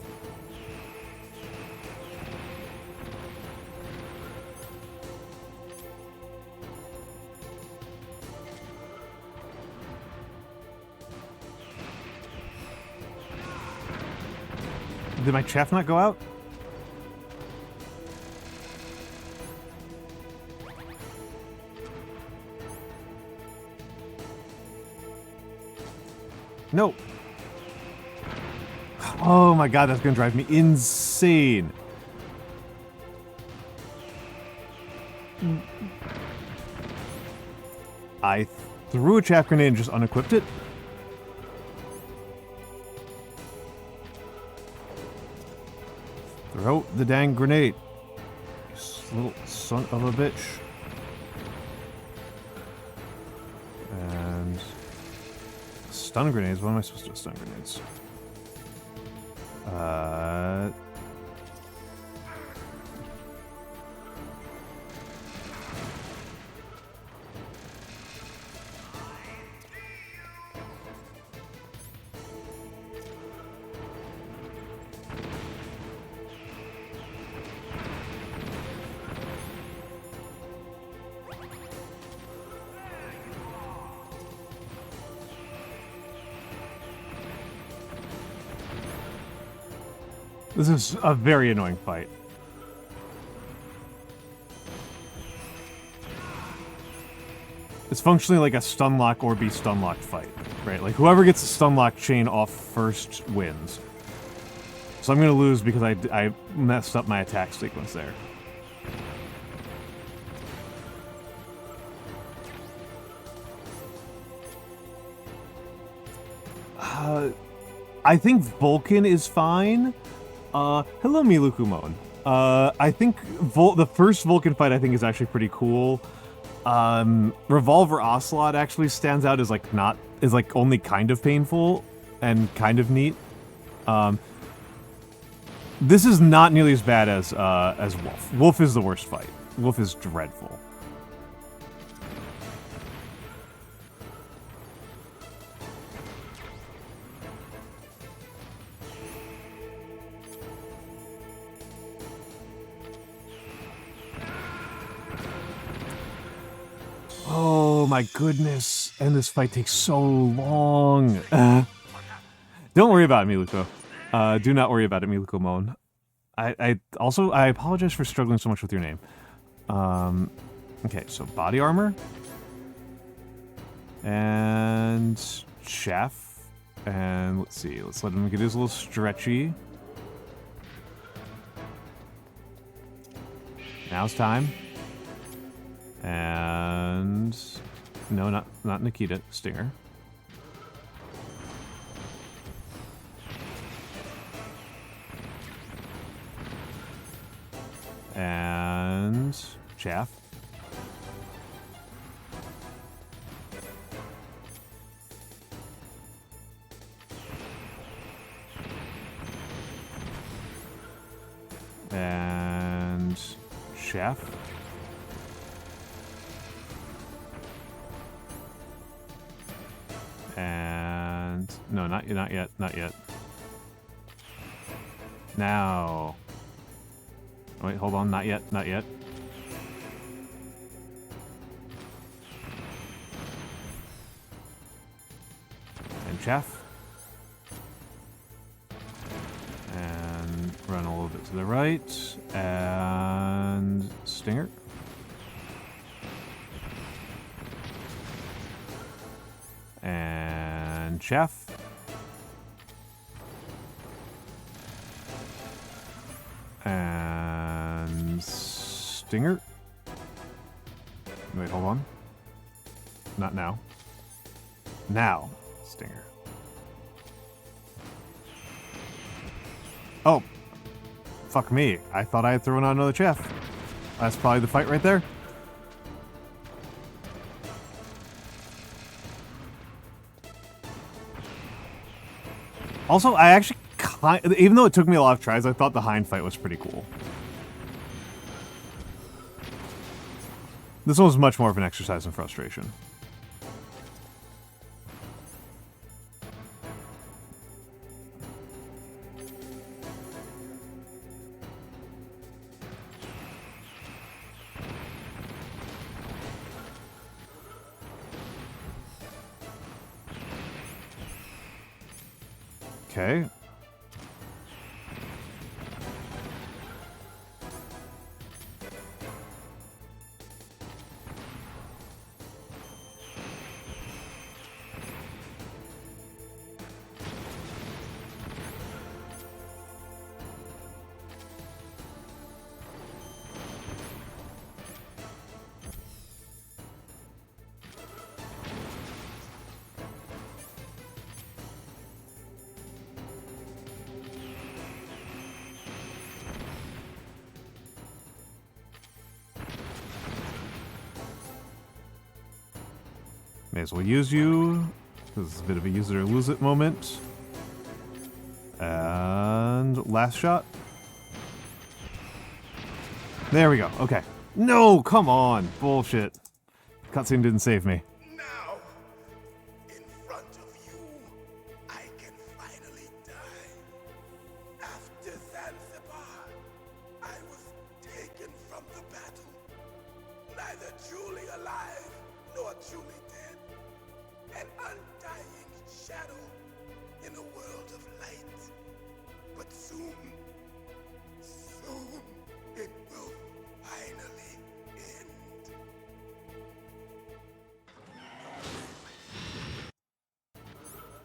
Did my chaff not go out? No. Oh my god, that's gonna drive me insane. I threw a chaff grenade and just unequipped it. Throw the dang grenade. You little son of a bitch. And stun grenades. What am I supposed to do with stun grenades? This is a very annoying fight. It's functionally like a stunlock or be stunlocked fight, right? Like whoever gets the stunlock chain off first wins. So I'm gonna lose because I messed up my attack sequence there. I think Vulcan is fine. Hello, Milukumon. I think the first Vulcan fight I think is actually pretty cool. Revolver Ocelot actually stands out as like only kind of painful and kind of neat. This is not nearly as bad as Wolf. Wolf is the worst fight. Wolf is dreadful. Oh my goodness, and this fight takes so long. Don't worry about it, Miluko. Do not worry about it, Miluko Mon. I apologize for struggling so much with your name. Okay, so body armor. And chaff. And let's see, let's let him get his little stretchy. Now's time. And no, not Nikita, Stinger. And chaff. And chaff. And no, not yet. Now. Wait, hold on, not yet. And chaff. And run a little bit to the right. And Stinger. And chaff. And Stinger. Wait, hold on. Not now. Now, Stinger. Oh. Fuck me. I thought I had thrown out another chaff. That's probably the fight right there. Also, I actually, even though it took me a lot of tries, I thought the hind fight was pretty cool. This one was much more of an exercise in frustration. Okay. May as well use you. This is a bit of a use it or lose it moment. And last shot. There we go. Okay. No, come on. Bullshit. Cutscene didn't save me. Now, in front of you, I can finally die. After Zanzibar, I was taken from the battle. Neither truly alive nor truly dead. An undying shadow in a world of light. But soon it will finally end.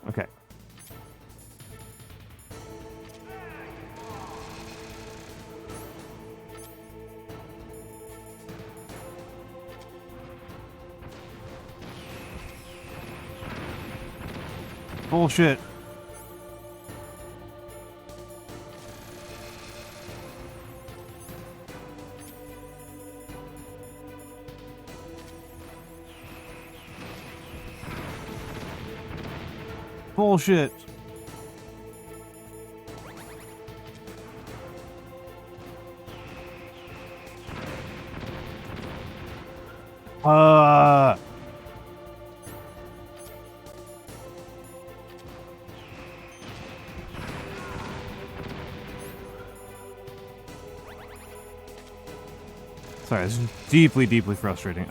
Okay. Bullshit. Bullshit. Sorry, this is deeply, deeply frustrating.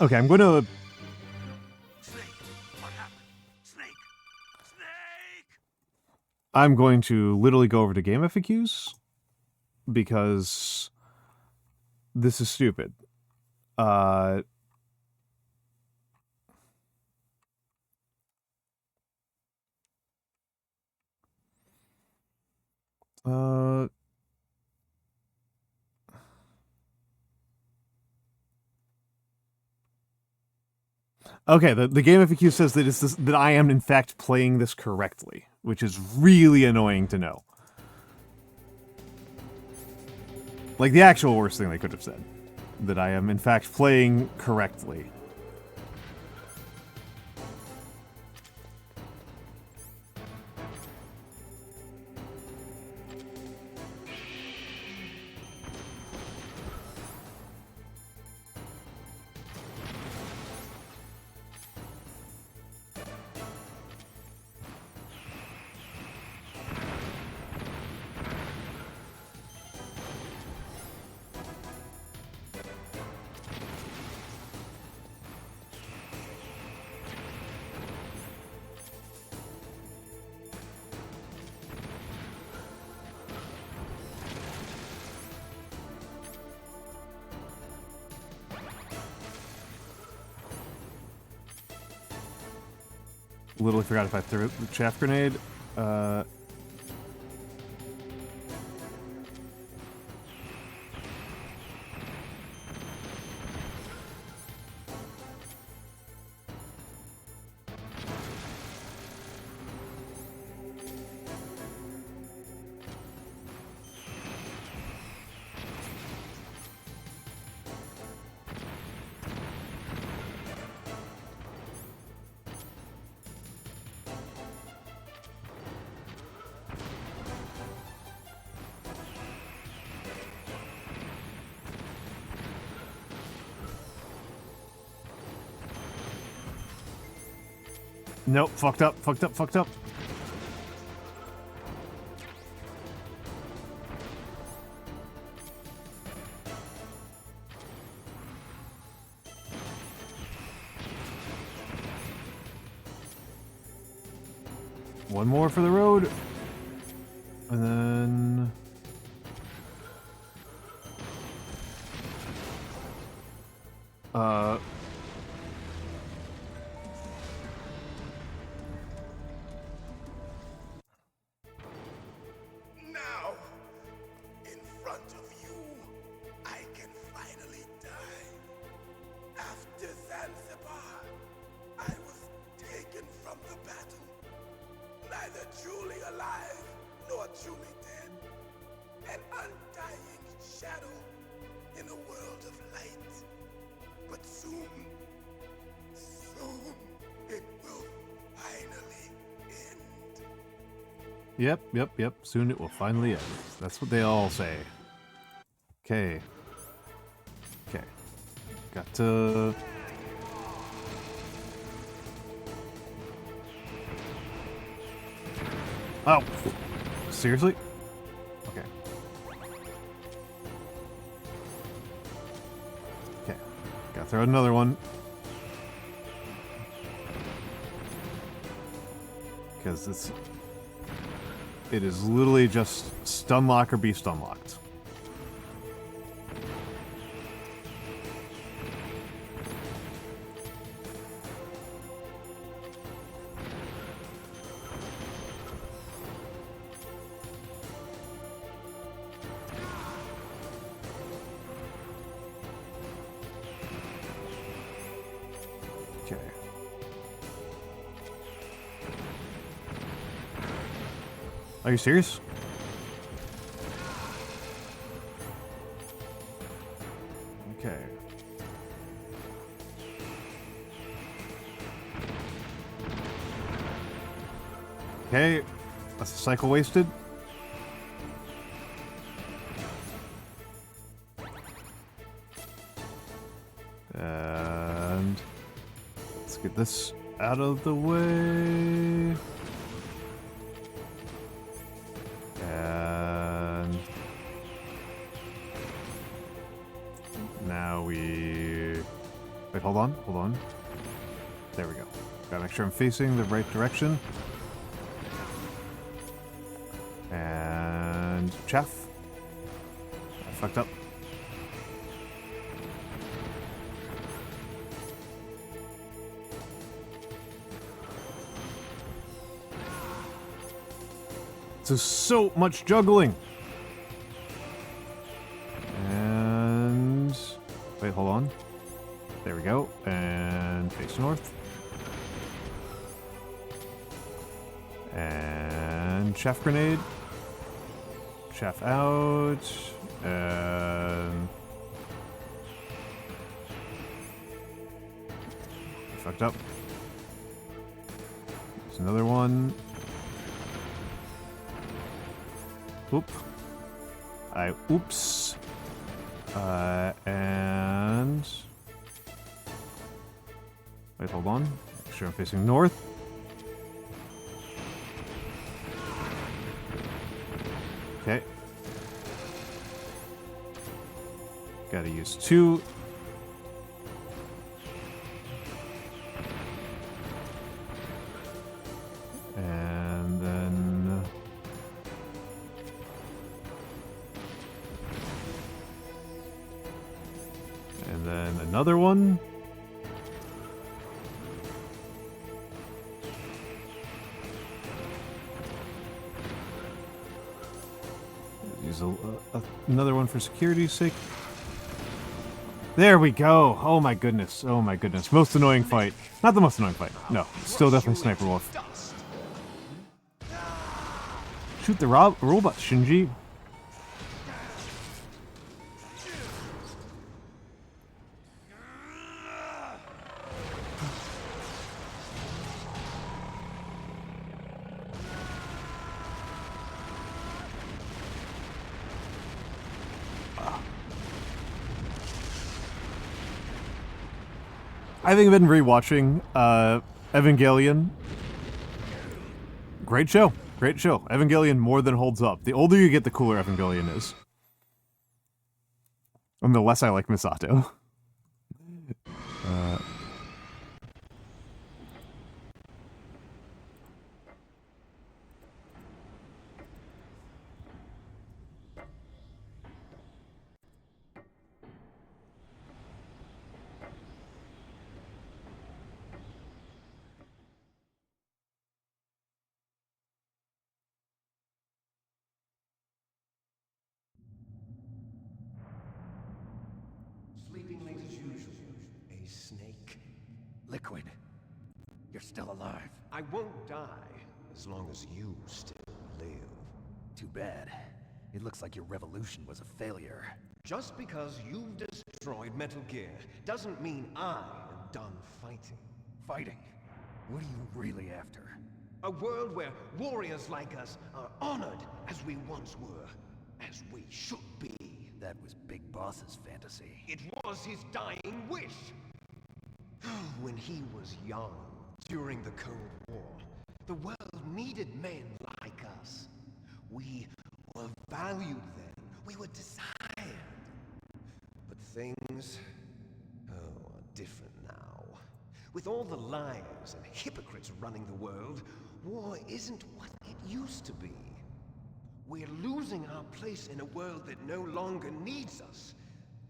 Okay, I'm going to... Snake, what happened? Snake! Snake! I'm going to literally go over to game FAQs because this is stupid. Okay, the game FAQ says that that I am in fact playing this correctly, which is really annoying to know. Like the actual worst thing they could have said, that I am in fact playing correctly. Literally forgot if I threw the chaff grenade. Nope, fucked up, fucked up, fucked up. One more for the road. And then... neither truly alive nor truly dead. An undying shadow in a world of light. But soon it will finally end. Yep. Soon it will finally end. That's what they all say. Okay. Got to... Oh! Seriously? Okay. Gotta throw another one. Because it is literally just stun lock or be stun locked. Are you serious? Okay. Okay, that's a cycle wasted. And let's get this out of the way. And now we... Wait, hold on. There we go. Gotta make sure I'm facing the right direction. And chaff. I fucked up. So much juggling. And wait, hold on. There we go. And face north. And chaff grenade. Chaff out. And fucked up. There's another one. Oops. And wait, hold on. Make sure I'm facing north. Okay. Gotta use 2. And then another one. Use another one for security's sake. There we go. Oh my goodness. Most annoying fight. Not the most annoying fight. No, still definitely Sniper Wolf. Shoot the robot, Shinji. I think I've been rewatching Evangelion. Great show. Evangelion more than holds up. The older you get, the cooler Evangelion is. And the less I like Misato. Sleeping late as usual. A snake. Liquid. You're still alive. I won't die. as long as you still live. Too bad. It looks like your revolution was a failure. Just because you've destroyed Metal Gear doesn't mean I am done fighting. Fighting? What are you really after? A world where warriors like us are honored as we once were, as we should be. That was Big Boss's fantasy. It was his dying wish. When he was young, during the Cold War, the world needed men like us. We were valued then. We were desired. But things, are different now. With all the liars and hypocrites running the world, war isn't what it used to be. We're losing our place in a world that no longer needs us.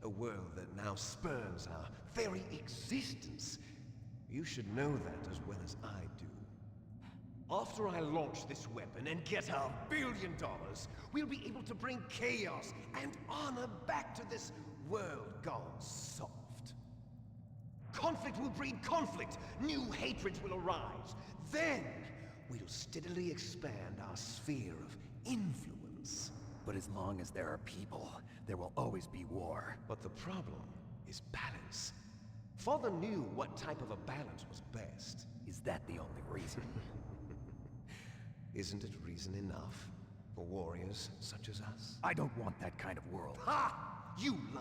A world that now spurns our very existence. You should know that as well as I do. After I launch this weapon and get our $1 billion, we'll be able to bring chaos and honor back to this world gone soft. Conflict will breed conflict. New hatreds will arise. Then, we'll steadily expand our sphere of influence. But as long as there are people, there will always be war. But the problem is balance. Father knew what type of a balance was best. Is that the only reason? Isn't it reason enough for warriors such as us? I don't want that kind of world. Ha! You lie!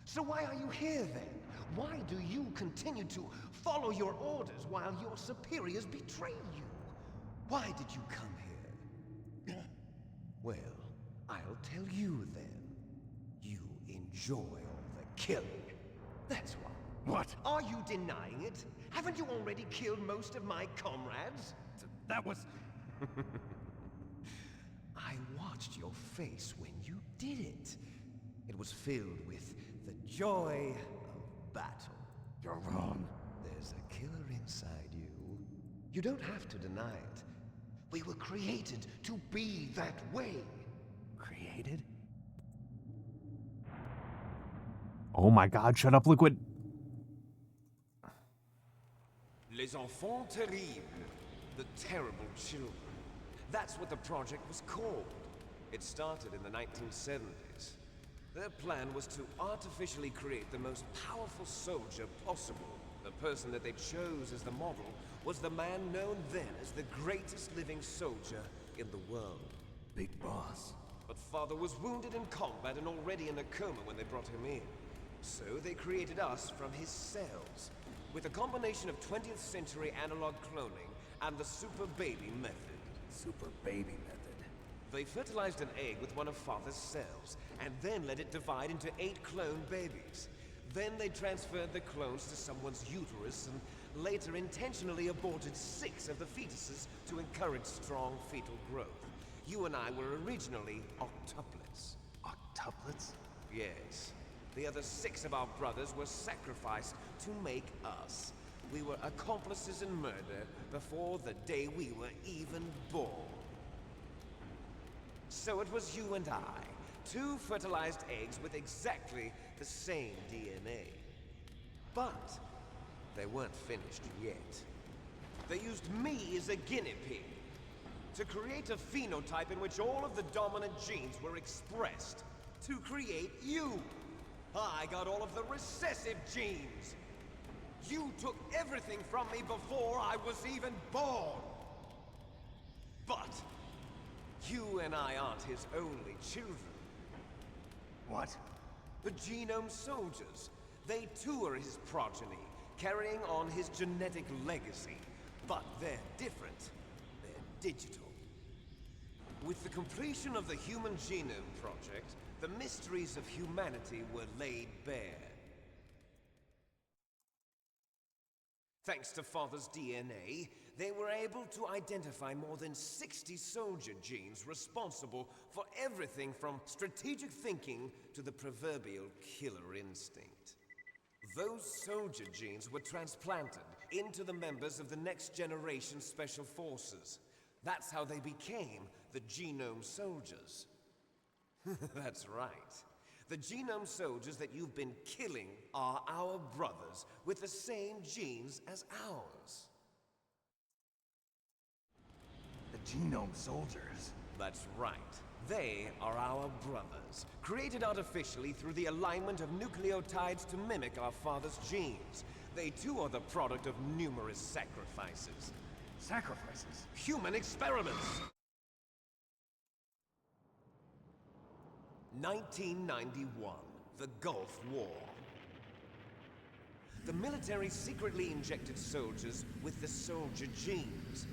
So why are you here then? Why do you continue to follow your orders while your superiors betray you? Why did you come here? Well, I'll tell you then. You enjoy all the killing. That's why. What? Are you denying it? Haven't you already killed most of my comrades? That was... I watched your face when you did it. It was filled with the joy of battle. You're wrong. There's a killer inside you. You don't have to deny it. We were created to be that way. Created? Oh my god, shut up, Liquid. Les enfants terribles. The terrible children. That's what the project was called. It started in the 1970s. Their plan was to artificially create the most powerful soldier possible. The person that they chose as the model was the man known then as the greatest living soldier in the world. Big Boss. But Father was wounded in combat and already in a coma when they brought him in. So they created us from his cells, with a combination of 20th century analog cloning and the super baby method. Super baby method. They fertilized an egg with one of Father's cells, and then let it divide into 8 clone babies. Then they transferred the clones to someone's uterus, and later intentionally aborted 6 of the fetuses to encourage strong fetal growth. You and I were originally octuplets. Octuplets? Yes. The other 6 of our brothers were sacrificed to make us. We were accomplices in murder before the day we were even born. So it was you and I, 2 fertilized eggs with exactly the same DNA. But they weren't finished yet. They used me as a guinea pig to create a phenotype in which all of the dominant genes were expressed to create you. I got all of the recessive genes. You took everything from me before I was even born. But you and I aren't his only children. What? The Genome Soldiers. They too are his progeny, carrying on his genetic legacy. But they're different. They're digital. With the completion of the Human Genome Project, the mysteries of humanity were laid bare. Thanks to Father's DNA, they were able to identify more than 60 soldier genes responsible for everything from strategic thinking to the proverbial killer instinct. Those soldier genes were transplanted into the members of the next generation special forces. That's how they became the Genome Soldiers. That's right. The Genome Soldiers that you've been killing are our brothers with the same genes as ours. Genome soldiers? That's right. They are our brothers, created artificially through the alignment of nucleotides to mimic our father's genes. They too are the product of numerous sacrifices. Sacrifices? Human experiments! 1991, the Gulf War. The military secretly injected soldiers with the soldier genes.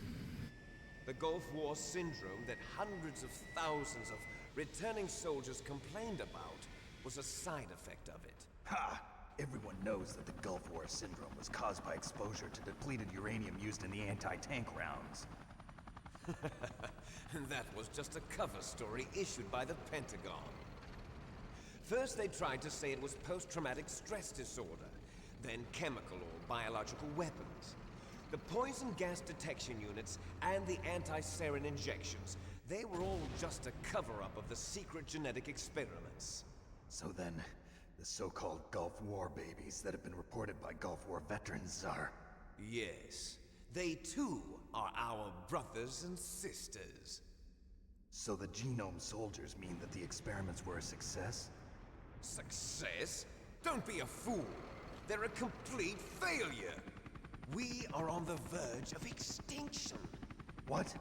The Gulf War syndrome that hundreds of thousands of returning soldiers complained about was a side effect of it. Ha! Everyone knows that the Gulf War syndrome was caused by exposure to depleted uranium used in the anti-tank rounds. That was just a cover story issued by the Pentagon. First they tried to say it was post-traumatic stress disorder, then chemical or biological weapons. The poison gas detection units and the anti-sarin injections, they were all just a cover-up of the secret genetic experiments. So then, the so-called Gulf War babies that have been reported by Gulf War veterans are... Yes, they too are our brothers and sisters. So the genome soldiers mean that the experiments were a success? Success? Don't be a fool! They're a complete failure! We are on the verge of extinction. What?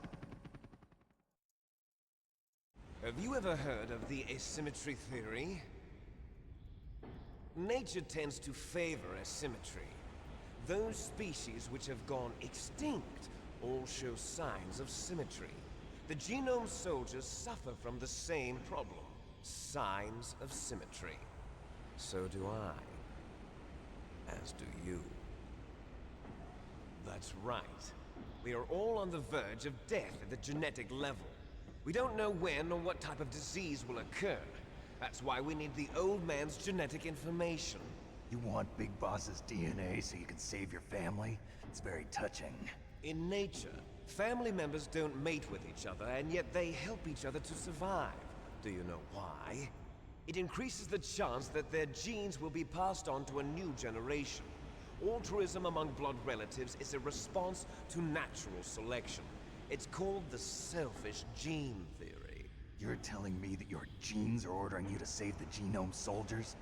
Have you ever heard of the asymmetry theory? Nature tends to favor asymmetry. Those species which have gone extinct all show signs of symmetry. The genome soldiers suffer from the same problem. Signs of symmetry. So do I. As do you. That's right. We are all on the verge of death at the genetic level. We don't know when or what type of disease will occur. That's why we need the old man's genetic information. You want Big Boss's DNA so you can save your family? It's very touching. In nature, family members don't mate with each other, and yet they help each other to survive. Do you know why? It increases the chance that their genes will be passed on to a new generation. Altruism among blood relatives is a response to natural selection. It's called the selfish gene theory. You're telling me that your genes are ordering you to save the genome soldiers?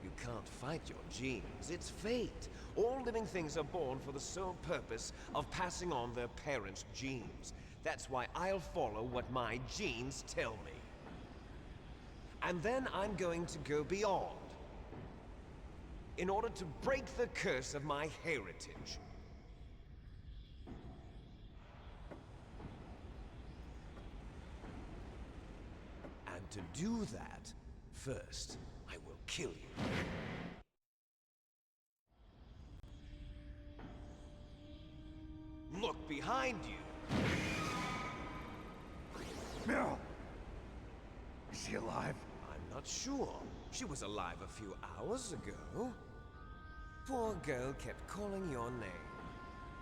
You can't fight your genes. It's fate. All living things are born for the sole purpose of passing on their parents' genes. That's why I'll follow what my genes tell me. And then I'm going to go beyond. In order to break the curse of my heritage. And to do that, first, I will kill you. Look behind you! Meryl! Is she alive? I'm not sure. She was alive a few hours ago. Poor girl kept calling your name.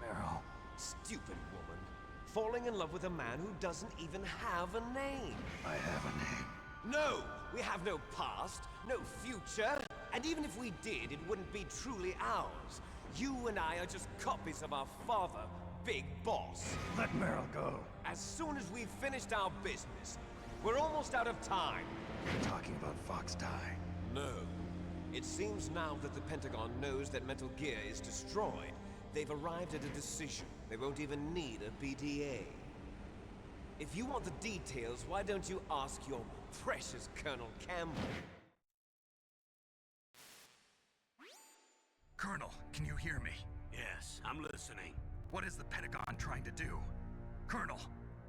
Meryl. Stupid woman. Falling in love with a man who doesn't even have a name. I have a name. No! We have no past, no future. And even if we did, it wouldn't be truly ours. You and I are just copies of our father, Big Boss. Let Meryl go. As soon as we've finished our business, we're almost out of time. You're talking about Fox Die. No. It seems now that the Pentagon knows that Metal Gear is destroyed. They've arrived at a decision. They won't even need a BDA. If you want the details, why don't you ask your precious Colonel Campbell? Colonel, can you hear me? Yes, I'm listening. What is the Pentagon trying to do? Colonel,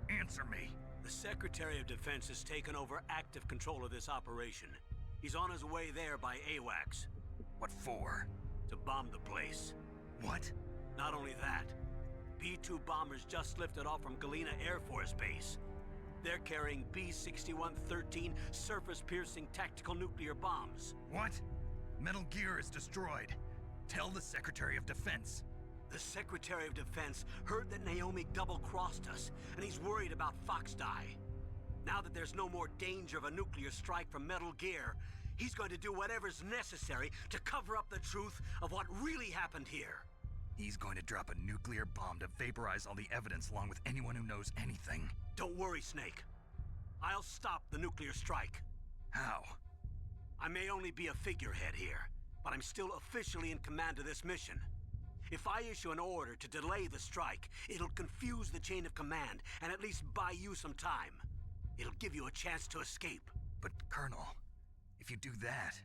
answer me. The Secretary of Defense has taken over active control of this operation. He's on his way there by AWACS. What for? To bomb the place. What? Not only that, B-2 bombers just lifted off from Galena Air Force Base. They're carrying B-6113 surface-piercing tactical nuclear bombs. What? Metal Gear is destroyed. Tell the Secretary of Defense. The Secretary of Defense heard that Naomi double-crossed us, and he's worried about Fox Die. Now that there's no more danger of a nuclear strike from Metal Gear, he's going to do whatever's necessary to cover up the truth of what really happened here. He's going to drop a nuclear bomb to vaporize all the evidence along with anyone who knows anything. Don't worry, Snake. I'll stop the nuclear strike. How? I may only be a figurehead here, but I'm still officially in command of this mission. If I issue an order to delay the strike, it'll confuse the chain of command and at least buy you some time. It'll give you a chance to escape. But, Colonel, if you do that...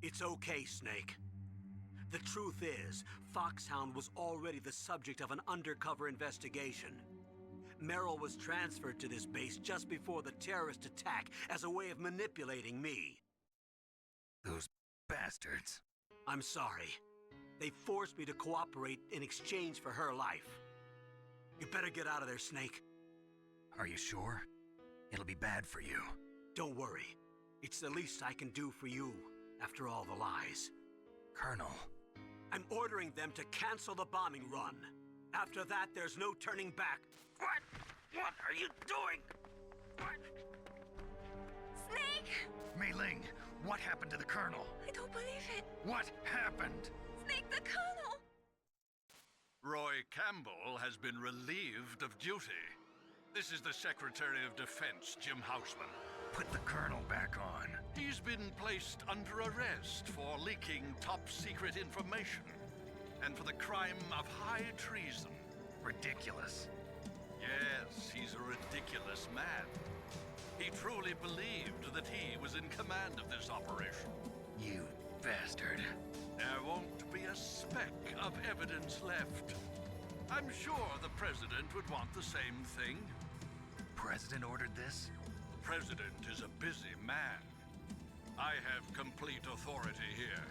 It's okay, Snake. The truth is, Foxhound was already the subject of an undercover investigation. Merrill was transferred to this base just before the terrorist attack as a way of manipulating me. Those bastards. I'm sorry. They forced me to cooperate in exchange for her life. You better get out of there, Snake. Are you sure? It'll be bad for you. Don't worry. It's the least I can do for you, after all the lies. Colonel. I'm ordering them to cancel the bombing run. After that, there's no turning back. What? What are you doing? What? Snake! Mei Ling, what happened to the Colonel? I don't believe it. What happened? Snake, the Colonel! Roy Campbell has been relieved of duty. This is the Secretary of Defense, Jim Houseman. Put the Colonel back on. He's been placed under arrest for leaking top-secret information and for the crime of high treason. Ridiculous. Yes, he's a ridiculous man. He truly believed that he was in command of this operation. You bastard. There won't be a speck of evidence left. I'm sure the President would want the same thing. President ordered this? President is a busy man. I have complete authority here.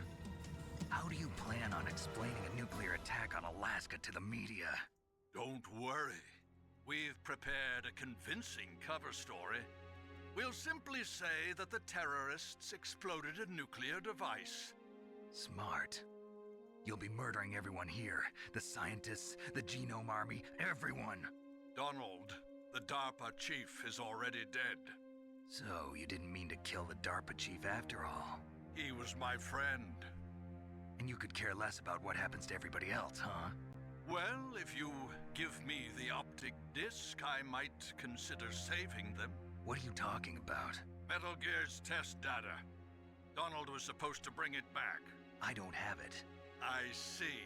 How do you plan on explaining a nuclear attack on Alaska to the media? Don't worry. We've prepared a convincing cover story. We'll simply say that the terrorists exploded a nuclear device. Smart. You'll be murdering everyone here. The scientists, the genome army, everyone. Donald, the DARPA chief, is already dead. So, you didn't mean to kill the DARPA chief after all? He was my friend. And you could care less about what happens to everybody else, huh? Well, if you give me the optic disc, I might consider saving them. What are you talking about? Metal Gear's test data. Donald was supposed to bring it back. I don't have it. I see.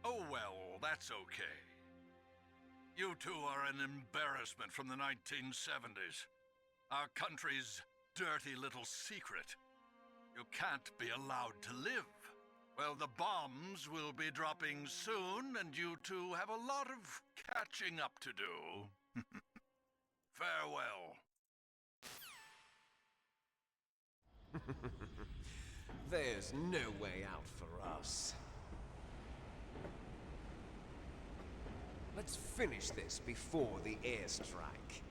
Oh well, that's okay. You two are an embarrassment from the 1970s. Our country's dirty little secret. You can't be allowed to live. Well, the bombs will be dropping soon, and you two have a lot of catching up to do. Farewell. There's no way out for us. Let's finish this before the airstrike.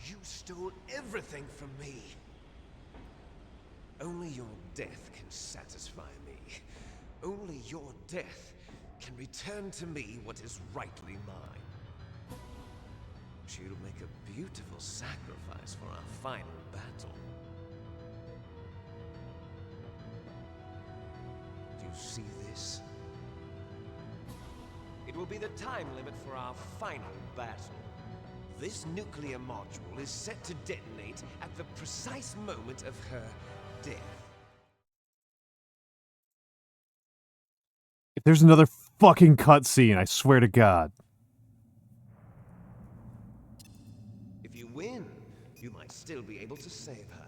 You stole everything from me. Only your death can satisfy me. Only your death can return to me what is rightly mine. She'll make a beautiful sacrifice for our final battle. Do you see this? It will be the time limit for our final battle. This nuclear module is set to detonate at the precise moment of her death. If there's another fucking cutscene, I swear to God. If you win, you might still be able to save her.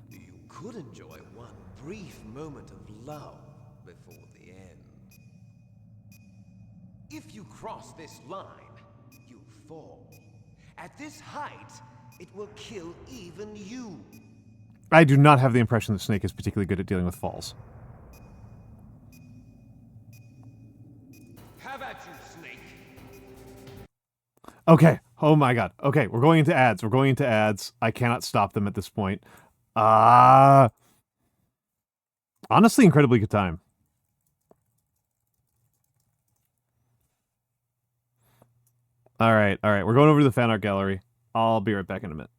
You could enjoy one brief moment of love before the end. If you cross this line, you fall. At this height, it will kill even you. I do not have the impression that Snake is particularly good at dealing with falls. Have at you, Snake. Okay. Oh my God. Okay, we're going into ads. We're going into ads. I cannot stop them at this point. Honestly, incredibly good time. All right. We're going over to the fan art gallery. I'll be right back in a minute.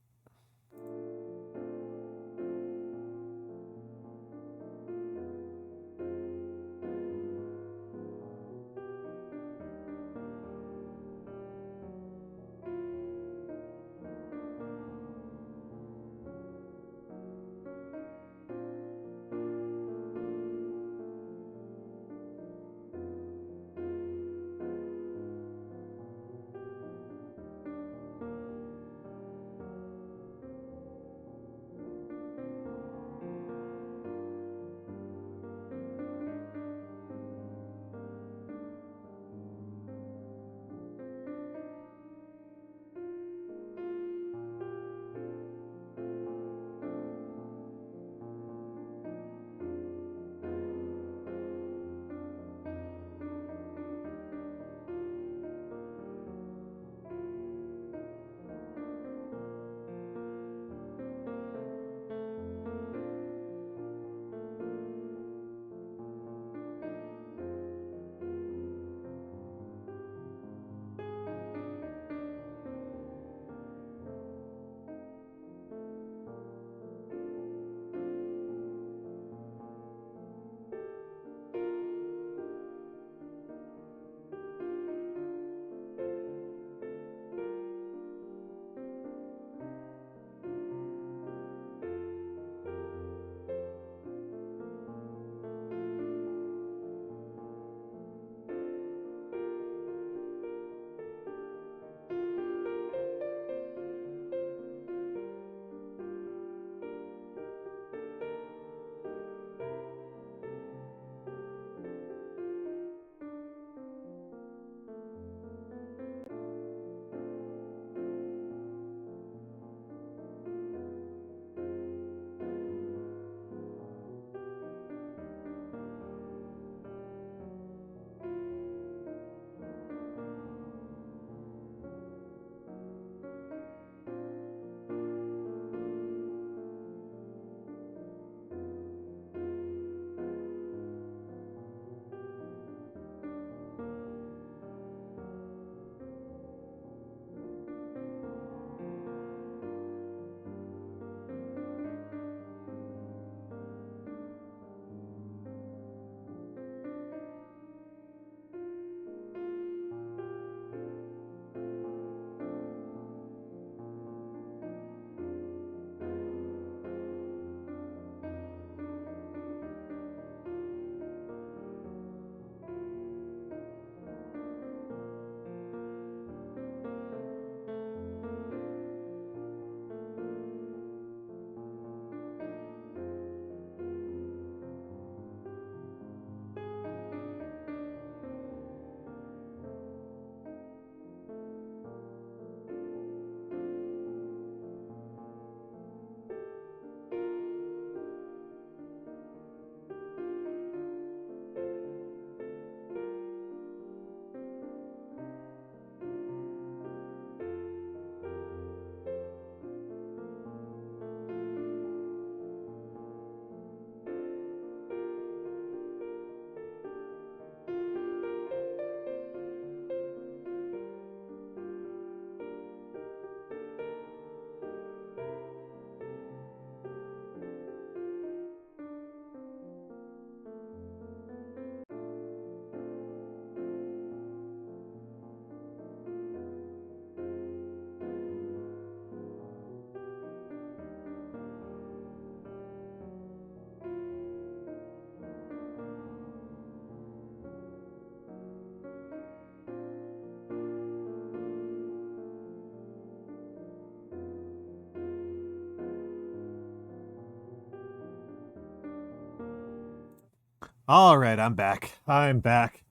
All right, I'm back. I'm back.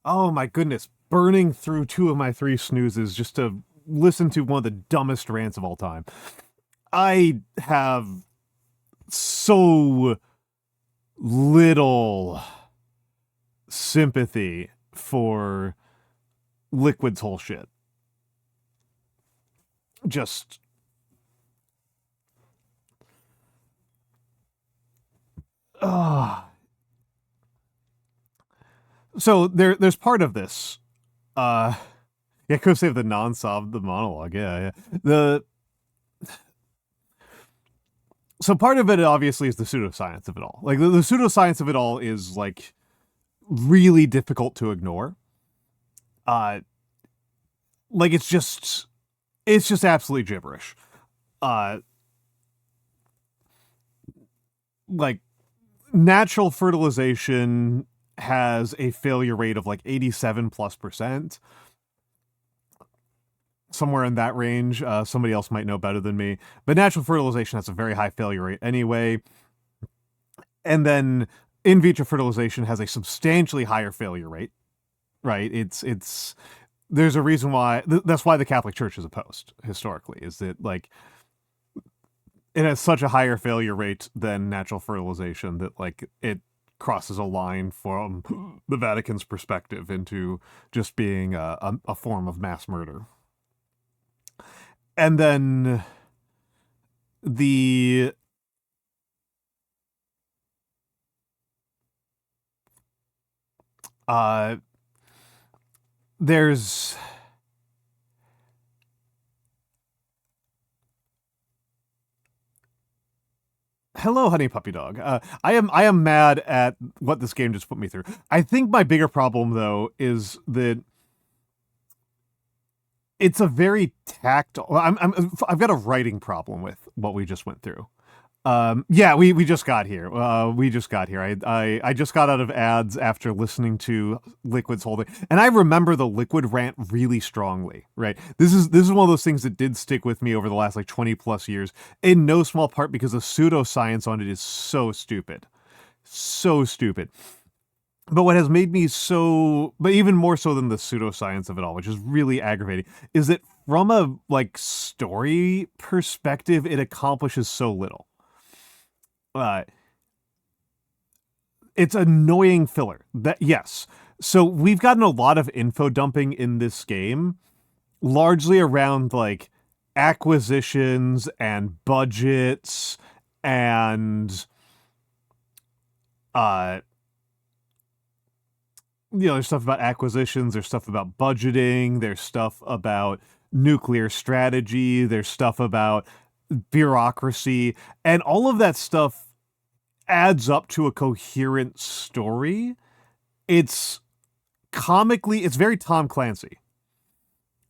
Oh my goodness, burning through 2 of my 3 snoozes just to listen to one of the dumbest rants of all time. I have so little sympathy for Liquid's whole shit. Just... So there's part of this. Yeah, go save the non-solved the monologue. Yeah. So part of it obviously is the pseudoscience of it all. Like the pseudoscience of it all is like really difficult to ignore. Like it's just absolutely gibberish. Like natural fertilization has a failure rate of like 87+%. Somewhere in that range. Somebody else might know better than me. But natural fertilization has a very high failure rate anyway. And then in vitro fertilization has a substantially higher failure rate. Right? There's a reason why, that's why the Catholic Church is opposed, historically, is that, like, it has such a higher failure rate than natural fertilization that, like, it crosses a line from the Vatican's perspective into just being a form of mass murder. And then there's hello, honey puppy dog. I am mad at what this game just put me through. I think my bigger problem though is that it's a very tactile. I've got a writing problem with what we just went through. Yeah, we just got here. We just got here. I just got out of ads after listening to Liquid's whole thing, and I remember the Liquid rant really strongly. Right, this is one of those things that did stick with me over the last like 20+ years, in no small part because the pseudoscience on it is so stupid, so stupid. But what has made me but even more so than the pseudoscience of it all, which is really aggravating, is that from a like story perspective, it accomplishes so little. It's annoying filler. Yes. So we've gotten a lot of info dumping in this game, largely around like acquisitions and budgets and there's stuff about acquisitions, there's stuff about budgeting, there's stuff about nuclear strategy, there's stuff about bureaucracy, and all of that stuff adds up to a coherent story. It's very Tom Clancy.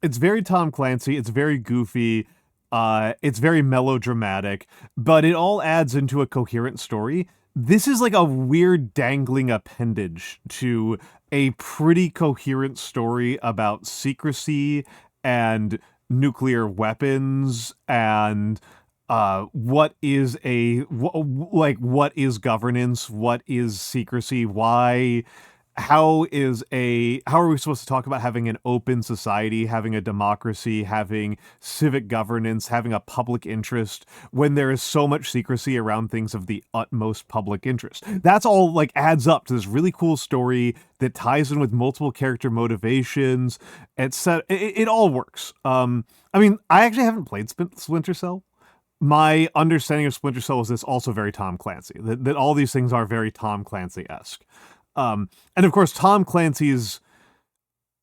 It's very Tom Clancy, it's very goofy, it's very melodramatic, but it all adds into a coherent story. This is like a weird dangling appendage to a pretty coherent story about secrecy and nuclear weapons and what is governance, what is secrecy, how are we supposed to talk about having an open society, having a democracy, having civic governance, having a public interest when there is so much secrecy around things of the utmost public interest? That's all like adds up to this really cool story that ties in with multiple character motivations, etc. It all works. I mean, I actually haven't played Splinter Cell. My understanding of Splinter Cell is this also very Tom Clancy, that all these things are very Tom Clancy-esque. And of course, Tom Clancy's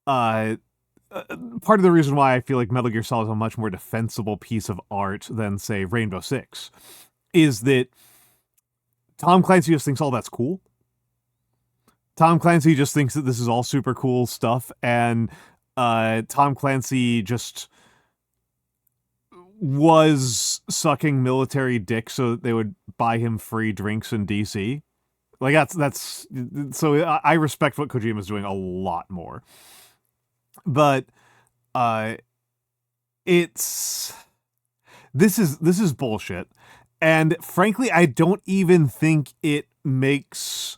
part of the reason why I feel like Metal Gear Solid is a much more defensible piece of art than, say, Rainbow Six, is that Tom Clancy just thinks all that's cool. Tom Clancy just thinks that this is all super cool stuff, and Tom Clancy just was sucking military dick so that they would buy him free drinks in DC. Like that's so I respect what Kojima's doing a lot more. But this is bullshit. And frankly, I don't even think it makes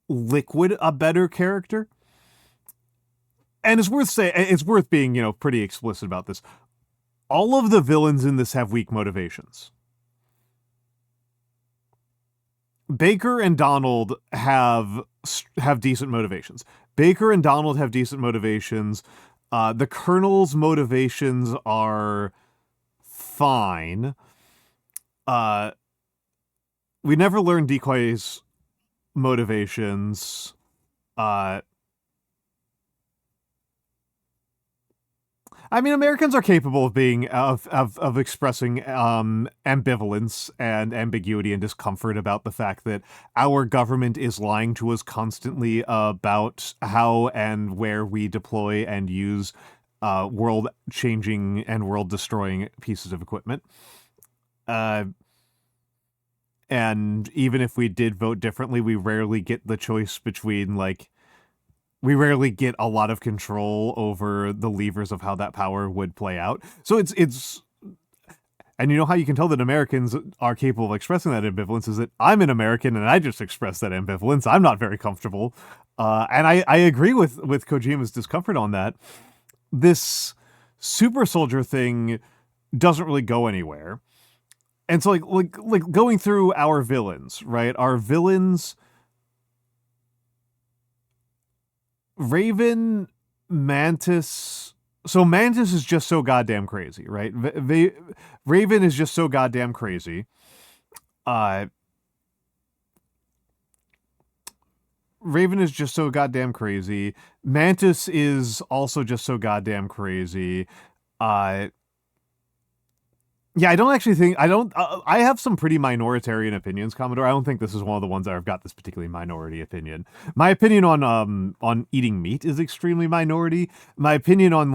Liquid a better character. And it's worth being, pretty explicit about this. All of the villains in this have weak motivations. Baker and Donald have decent motivations. Baker and Donald have decent motivations. The Colonel's motivations are fine. We never learn Decoy's motivations. I mean, Americans are capable of being of expressing ambivalence and ambiguity and discomfort about the fact that our government is lying to us constantly about how and where we deploy and use world-changing and world-destroying pieces of equipment. And even if we did vote differently, we rarely get the choice between, we rarely get a lot of control over the levers of how that power would play out. So it's and you know how you can tell that Americans are capable of expressing that ambivalence is that I'm an American and I just express that ambivalence. I'm not very comfortable. And I agree with Kojima's discomfort on that. This super soldier thing doesn't really go anywhere. And so like going through our villains, right? Our villains, Raven, Mantis. So Mantis is just so goddamn crazy, right? Raven is just so goddamn crazy. Raven is just so goddamn crazy. Mantis is also just so goddamn crazy. Yeah, I don't actually think, I have some pretty minoritarian opinions, Commodore. I don't think this is one of the ones that I've got this particularly minority opinion. My opinion on eating meat is extremely minority. My opinion on,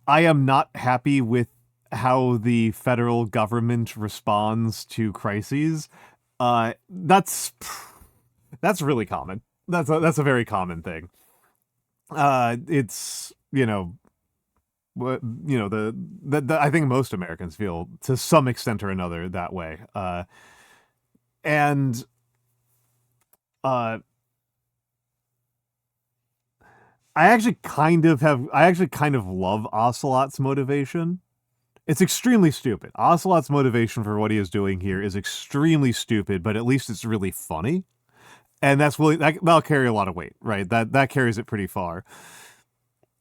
I am not happy with how the federal government responds to crises. That's really common. That's a very common thing. It's, I think most Americans feel to some extent or another that way. And I actually kind of love Ocelot's motivation. It's extremely stupid. Ocelot's motivation for what he is doing here is extremely stupid, but at least it's really funny. And that'll carry a lot of weight, right? That carries it pretty far.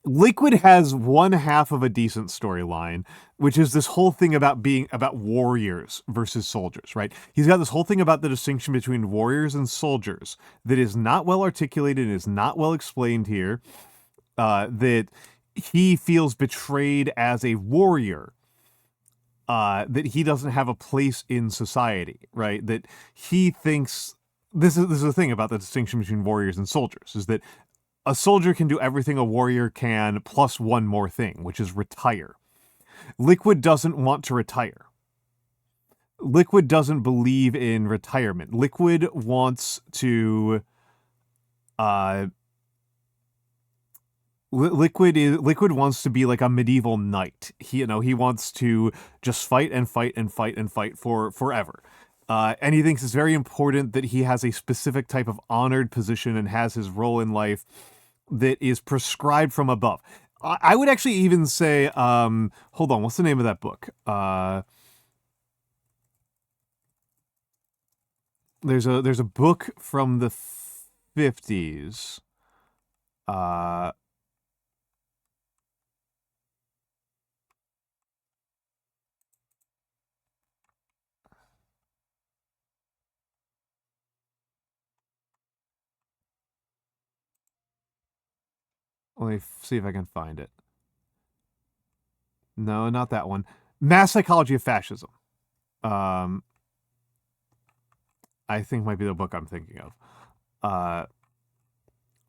Liquid has one half of a decent storyline, which is this whole thing about warriors versus soldiers, right? He's got this whole thing about the distinction between warriors and soldiers that is not well articulated and is not well explained here, that he feels betrayed as a warrior, that he doesn't have a place in society, right? That he thinks, this is the thing about the distinction between warriors and soldiers, is that a soldier can do everything a warrior can, plus one more thing, which is retire. Liquid doesn't want to retire. Liquid doesn't believe in retirement. Liquid wants to... Liquid wants to be like a medieval knight. He wants to just fight and fight and fight and fight for forever. And he thinks it's very important that he has a specific type of honored position and has his role in life that is prescribed from above. I would actually even say, hold on, what's the name of that book? There's a book from the 50s. Let me see if I can find it. No, not that one. Mass Psychology of Fascism. I think might be the book I'm thinking of.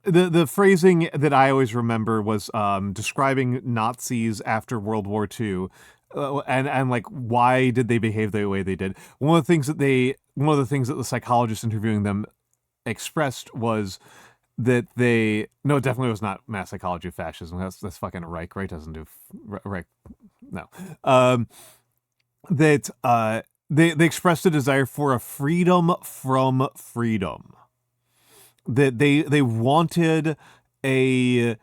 The phrasing that I always remember was describing Nazis after World War II, and why did they behave the way they did. One of the things that the psychologist interviewing them expressed was that it definitely was not Mass Psychology of Fascism. That's fucking Reich. Reich doesn't do Reich. No. They expressed a desire for a freedom from freedom. that they wanted a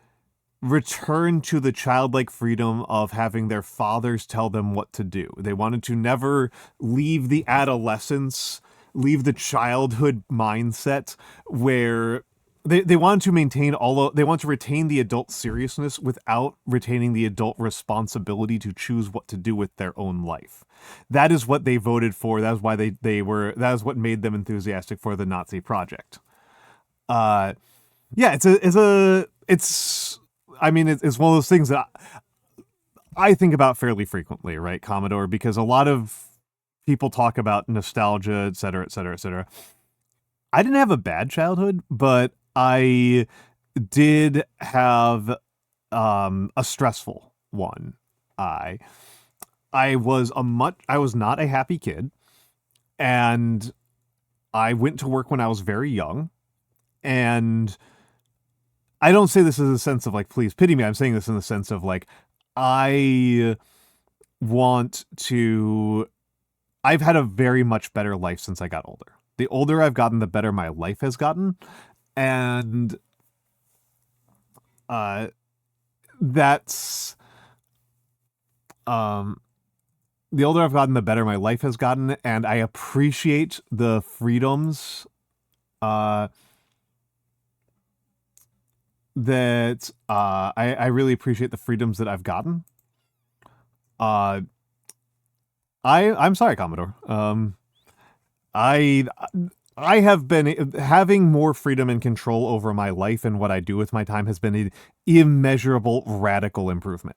return to the childlike freedom of having their fathers tell them what to do. They wanted to never leave the adolescence, leave the childhood mindset where they wanted to maintain they want to retain the adult seriousness without retaining the adult responsibility to choose what to do with their own life. That is what they voted for. That is why that is what made them enthusiastic for the Nazi project. Yeah, it's one of those things that I think about fairly frequently, right, Commodore? Because a lot of people talk about nostalgia, et cetera, et cetera, et cetera. I didn't have a bad childhood, but I did have a stressful one. I was not a happy kid, and I went to work when I was very young, and I don't say this in the sense of like, please pity me. I'm saying this in the sense of like, I've had a very much better life since I got older. The older I've gotten, the better my life has gotten. And that's the older I've gotten, the better my life has gotten, and I appreciate the freedoms that I really appreciate the freedoms that I've gotten. I'm sorry, Commodore. I have been having more freedom and control over my life and what I do with my time has been an immeasurable, radical improvement.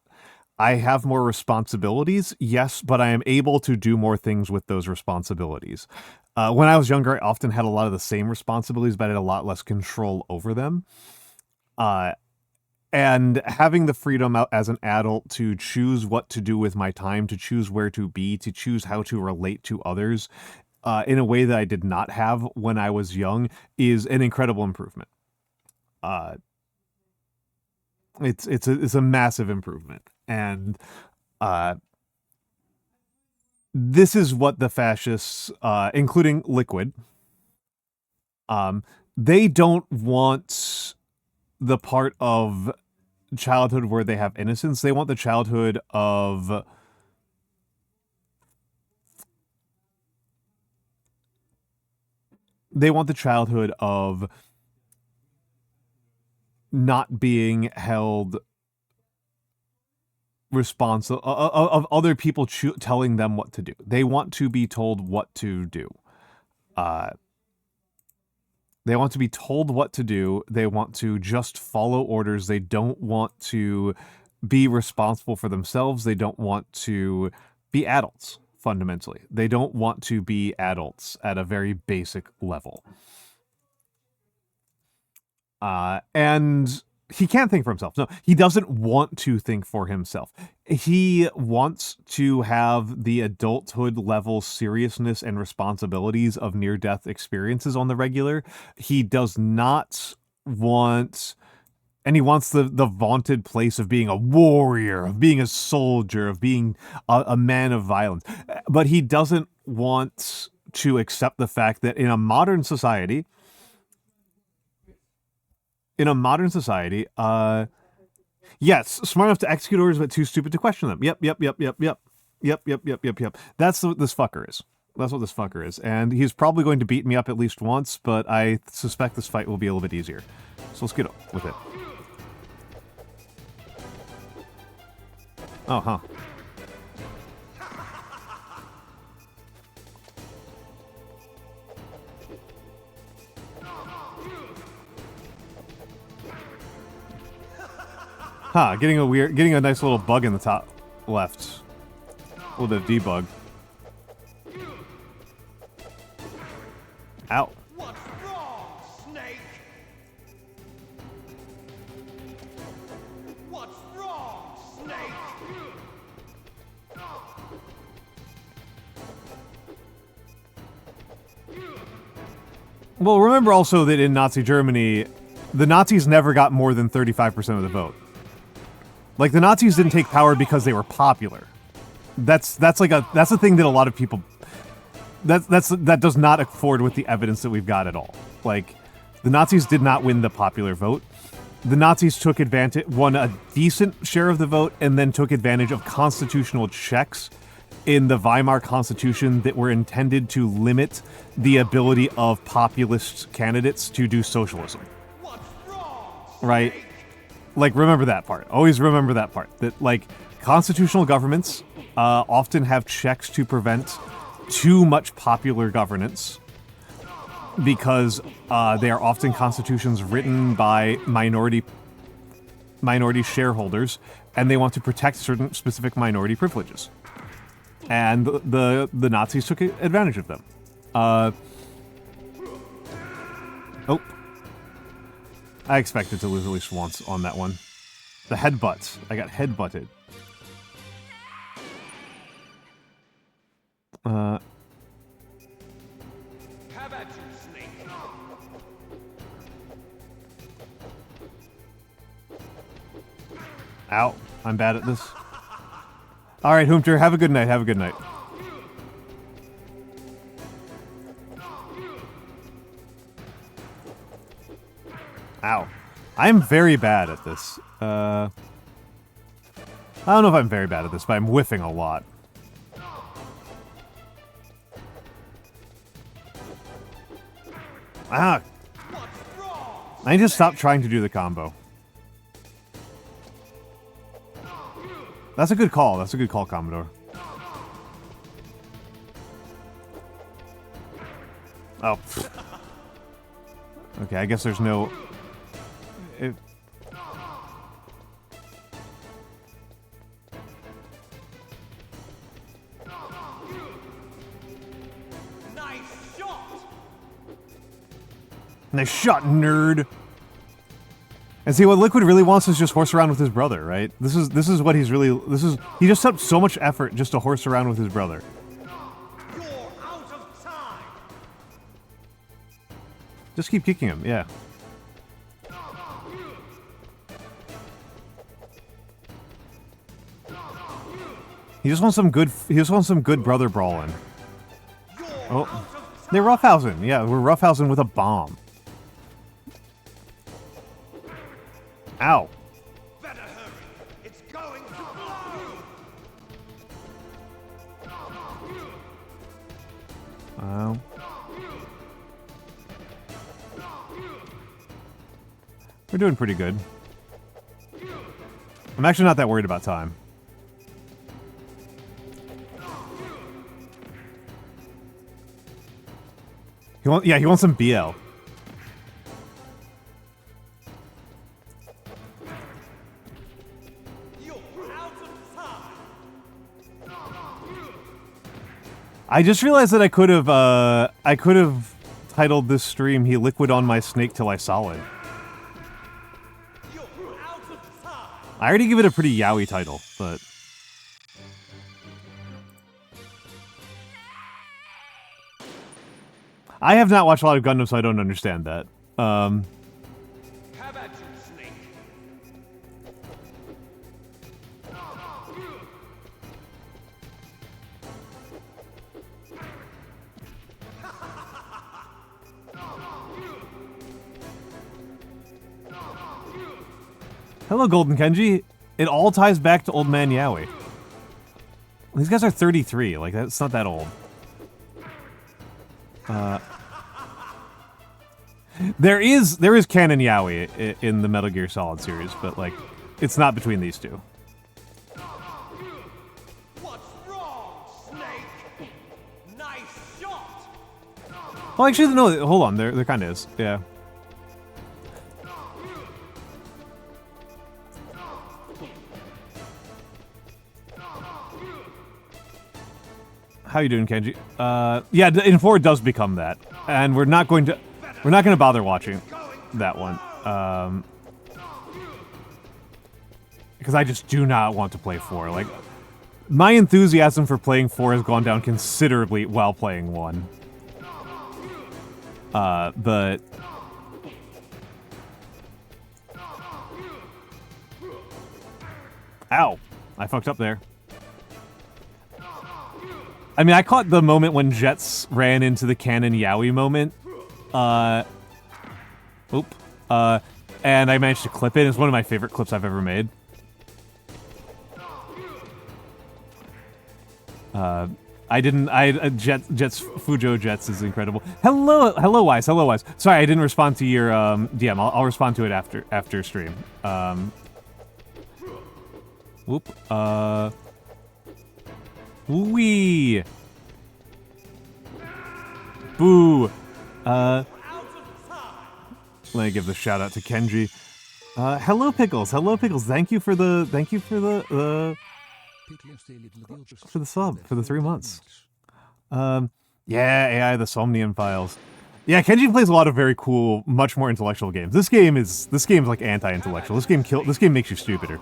I have more responsibilities, yes, but I am able to do more things with those responsibilities. When I was younger, I often had a lot of the same responsibilities, but I had a lot less control over them. And having the freedom as an adult to choose what to do with my time, to choose where to be, to choose how to relate to others in a way that I did not have when I was young is an incredible improvement. It's a massive improvement. And this is what the fascists, including Liquid, they don't want the part of childhood where they have innocence. They want the childhood of not being held responsible of other people telling them what to do. They want to be told what to do. They want to be told what to do. They want to just follow orders. They don't want to be responsible for themselves. They don't want to be adults, fundamentally. They don't want to be adults at a very basic level. And he can't think for himself. No, he doesn't want to think for himself. He wants to have the adulthood level seriousness and responsibilities of near-death experiences on the regular. He does not want, and he wants the vaunted place of being a warrior, of being a soldier, of being a man of violence. But he doesn't want to accept the fact that in a modern society, yes, smart enough to execute orders, but too stupid to question them. Yep. That's what this fucker is. That's what this fucker is. And he's probably going to beat me up at least once, but I suspect this fight will be a little bit easier. So let's get on with it. Oh, huh. Huh, getting a nice little bug in the top left. A little bit of debug. Ow. What's wrong, Snake? What's wrong, Snake? Well, remember also that in Nazi Germany, the Nazis never got more than 35% of the vote. Like, the Nazis didn't take power because they were popular. That's a thing that a lot of people that does not accord with the evidence that we've got at all. Like, The Nazis did not win the popular vote. The Nazis won a decent share of the vote, and then took advantage of constitutional checks in the Weimar Constitution that were intended to limit the ability of populist candidates to do socialism. Right? Like, remember that part. Always remember that part. That, like, constitutional governments often have checks to prevent too much popular governance because they are often constitutions written by minority shareholders, and they want to protect certain specific minority privileges. And the Nazis took advantage of them. Oh. I expected to lose at least once on that one. The headbutts. I got headbutted. Have at you, Snake. Ow. I'm bad at this. Alright, Hoomter, have a good night, have a good night. Ow. I'm very bad at this. I don't know if I'm very bad at this, but I'm whiffing a lot. Ah! I need to stop trying to do the combo. That's a good call. That's a good call, Commodore. Oh. Okay, I guess there's no... Nice shot! Nice shot, nerd! And see, what Liquid really wants is just horse around with his brother, right? This is what he's really... He just took so much effort just to horse around with his brother. You're out of time! Just keep kicking him, yeah. He just wants some good brother brawling. Oh. They're roughhousing. Yeah, we're roughhousing with a bomb. Ow. Better hurry. It's going to blow. Oh. We're doing pretty good. I'm actually not that worried about time. He wants some BL. I just realized that I could have titled this stream "He Liquid on My Snake Till I Solid." I already give it a pretty yaoi title, but I have not watched a lot of Gundam, so I don't understand that. Have at you, Snake. Hello, Golden Kenji. It all ties back to Old Man Yaoi. These guys are 33. Like, that's not that old. There is canon yaoi in the Metal Gear Solid series, but like, it's not between these two. What's wrong, Snake? Nice shot. Well, actually, no. Hold on. There kind of is. Yeah. How you doing, Kenji? Yeah, in 4 it does become that, and we're not going to bother watching that one, because I just do not want to play 4. Like, my enthusiasm for playing 4 has gone down considerably while playing 1. But ow, I fucked up there. I mean, I caught the moment when Jets ran into the canon yaoi moment. Oop. And I managed to clip it. It's one of my favorite clips I've ever made. Jets Fujo Jets is incredible. Hello Wise. Sorry, I didn't respond to your DM. I'll respond to it after stream. Whoop. Wee. Boo. Let me give the shout out to Kenji. Hello Pickles. Thank you for the sub for the 3 months. Yeah, AI the Somnium Files. Yeah, Kenji plays a lot of very cool, much more intellectual games. This game is like anti-intellectual. This game makes you stupider.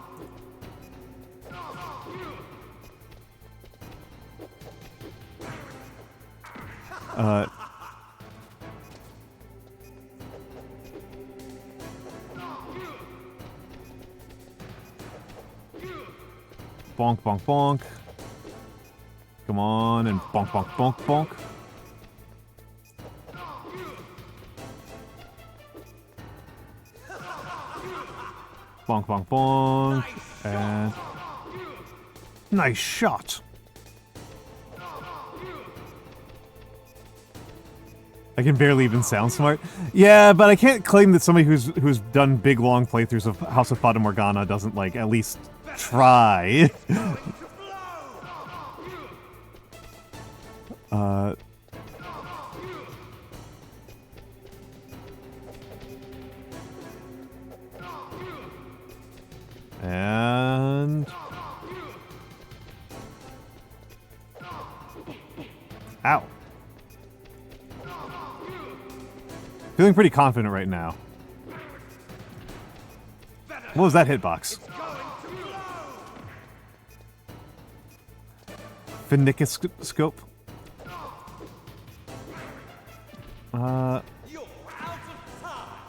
Bonk, bonk, bonk. Come on, and bonk, bonk, bonk, bonk. Bonk, bonk, bonk. And... nice shot. I can barely even sound smart. Yeah, but I can't claim that somebody who's done big, long playthroughs of House of Fata Morgana doesn't, like, at least try. And... ow. Feeling pretty confident right now. What was that hitbox? Finicuscope?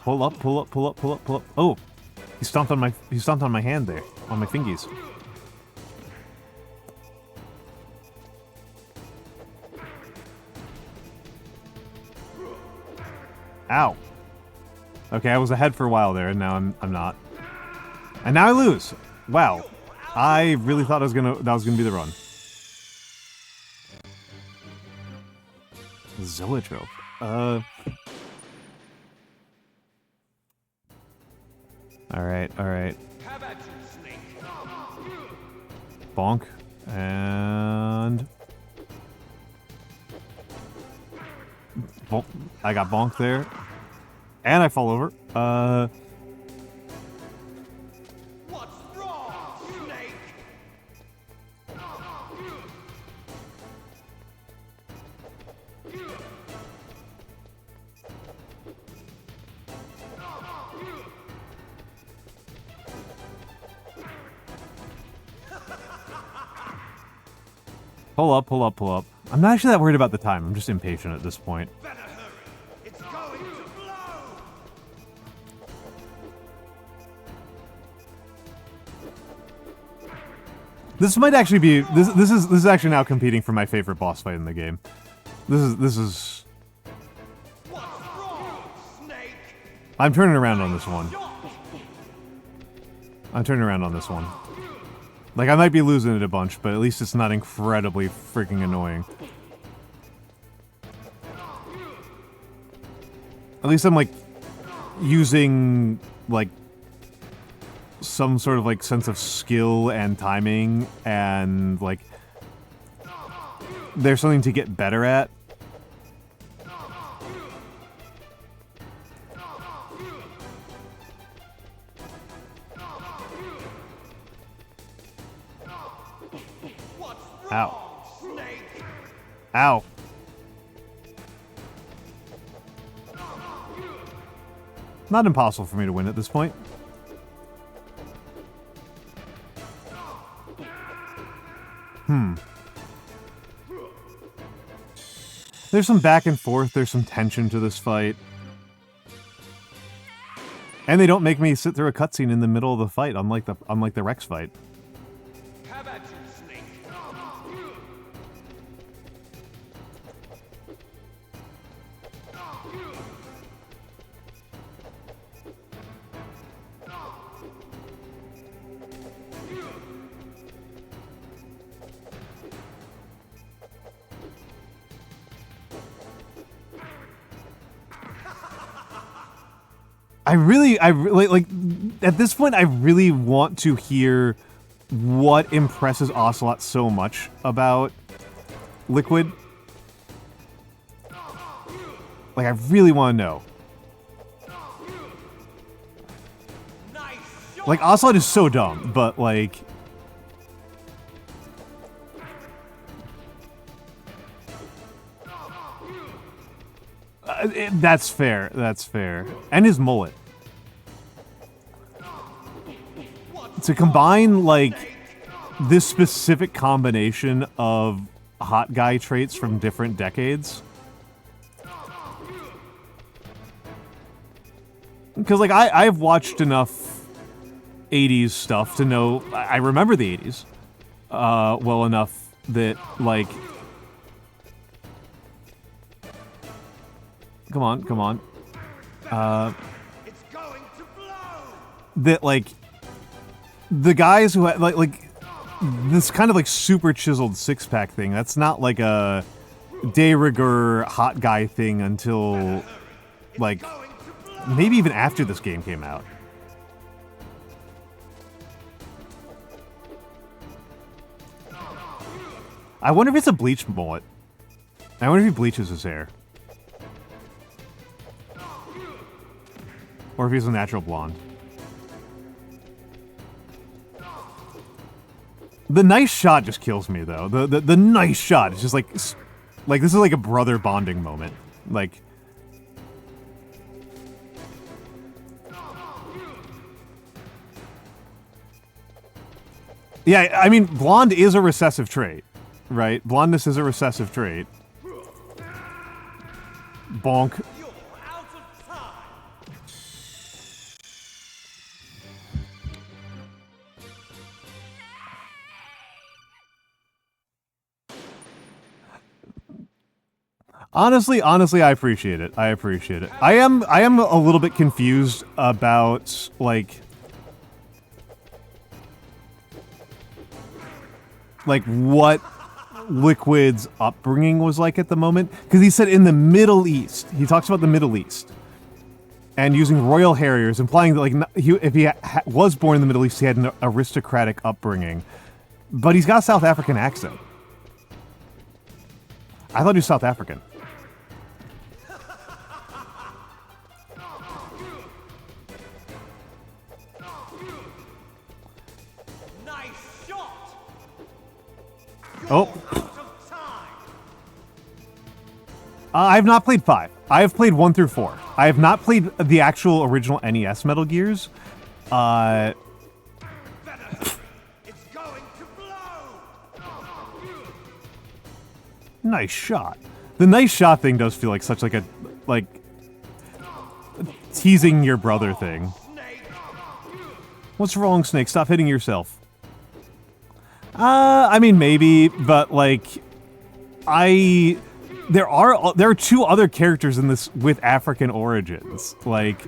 Pull up. Oh! He stomped on my hand there. On my fingies. Ow. Okay, I was ahead for a while there, and now I'm not. And now I lose. Wow. I really thought that was gonna be the run. Zoetrope. Alright. Bonk. And... bonk. I got bonked there. And I fall over. What's wrong, Snake? Pull up. I'm not actually that worried about the time. I'm just impatient at this point. Better hurry. It's going to blow. This might actually be this is actually now competing for my favorite boss fight in the game. This is What's wrong, Snake? I'm turning around on this one. Like, I might be losing it a bunch, but at least it's not incredibly freaking annoying. At least I'm, like, using, like, some sort of, like, sense of skill and timing, and, like, there's something to get better at. Ow. Ow. Not impossible for me to win at this point. There's some back and forth, there's some tension to this fight. And they don't make me sit through a cutscene in the middle of the fight, unlike the Rex fight. How about you, Snake? I really, like, at this point, I really want to hear what impresses Ocelot so much about Liquid. Like, I really want to know. Like, Ocelot is so dumb, but, like... that's fair, that's fair. And his mullet. To combine, like, this specific combination of hot guy traits from different decades. Because, like, I've watched enough 80s stuff to know... I remember the 80s well enough that, like... Come on, come on. That, like... The guys who had, like... This kind of, like, super chiseled six-pack thing, that's not, like, a de rigueur hot guy thing until, like... Maybe even after this game came out. I wonder if it's a bleached mullet. I wonder if he bleaches his hair. Or if he's a natural blonde. The nice shot just kills me, though. The nice shot is just like this is like a brother bonding moment. Like... Yeah, I mean, blonde is a recessive trait, right? Blondness is a recessive trait. Bonk. Honestly, I appreciate it. I appreciate it. I am a little bit confused about, like what Liquid's upbringing was like at the moment, because he said in the Middle East. He talks about the Middle East and using royal harriers, implying that, like, if he was born in the Middle East, he had an aristocratic upbringing. But he's got a South African accent. I thought he was South African. Oh. I have not played 5. I have played 1 through 4. I have not played the actual original NES Metal Gears. Nice shot. The nice shot thing does feel like such like a, like, teasing your brother thing. What's wrong, Snake? Stop hitting yourself. I mean, maybe, but, like, there are 2 other characters in this with African origins. Like,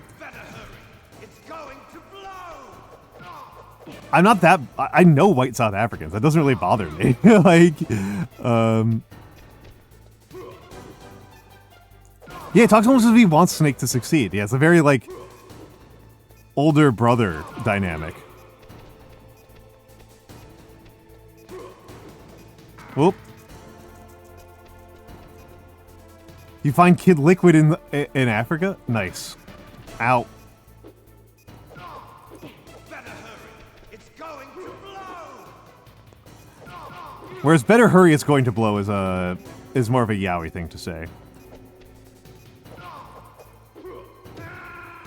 I'm not that, I know white South Africans. That doesn't really bother me. Like, yeah, it talks almost as if he wants Snake to succeed. Yeah, it's a very, like, older brother dynamic. Whoop. You find Kid Liquid in Africa? Nice. Ow. Whereas better hurry, it's going to blow is more of a yaoi thing to say.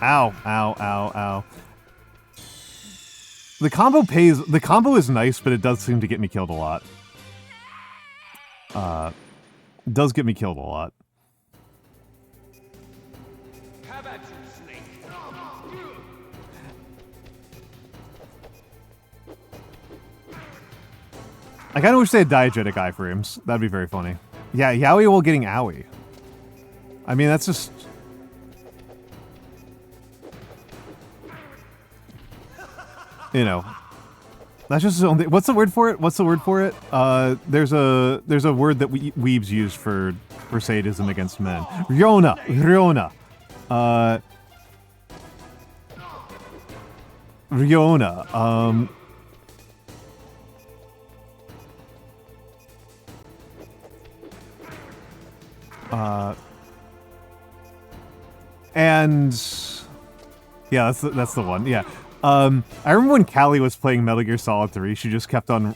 Ow, ow, ow, ow. The combo is nice, but it does seem to get me killed a lot. Does get me killed a lot. I kind of wish they had diegetic iframes. That'd be very funny. Yeah, yaoi while getting owie. I mean, that's just... You know. That's just his own thing. What's the word for it? What's the word for it? There's a word that weebs use for sadism against men. Ryona. Riona. And yeah, that's the one. Yeah. I remember when Callie was playing Metal Gear Solid 3, she just kept on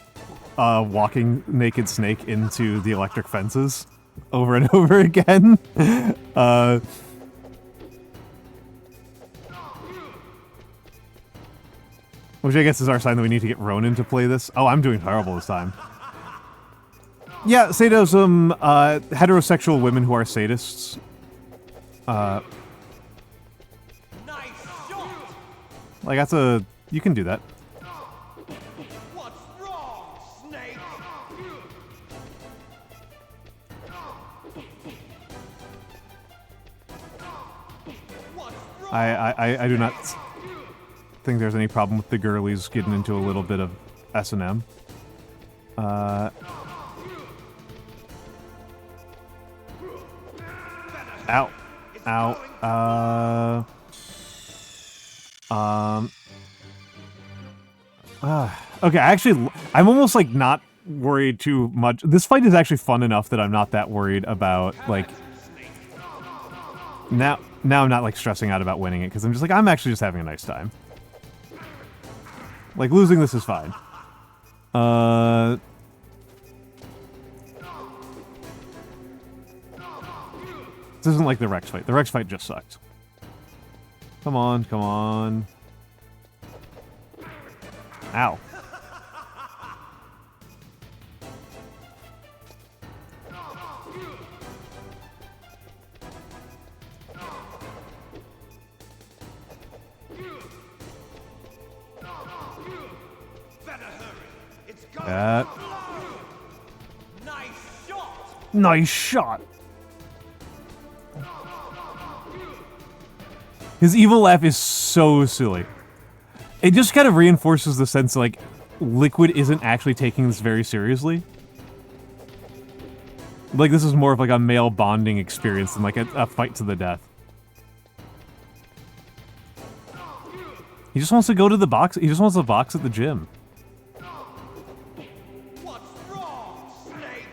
walking Naked Snake into the electric fences over and over again. Which I guess is our sign that we need to get Ronan to play this. Oh, I'm doing horrible this time. Yeah, sadism, heterosexual women who are sadists. Like, that's a... You can do that. What's wrong, Snake? I do not think there's any problem with the girlies getting into a little bit of S&M. Ow. Ow. Okay, actually, I'm almost, like, not worried too much. This fight is actually fun enough that I'm not that worried about, like... Now I'm not, like, stressing out about winning it, because I'm just like, I'm actually just having a nice time. Like, losing this is fine. This isn't like the Rex fight. The Rex fight just sucked. Come on, come on. Ow. Nice shot. His evil laugh is so silly. It just kind of reinforces the sense that, like, Liquid isn't actually taking this very seriously. Like, this is more of, like, a male bonding experience than, like, a fight to the death. He just wants to go to the box. He just wants to box at the gym. What's wrong, Snake?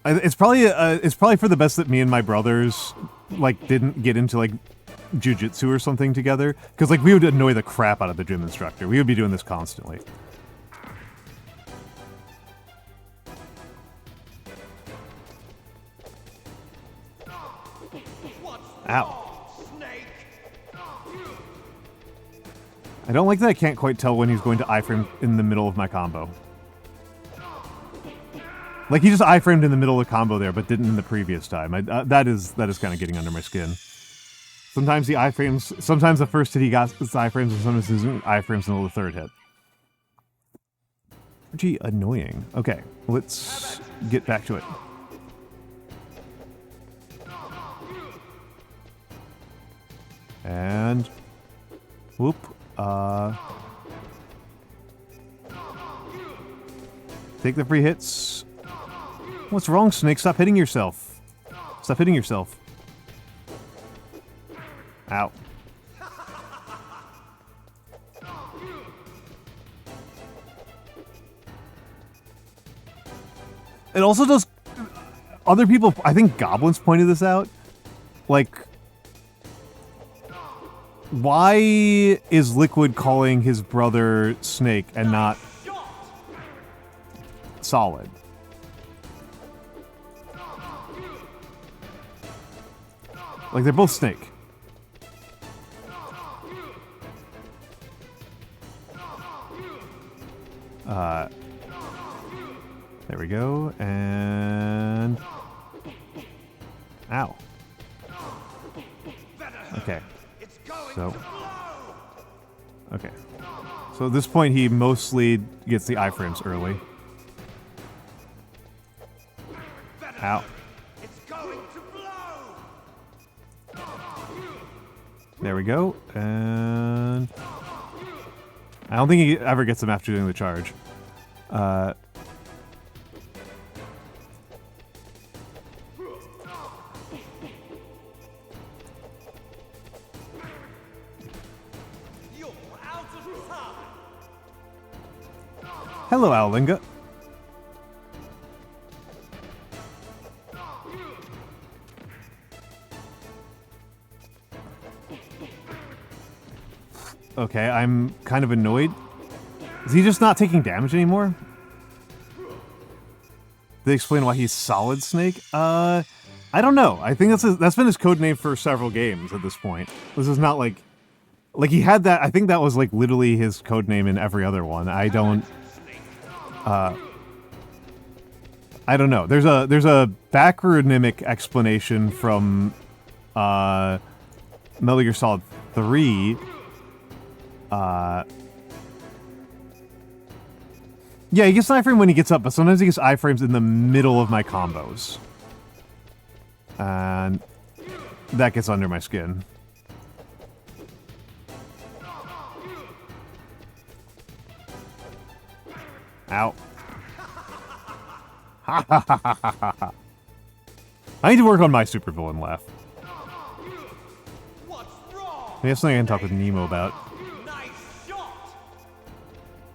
It's probably for the best that me and my brothers, like, didn't get into, like, jiu-jitsu or something together, because, like, we would annoy the crap out of the gym instructor. We would be doing this constantly. Ow. I don't like that I can't quite tell when he's going to iframe in the middle of my combo. Like, he just iframed in the middle of the combo there, but didn't in the previous time. That is kind of getting under my skin. Sometimes the iframes, sometimes the first hit he got is iframes, and sometimes his iframes until the third hit. Pretty annoying. Okay, let's get back to it. And whoop. Take the free hits. What's wrong, Snake? Stop hitting yourself. Stop hitting yourself. Ow. It also does... Other people... I think Goblins pointed this out. Like... Why is Liquid calling his brother Snake and not Solid? Like, they're both Snake. There we go, and... Ow. Okay. So... Okay. So at this point, he mostly gets the iframes early. Ow. There we go, and... I don't think he ever gets them after doing the charge. Hello, Owlinga. Okay, I'm kind of annoyed. Is he just not taking damage anymore? They explain why he's Solid Snake? I don't know. I think that's been his code name for several games at this point. This is not like he had that. I think that was like literally his code name in every other one. I don't know. There's a backronymic explanation from Metal Gear Solid 3. Yeah, he gets an iframe when he gets up, but sometimes he gets iframes in the middle of my combos. And that gets under my skin. Ow. Ha ha ha ha ha ha. I need to work on my supervillain laugh. Maybe that's something I can talk with Nemo about.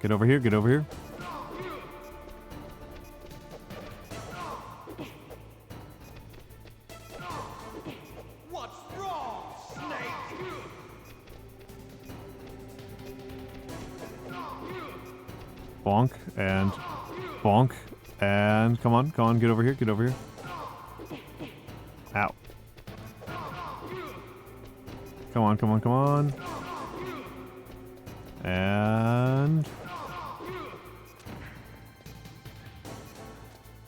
Get over here, get over here. What's wrong, Snake? Bonk and bonk and come on, get over here, get over here. Ow. Come on, come on, come on. And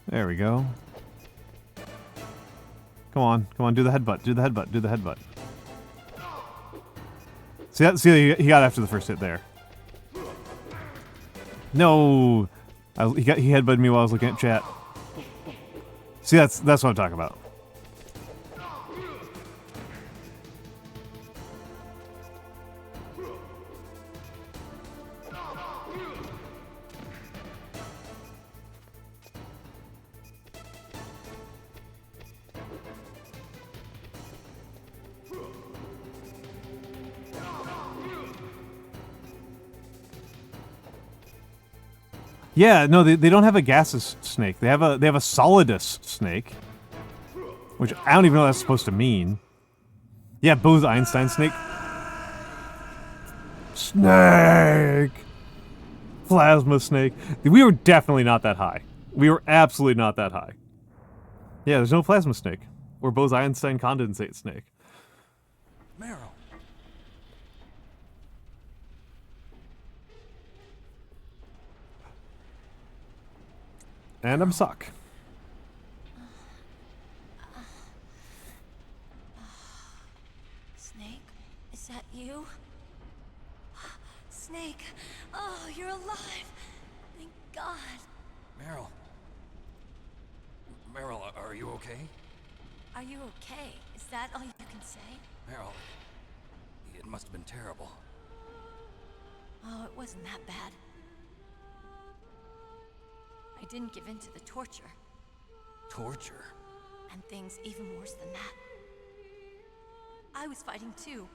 there we go. Come on, do the headbutt, do the headbutt, do the headbutt. See, he got after the first hit there. No, he headbutted me while I was looking at chat. See, that's what I'm talking about. Yeah, no, they don't have a gaseous snake. They have a solidus snake, which I don't even know what that's supposed to mean. Yeah, Bose Einstein snake. Snake! Plasma snake. We were definitely not that high. We were absolutely not that high. Yeah, there's no plasma snake. Or Bose Einstein condensate snake. Meryl. And I'm suck. Snake, is that you? Snake, oh, you're alive. Thank God. Meryl. Meryl, are you okay? Are you okay? Is that all you can say? Meryl, it must have been terrible. Oh, it wasn't that bad. I didn't give in to the torture. Torture? And things even worse than that. I was fighting too.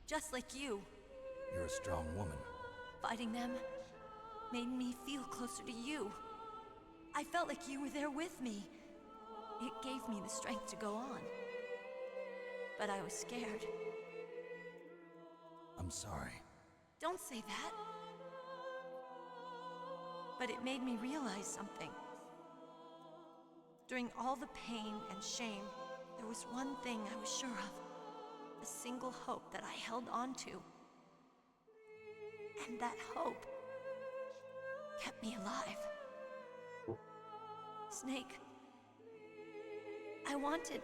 Just like you. You're a strong woman. Fighting them made me feel closer to you. I felt like you were there with me. It gave me the strength to go on. But I was scared. I'm sorry. Don't say that. But it made me realize something. During all the pain and shame, there was one thing I was sure of. A single hope that I held on to. And that hope kept me alive. Snake, I wanted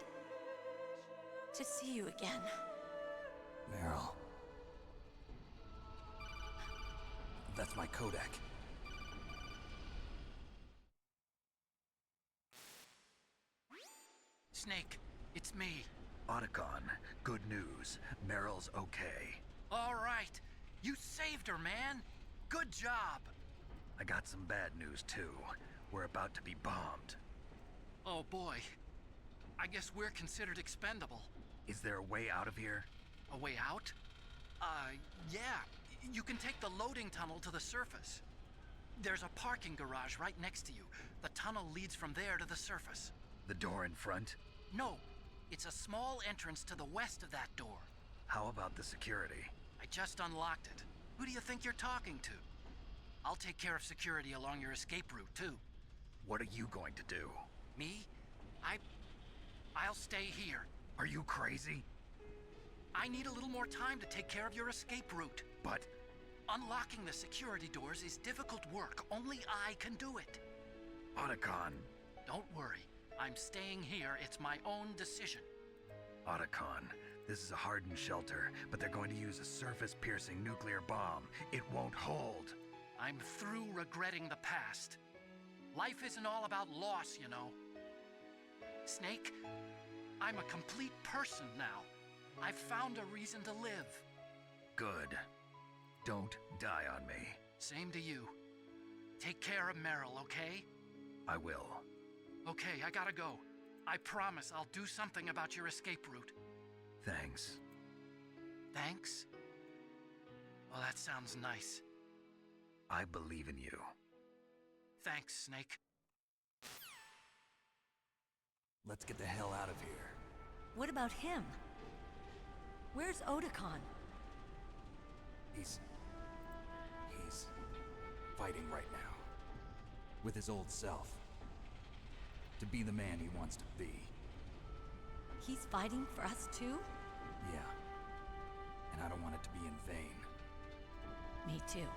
to see you again. Meryl. That's my Kodak. Snake, it's me. Otacon, good news. Meryl's okay. All right. You saved her, man. Good job. I got some bad news, too. We're about to be bombed. Oh, boy. I guess we're considered expendable. Is there a way out of here? A way out? Yeah. You can take the loading tunnel to the surface. There's a parking garage right next to you. The tunnel leads from there to the surface. The door in front? No, it's a small entrance to the west of that door. How about the security? I just unlocked it. Who do you think you're talking to? I'll take care of security along your escape route, too. What are you going to do? Me? I'll stay here. Are you crazy? I need a little more time to take care of your escape route. But... Unlocking the security doors is difficult work. Only I can do it. Otacon. Don't worry. I'm staying here. It's my own decision. Otacon, this is a hardened shelter, but they're going to use a surface-piercing nuclear bomb. It won't hold. I'm through regretting the past. Life isn't all about loss, you know. Snake, I'm a complete person now. I've found a reason to live. Good. Don't die on me. Same to you. Take care of Meryl, okay? I will. Okay, I gotta go. I promise I'll do something about your escape route. Thanks. Thanks? Well, that sounds nice. I believe in you. Thanks, Snake. Let's get the hell out of here. What about him? Where's Otacon? He's fighting right now. With his old self. To be the man he wants to be. He's fighting for us too? Yeah. And I don't want it to be in vain. Me too.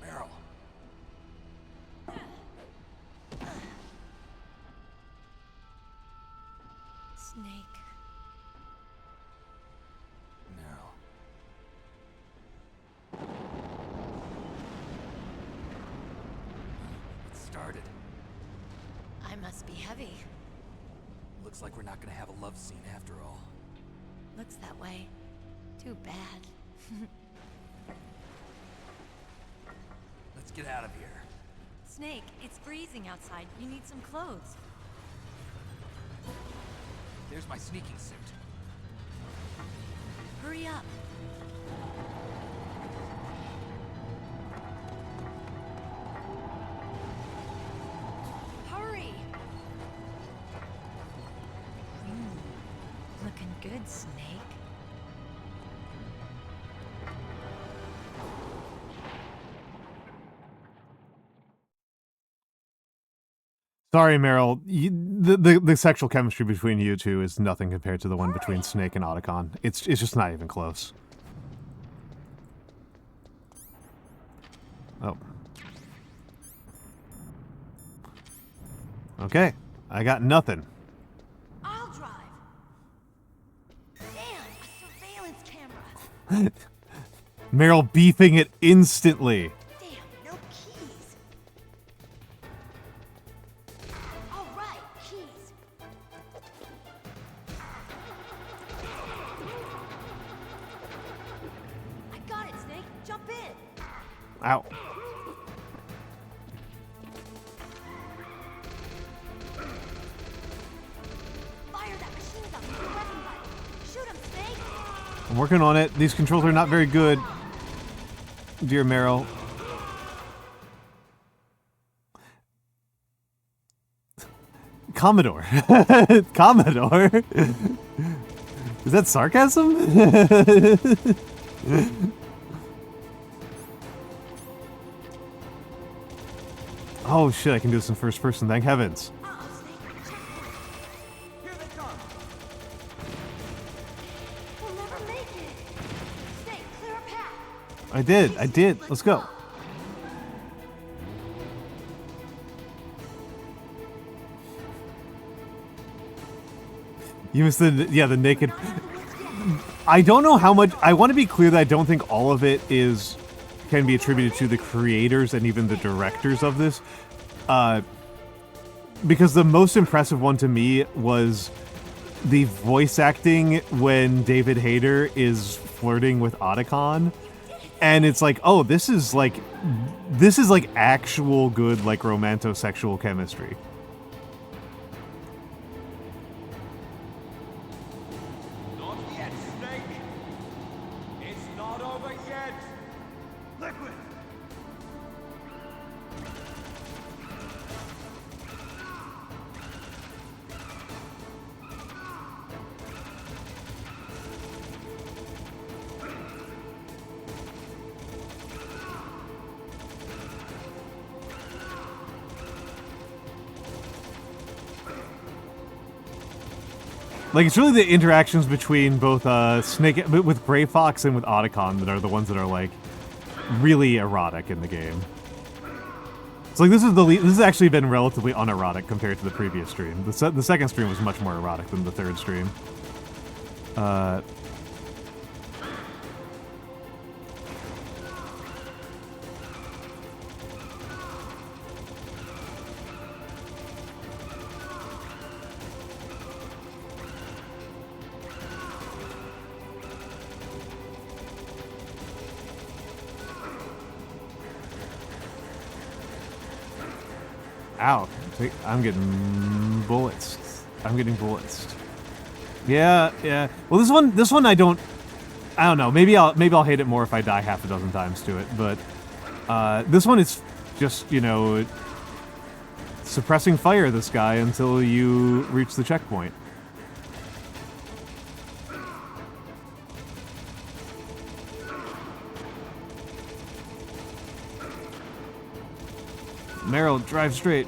Meryl. Snake. Meryl. It started. I must be heavy. Looks like we're not gonna have a love scene after all. Looks that way. Too bad. Let's get out of here. Snake, it's freezing outside. You need some clothes. There's my sneaking suit. Hurry up. Hurry! Looking good, Snake. Sorry, Meryl. The sexual chemistry between you two is nothing compared to the one between Snake and Otacon. It's just not even close. Oh. Okay. I got nothing. I'll drive. Damn, a surveillance camera. Meryl beefing it instantly. Damn, no keys. All right, keys. I got it, Snake. Jump in. Ow. Fire that machine gun with your weapon button. Shoot him, Snake. I'm working on it. These controls are not very good. Dear Meryl. Commodore. Commodore? Is that sarcasm? Oh shit, I can do this in first person, thank heavens. Here they come. We'll never make it. Snake, clear a path. I did. Let's go. You missed the naked. I don't know how much. I want to be clear that I don't think all of it can be attributed to the creators and even the directors of this. Because the most impressive one to me was the voice acting when David Hayter is flirting with Otacon. And it's like, oh, this is like actual good, like, romantosexual chemistry. Not yet, Snake. It's not over yet. Liquid. Like, it's really the interactions between both Snake with Gray Fox and with Otacon that are the ones that are, like, really erotic in the game. It's like this has actually been relatively unerotic compared to the previous stream. The second stream was much more erotic than the third stream. Ow. I'm getting bullets. I'm getting bullets. Yeah, yeah. Well, this one I don't know. Maybe I'll hate it more if I die half a dozen times to it, but this one is just, you know, suppressing fire this guy until you reach the checkpoint. Meryl, drive straight.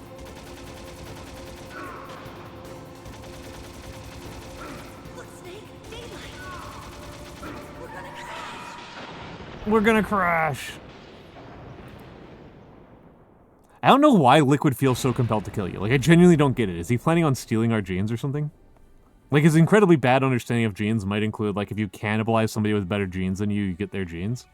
Look, Snake, daylight. We're gonna crash. We're gonna crash. I don't know why Liquid feels so compelled to kill you. Like, I genuinely don't get it. Is he planning on stealing our genes or something? Like, his incredibly bad understanding of genes might include, like, if you cannibalize somebody with better genes than you, you get their genes.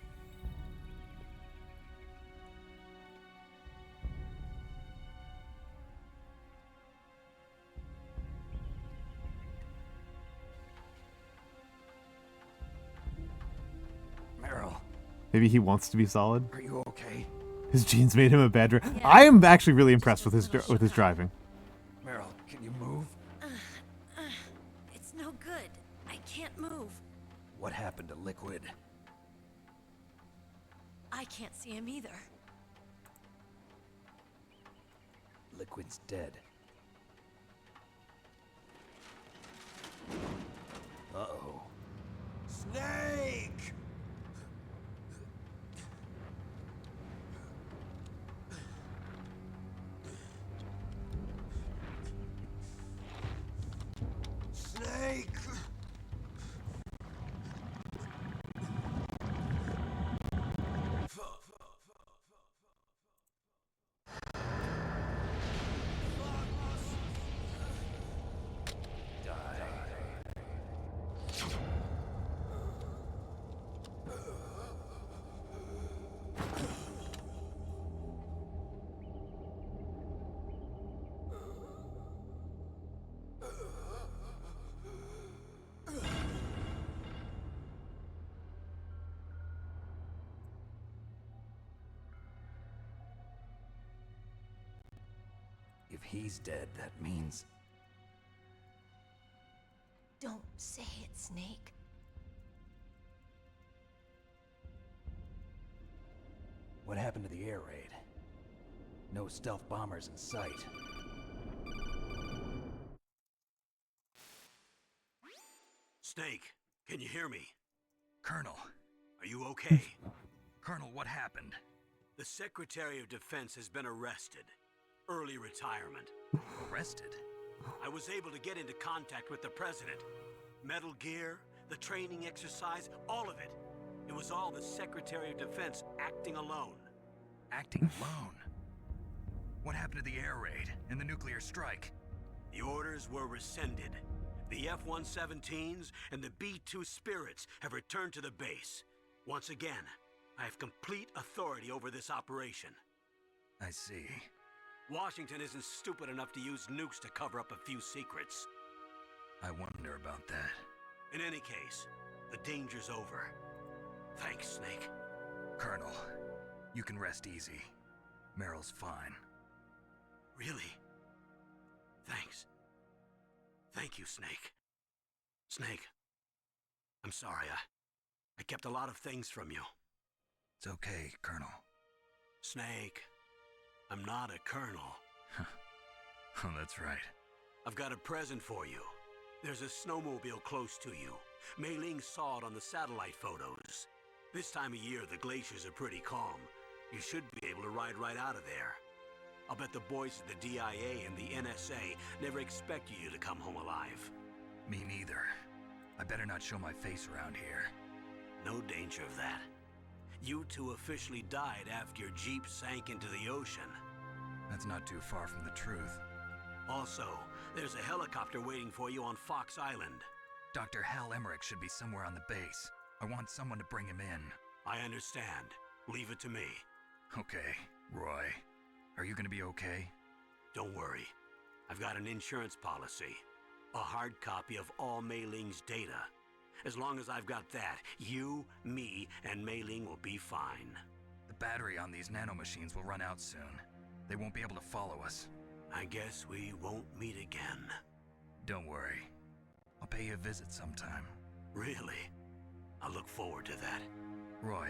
Maybe he wants to be solid. Are you okay? His genes made him a bad driver. Yeah. I am actually really impressed with his driving. Meryl, can you move? It's no good. I can't move. What happened to Liquid? I can't see him either. Liquid's dead. Uh-oh. Snake! Snake! If he's dead, that means... Don't say it, Snake. What happened to the air raid? No stealth bombers in sight. Snake, can you hear me? Colonel. Are you okay? Colonel, what happened? The Secretary of Defense has been arrested. Early retirement. Arrested? I was able to get into contact with the President. Metal Gear, the training exercise, all of it. It was all the Secretary of Defense acting alone. Acting alone? What happened to the air raid and the nuclear strike? The orders were rescinded. The F-117s and the B-2 Spirits have returned to the base. Once again, I have complete authority over this operation. I see. Washington isn't stupid enough to use nukes to cover up a few secrets. I wonder about that. In any case, the danger's over. Thanks, Snake. Colonel, you can rest easy. Meryl's fine. Really? Thanks. Thank you, Snake. Snake, I'm sorry. I kept a lot of things from you. It's okay, Colonel. Snake, I'm not a colonel. Oh, that's right. I've got a present for you. There's a snowmobile close to you. Mei Ling saw it on the satellite photos. This time of year, the glaciers are pretty calm. You should be able to ride right out of there. I'll bet the boys at the DIA and the NSA never expected you to come home alive. Me neither. I better not show my face around here. No danger of that. You two officially died after your Jeep sank into the ocean. That's not too far from the truth. Also, there's a helicopter waiting for you on Fox Island. Dr. Hal Emmerich should be somewhere on the base. I want someone to bring him in. I understand. Leave it to me. Okay, Roy. Are you gonna be okay? Don't worry. I've got an insurance policy. A hard copy of all Mei Ling's data. As long as I've got that, you, me, and Mei Ling will be fine. The battery on these nanomachines will run out soon. They won't be able to follow us. I guess we won't meet again. Don't worry. I'll pay you a visit sometime. Really? I look forward to that. Roy,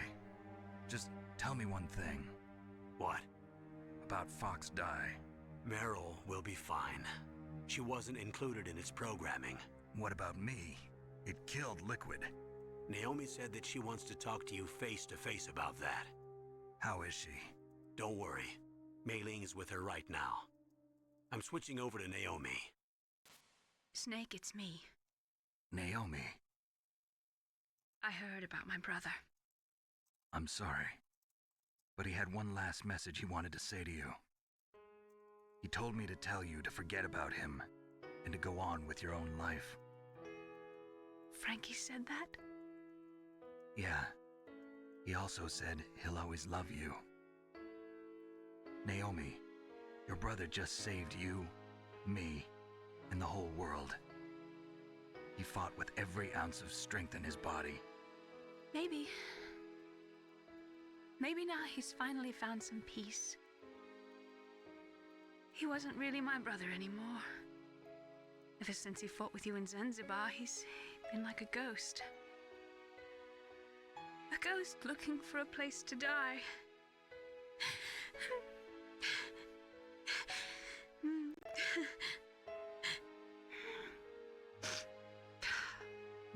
just tell me one thing. What? About Fox Die. Meryl will be fine. She wasn't included in its programming. What about me? It killed Liquid. Naomi said that she wants to talk to you face to face about that. How is she? Don't worry. Mei Ling is with her right now. I'm switching over to Naomi. Snake, it's me. Naomi. I heard about my brother. I'm sorry. But he had one last message he wanted to say to you. He told me to tell you to forget about him and to go on with your own life. Frankie said that? Yeah. He also said he'll always love you. Naomi, your brother just saved you, me, and the whole world. He fought with every ounce of strength in his body. Maybe. Maybe now he's finally found some peace. He wasn't really my brother anymore. Ever since he fought with you in Zanzibar, he's been like a ghost. A ghost looking for a place to die.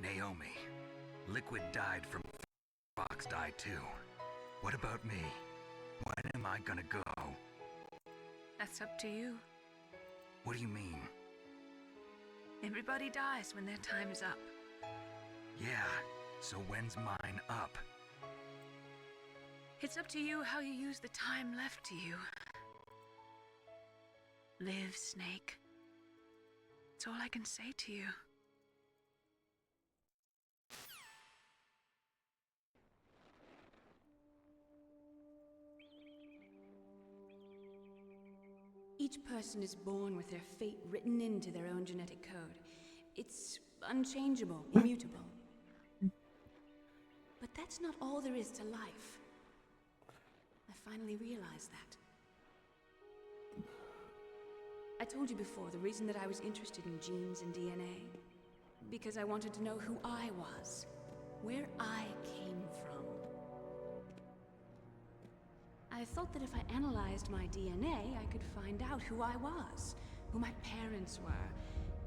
Naomi, Liquid died from Fox Die too. What about me? When am I gonna go? That's up to you. What do you mean? Everybody dies when their time is up. Yeah, so when's mine up? It's up to you how you use the time left to you. Live, Snake. That's all I can say to you. Each person is born with their fate written into their own genetic code. It's unchangeable, immutable. But that's not all there is to life. I finally realized that. I told you before, the reason that I was interested in genes and DNA, because I wanted to know who I was, where I came from. I thought that if I analyzed my DNA, I could find out who I was, who my parents were,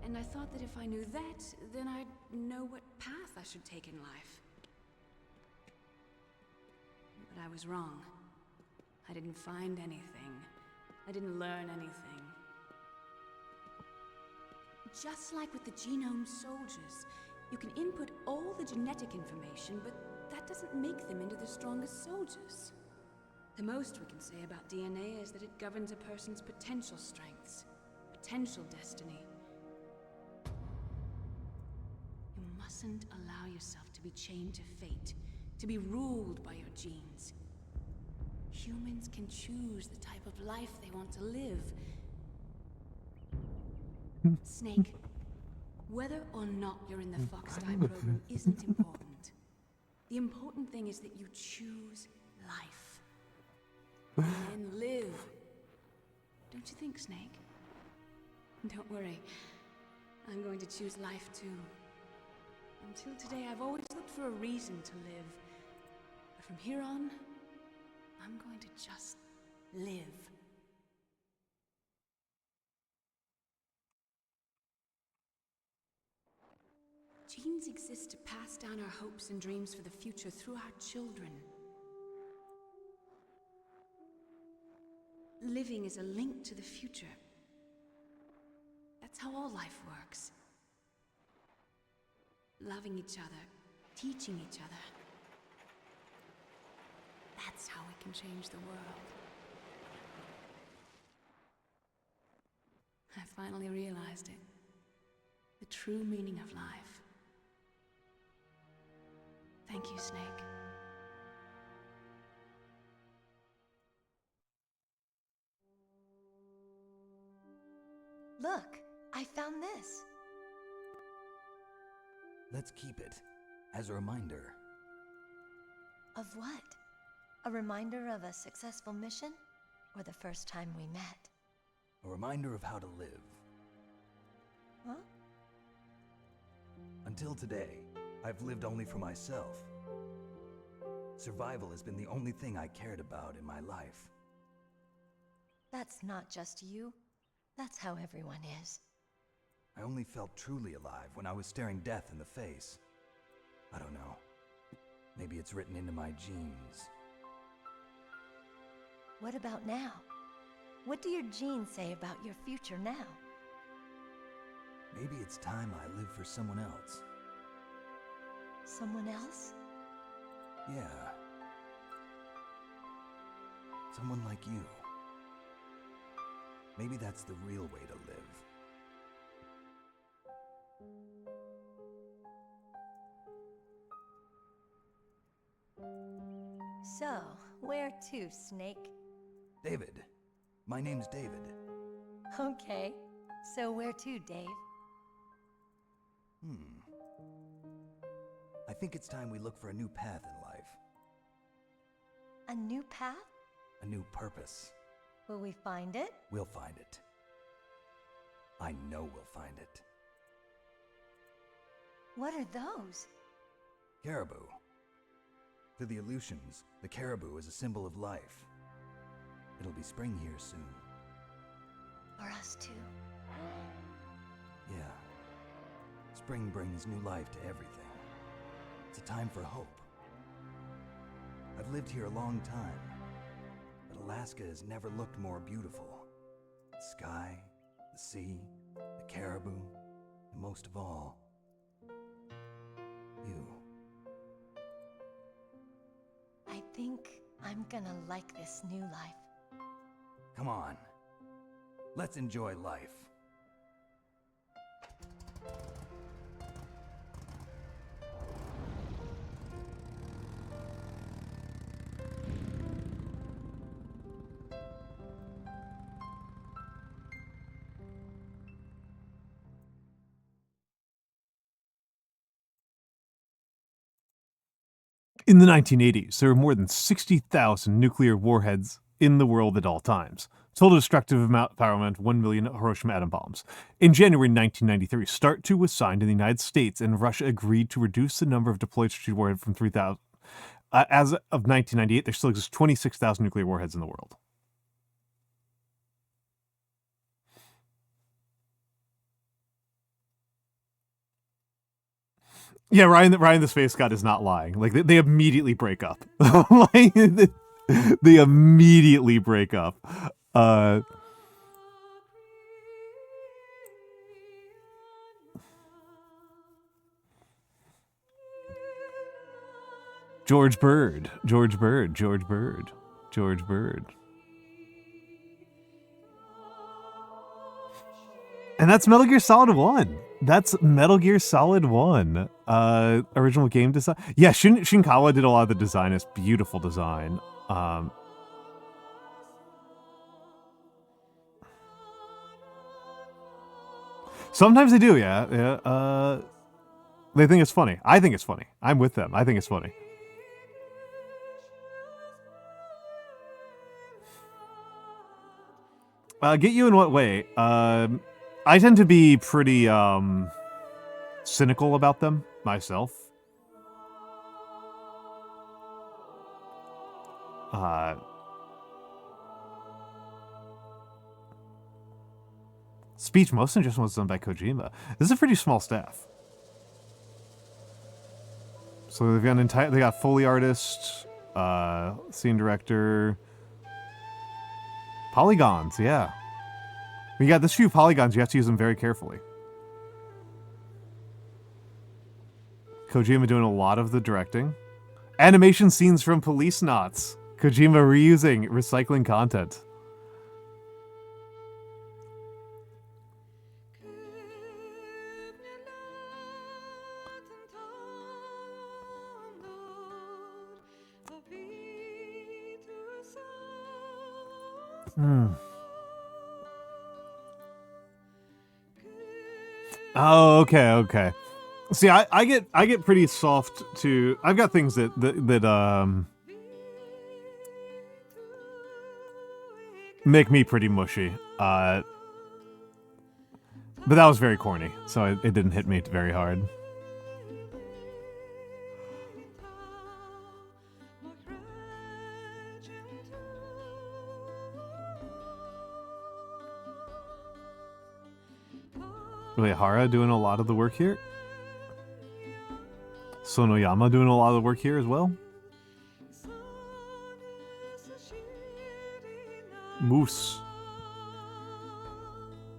and I thought that if I knew that, then I'd know what path I should take in life. But I was wrong. I didn't find anything. I didn't learn anything. Just like with the genome soldiers, you can input all the genetic information, but that doesn't make them into the strongest soldiers. The most we can say about DNA is that it governs a person's potential strengths, potential destiny. You mustn't allow yourself to be chained to fate, to be ruled by your genes. Humans can choose the type of life they want to live. Snake, whether or not you're in the Fox Die program isn't important. The important thing is that you choose life. And live. Don't you think, Snake? Don't worry. I'm going to choose life too. Until today, I've always looked for a reason to live. But from here on, I'm going to just live. Genes exist to pass down our hopes and dreams for the future through our children. Living is a link to the future. That's how all life works. Loving each other, teaching each other. That's how we can change the world. I finally realized it. The true meaning of life. Thank you, Snake. Look, I found this. Let's keep it as a reminder. Of what? A reminder of a successful mission? Or the first time we met? A reminder of how to live. Huh? Until today, I've lived only for myself. Survival has been the only thing I cared about in my life. That's not just you. That's how everyone is. I only felt truly alive when I was staring death in the face. I don't know. Maybe it's written into my genes. What about now? What do your genes say about your future now? Maybe it's time I live for someone else. Someone else? Yeah. Someone like you. Maybe that's the real way to live. So, where to, Snake? David. My name's David. Okay. So where to, Dave? I think it's time we look for a new path in life. A new path? A new purpose. Will we find it? We'll find it. I know we'll find it. What are those? Caribou. To the Aleutians, the caribou is a symbol of life. It'll be spring here soon. For us too. Yeah. Spring brings new life to everything. It's a time for hope. I've lived here a long time, but Alaska has never looked more beautiful. The sky, the sea, the caribou, and most of all, you. I think I'm gonna like this new life. Come on. Let's enjoy life. In the 1980s, there were more than 60,000 nuclear warheads in the world at all times. Total destructive power amount 1 million Hiroshima atom bombs. In January 1993, START 2 was signed in the United States, and Russia agreed to reduce the number of deployed strategic warheads from 3,000. As of 1998, there still exists 26,000 nuclear warheads in the world. Yeah, Ryan the Space God is not lying. Like, they immediately break up. Like, they immediately break up. George Bird. And that's Metal Gear Solid 1. That's Metal Gear Solid 1. Original game design. Yeah, Shinkawa did a lot of the design. It's beautiful design. Sometimes they do, yeah. They think it's funny. I think it's funny. I'm with them. I think it's funny. Get you in what way? I tend to be pretty cynical about them myself. Speech motion just was done by Kojima. This is a pretty small staff. So they've got an entire, they got Foley artist, scene director, polygons, yeah. When you got this few polygons, you have to use them very carefully. Kojima doing a lot of the directing. Animation scenes from Police Knots. Kojima reusing, recycling content. Oh, okay. See, I get pretty soft to. I've got things that make me pretty mushy. But that was very corny, so it didn't hit me very hard. Uehara doing a lot of the work here. Sonoyama doing a lot of the work here as well. Moose.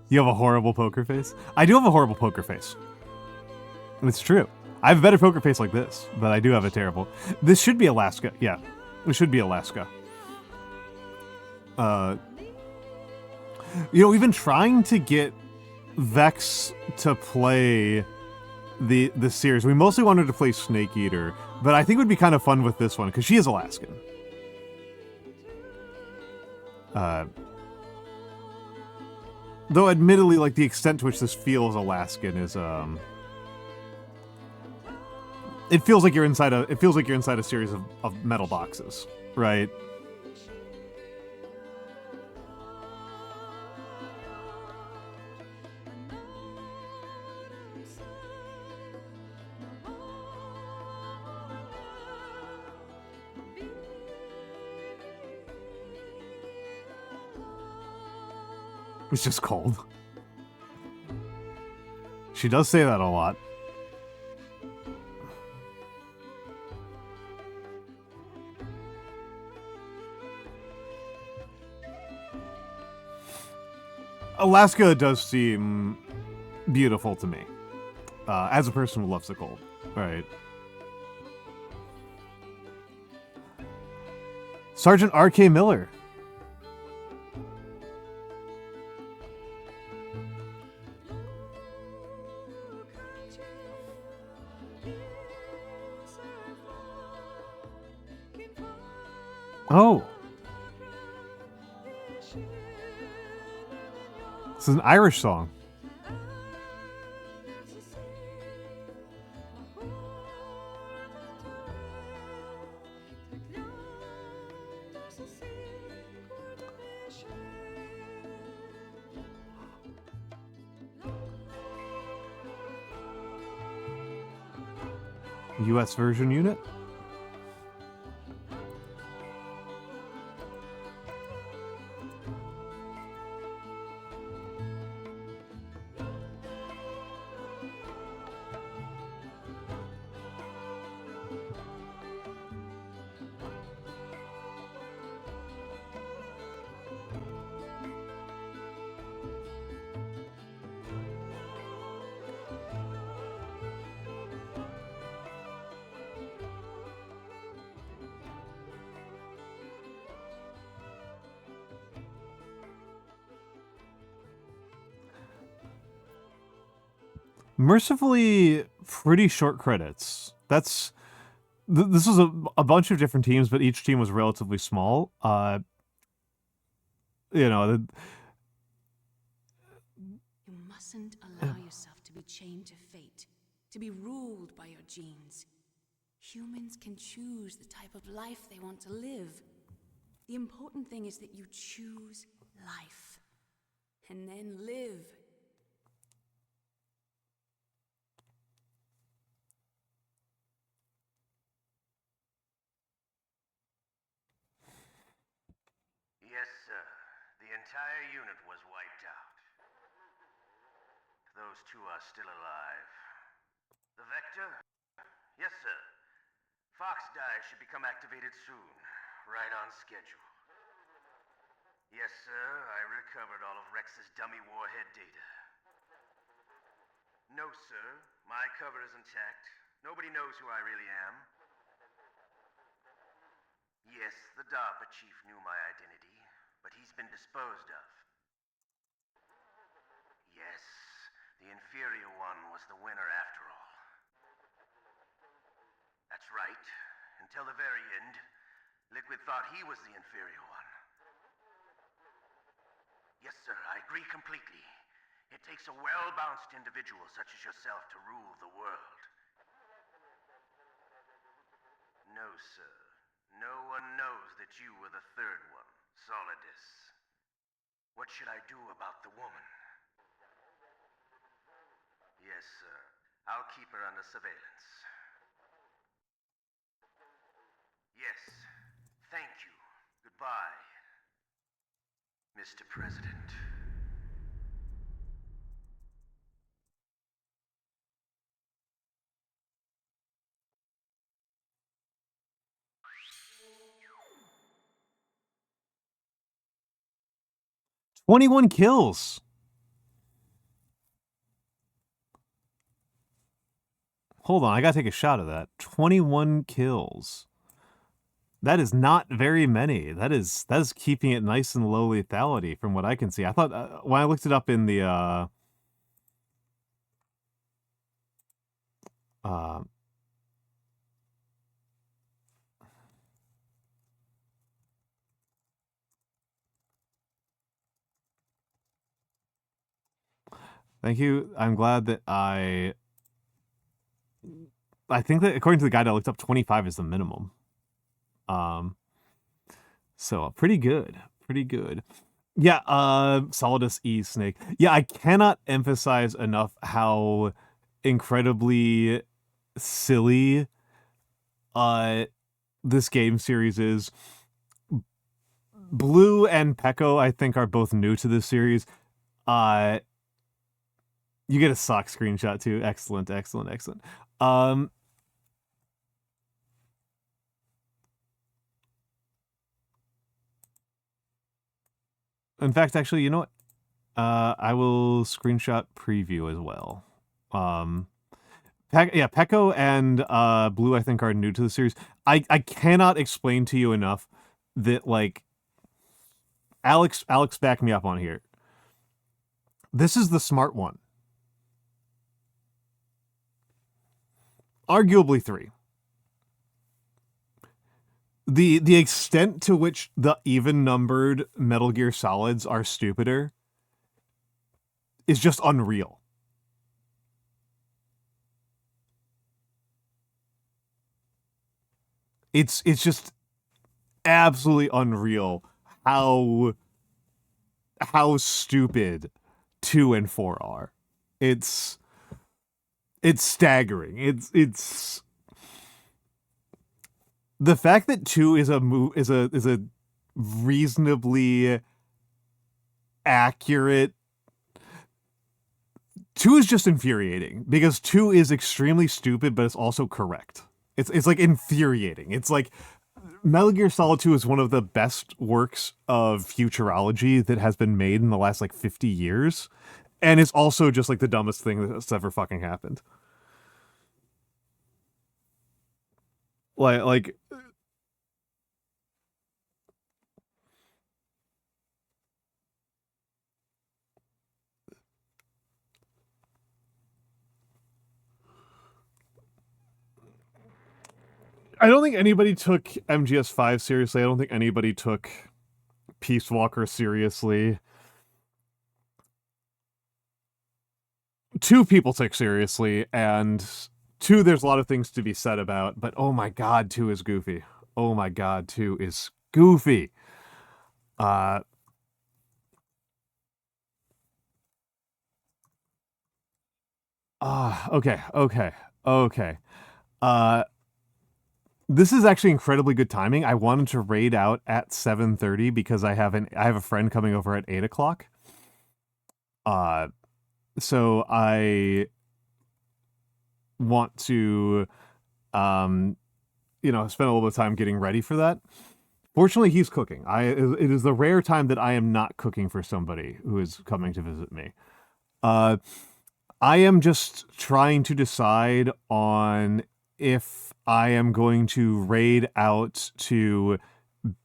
You have a horrible poker face? I do have a horrible poker face. It's true. I have a better poker face like this, but I do have a terrible... This should be Alaska. Yeah, it should be Alaska. You know, we've been trying to get Vex to play the series. We mostly wanted to play Snake Eater, but I think it would be kind of fun with this one, because she is Alaskan. Though admittedly, like, the extent to which this feels Alaskan is, it feels like you're inside a series of metal boxes, right? It's just cold. She does say that a lot. Alaska does seem beautiful to me. As a person who loves the cold, right? Sergeant R.K. Miller. Oh. This is an Irish song. US version unit. Mercifully, pretty short credits. That's... This was a bunch of different teams, but each team was relatively small. You know... You mustn't allow yourself to be chained to fate, to be ruled by your genes. Humans can choose the type of life they want to live. The important thing is that you choose life. and then live. Yes, sir. The entire unit was wiped out. Those two are still alive. The Vector? Yes, sir. Fox Die should become activated soon. Right on schedule. Yes, sir. I recovered all of Rex's dummy warhead data. No, sir. My cover is intact. Nobody knows who I really am. Yes, the DARPA chief knew my identity, but he's been disposed of. Yes, the inferior one was the winner after all. That's right. Until the very end, Liquid thought he was the inferior one. Yes, sir, I agree completely. It takes a well-balanced individual such as yourself to rule the world. No, sir. No one knows that you were the third one, Solidus. What should I do about the woman? Yes, sir. I'll keep her under surveillance. Yes. Thank you. Goodbye, Mr. President. "21 kills. Hold on, I gotta take a shot of that. 21 kills. That is not very many. That is keeping it nice and low lethality from what I can see. I thought when I looked it up in the thank you. I'm glad that I think that according to the guide I looked up, 25 is the minimum. So pretty good. Pretty good. Yeah, Solidus E Snake. Yeah, I cannot emphasize enough how incredibly silly this game series is. Blue and Pecco, I think, are both new to this series. You get a sock screenshot too. Excellent, excellent, excellent. In fact, actually, you know what? I will screenshot preview as well. Pecco and Blue, I think, are new to the series. I cannot explain to you enough that, like, Alex, back me up on here. This is the smart one. Arguably 3. The extent to which the even-numbered Metal Gear Solids are stupider is just unreal. It's just absolutely unreal how stupid 2 and 4 are. It's staggering. It's the fact that 2 is a reasonably accurate. 2 is just infuriating because 2 is extremely stupid, but it's also correct. It's like infuriating. It's like Metal Gear Solid 2 is one of the best works of futurology that has been made in the last like 50 years. And it's also just like the dumbest thing that's ever fucking happened. Like I don't think anybody took MGS5 seriously. I don't think anybody took Peace Walker seriously. 2 people took seriously, and 2 there's a lot of things to be said about, but oh my god, 2 is goofy. Oh my god, 2 is goofy. Okay. This is actually incredibly good timing. I wanted to raid out at 7:30 because I have a friend coming over at 8 o'clock. So I want to, spend a little bit of time getting ready for that. Fortunately, he's cooking. It is the rare time that I am not cooking for somebody who is coming to visit me. I am just trying to decide on if I am going to raid out to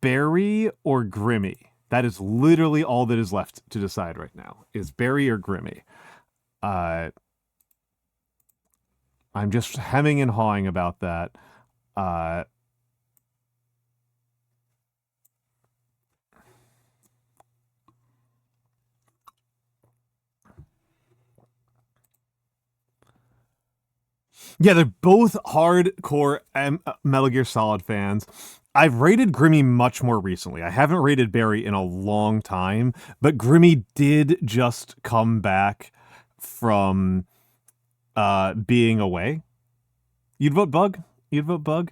Barry or Grimmy. That is literally all that is left to decide right now, is Barry or Grimmy. I'm just hemming and hawing about that. Yeah, they're both hardcore Metal Gear Solid fans. I've rated Grimmy much more recently. I haven't rated Barry in a long time, but Grimmy did just come back from being away. You'd vote Bug? You'd vote Bug?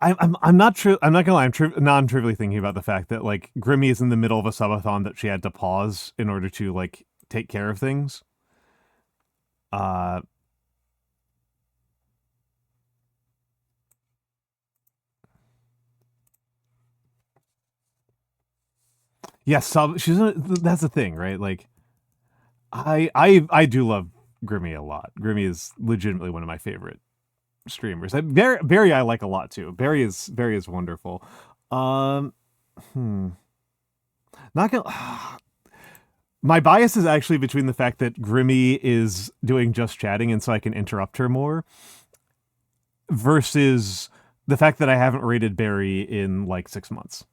I'm not true. I'm not gonna lie. I'm non-trivially thinking about the fact that like Grimmy is in the middle of a subathon that she had to pause in order to like take care of things. Yeah, that's the thing, right? Like, I do love Grimmy a lot. Grimmy is legitimately one of my favorite streamers. Barry I like a lot too. Barry is wonderful. Not gonna. My bias is actually between the fact that Grimmy is doing just chatting, and so I can interrupt her more, versus the fact that I haven't rated Barry in like 6 months.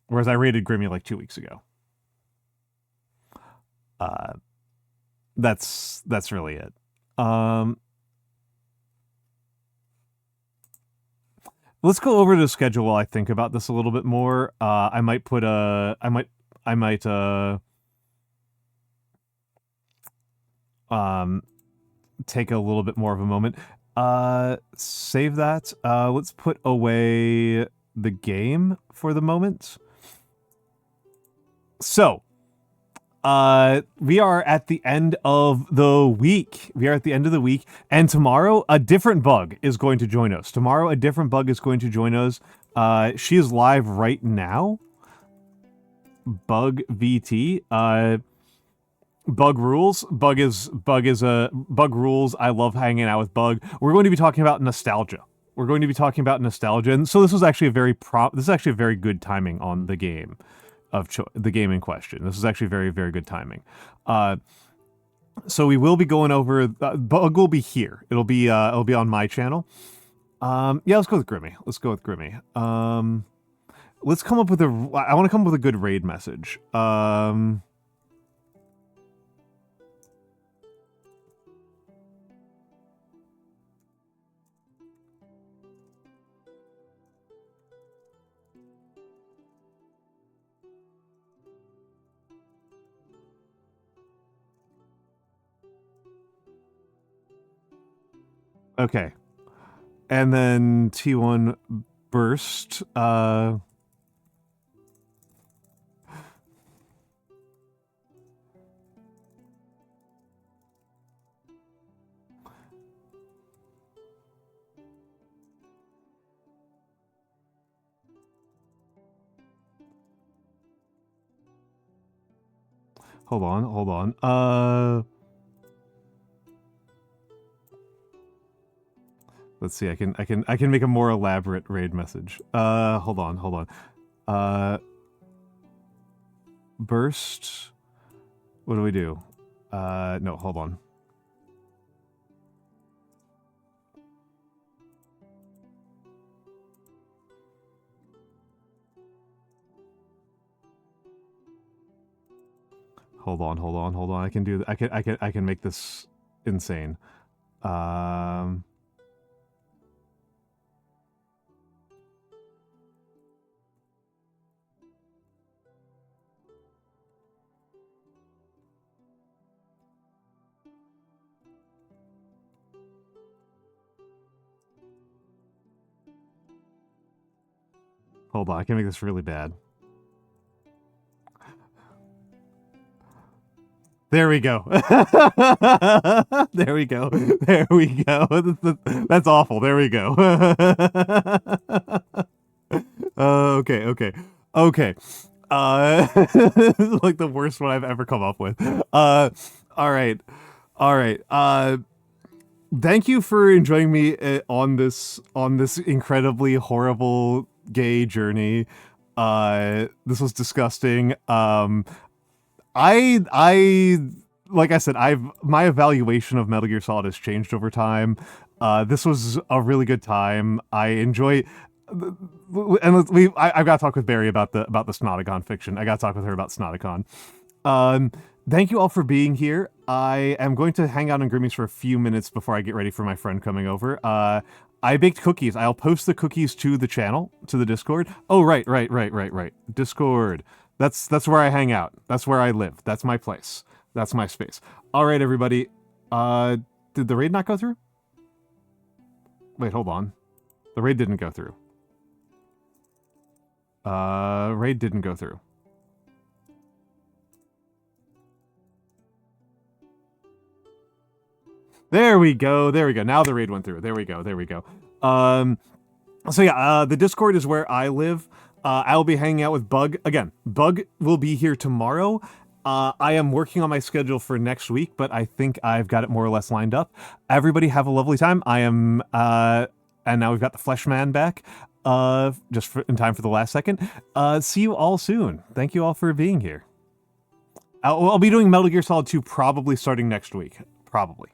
Whereas I rated Grimmy like 2 weeks ago. That's really it. Let's go over to the schedule while I think about this a little bit more. I might take a little bit more of a moment. Save that. Let's put away the game for the moment. So, we are at the end of the week. And tomorrow, a different bug is going to join us. She is live right now. Bug VT. Bug rules. Bug rules. I love hanging out with Bug. We're going to be talking about nostalgia. And so this is actually a very good timing on the game. The game in question. This is actually very, very good timing. So we will be going over. Bug will be here. It'll be on my channel. Yeah, let's go with Grimmy. Let's come up with I want to come up with a good raid message. Okay. And then T1 burst. Hold on. Let's see. I can make a more elaborate raid message. Hold on. Burst. What do we do? No, hold on. Hold on. I can do that. I can make this insane. Hold on, I can make this really bad. There we go. There we go. There we go. That's awful. There we go. Okay. This is like the worst one I've ever come up with. All right. Thank you for enjoying me on this incredibly horrible gay journey. This was disgusting. I like I said, my evaluation of Metal Gear Solid has changed over time. This was a really good time. I enjoy, and I've got to talk with Barry about the SNAAAAAKE fiction. I got to talk with her about SNAAAAAKE. Thank you all for being here. I am going to hang out in Grimmy's for a few minutes before I get ready for my friend coming over. I baked cookies. I'll post the cookies to the channel, to the Discord. Oh, right. Discord. That's where I hang out. That's where I live. That's my place. That's my space. All right, everybody. Did the raid not go through? Wait, hold on. The raid didn't go through. Raid didn't go through. There we go. Now the raid went through. There we go. So yeah, the Discord is where I live. I'll be hanging out with Bug. Again, Bug will be here tomorrow. I am working on my schedule for next week, but I think I've got it more or less lined up. Everybody have a lovely time. I am, and now we've got the Fleshman back, just in time for the last second. See you all soon. Thank you all for being here. I'll be doing Metal Gear Solid 2 probably starting next week. Probably.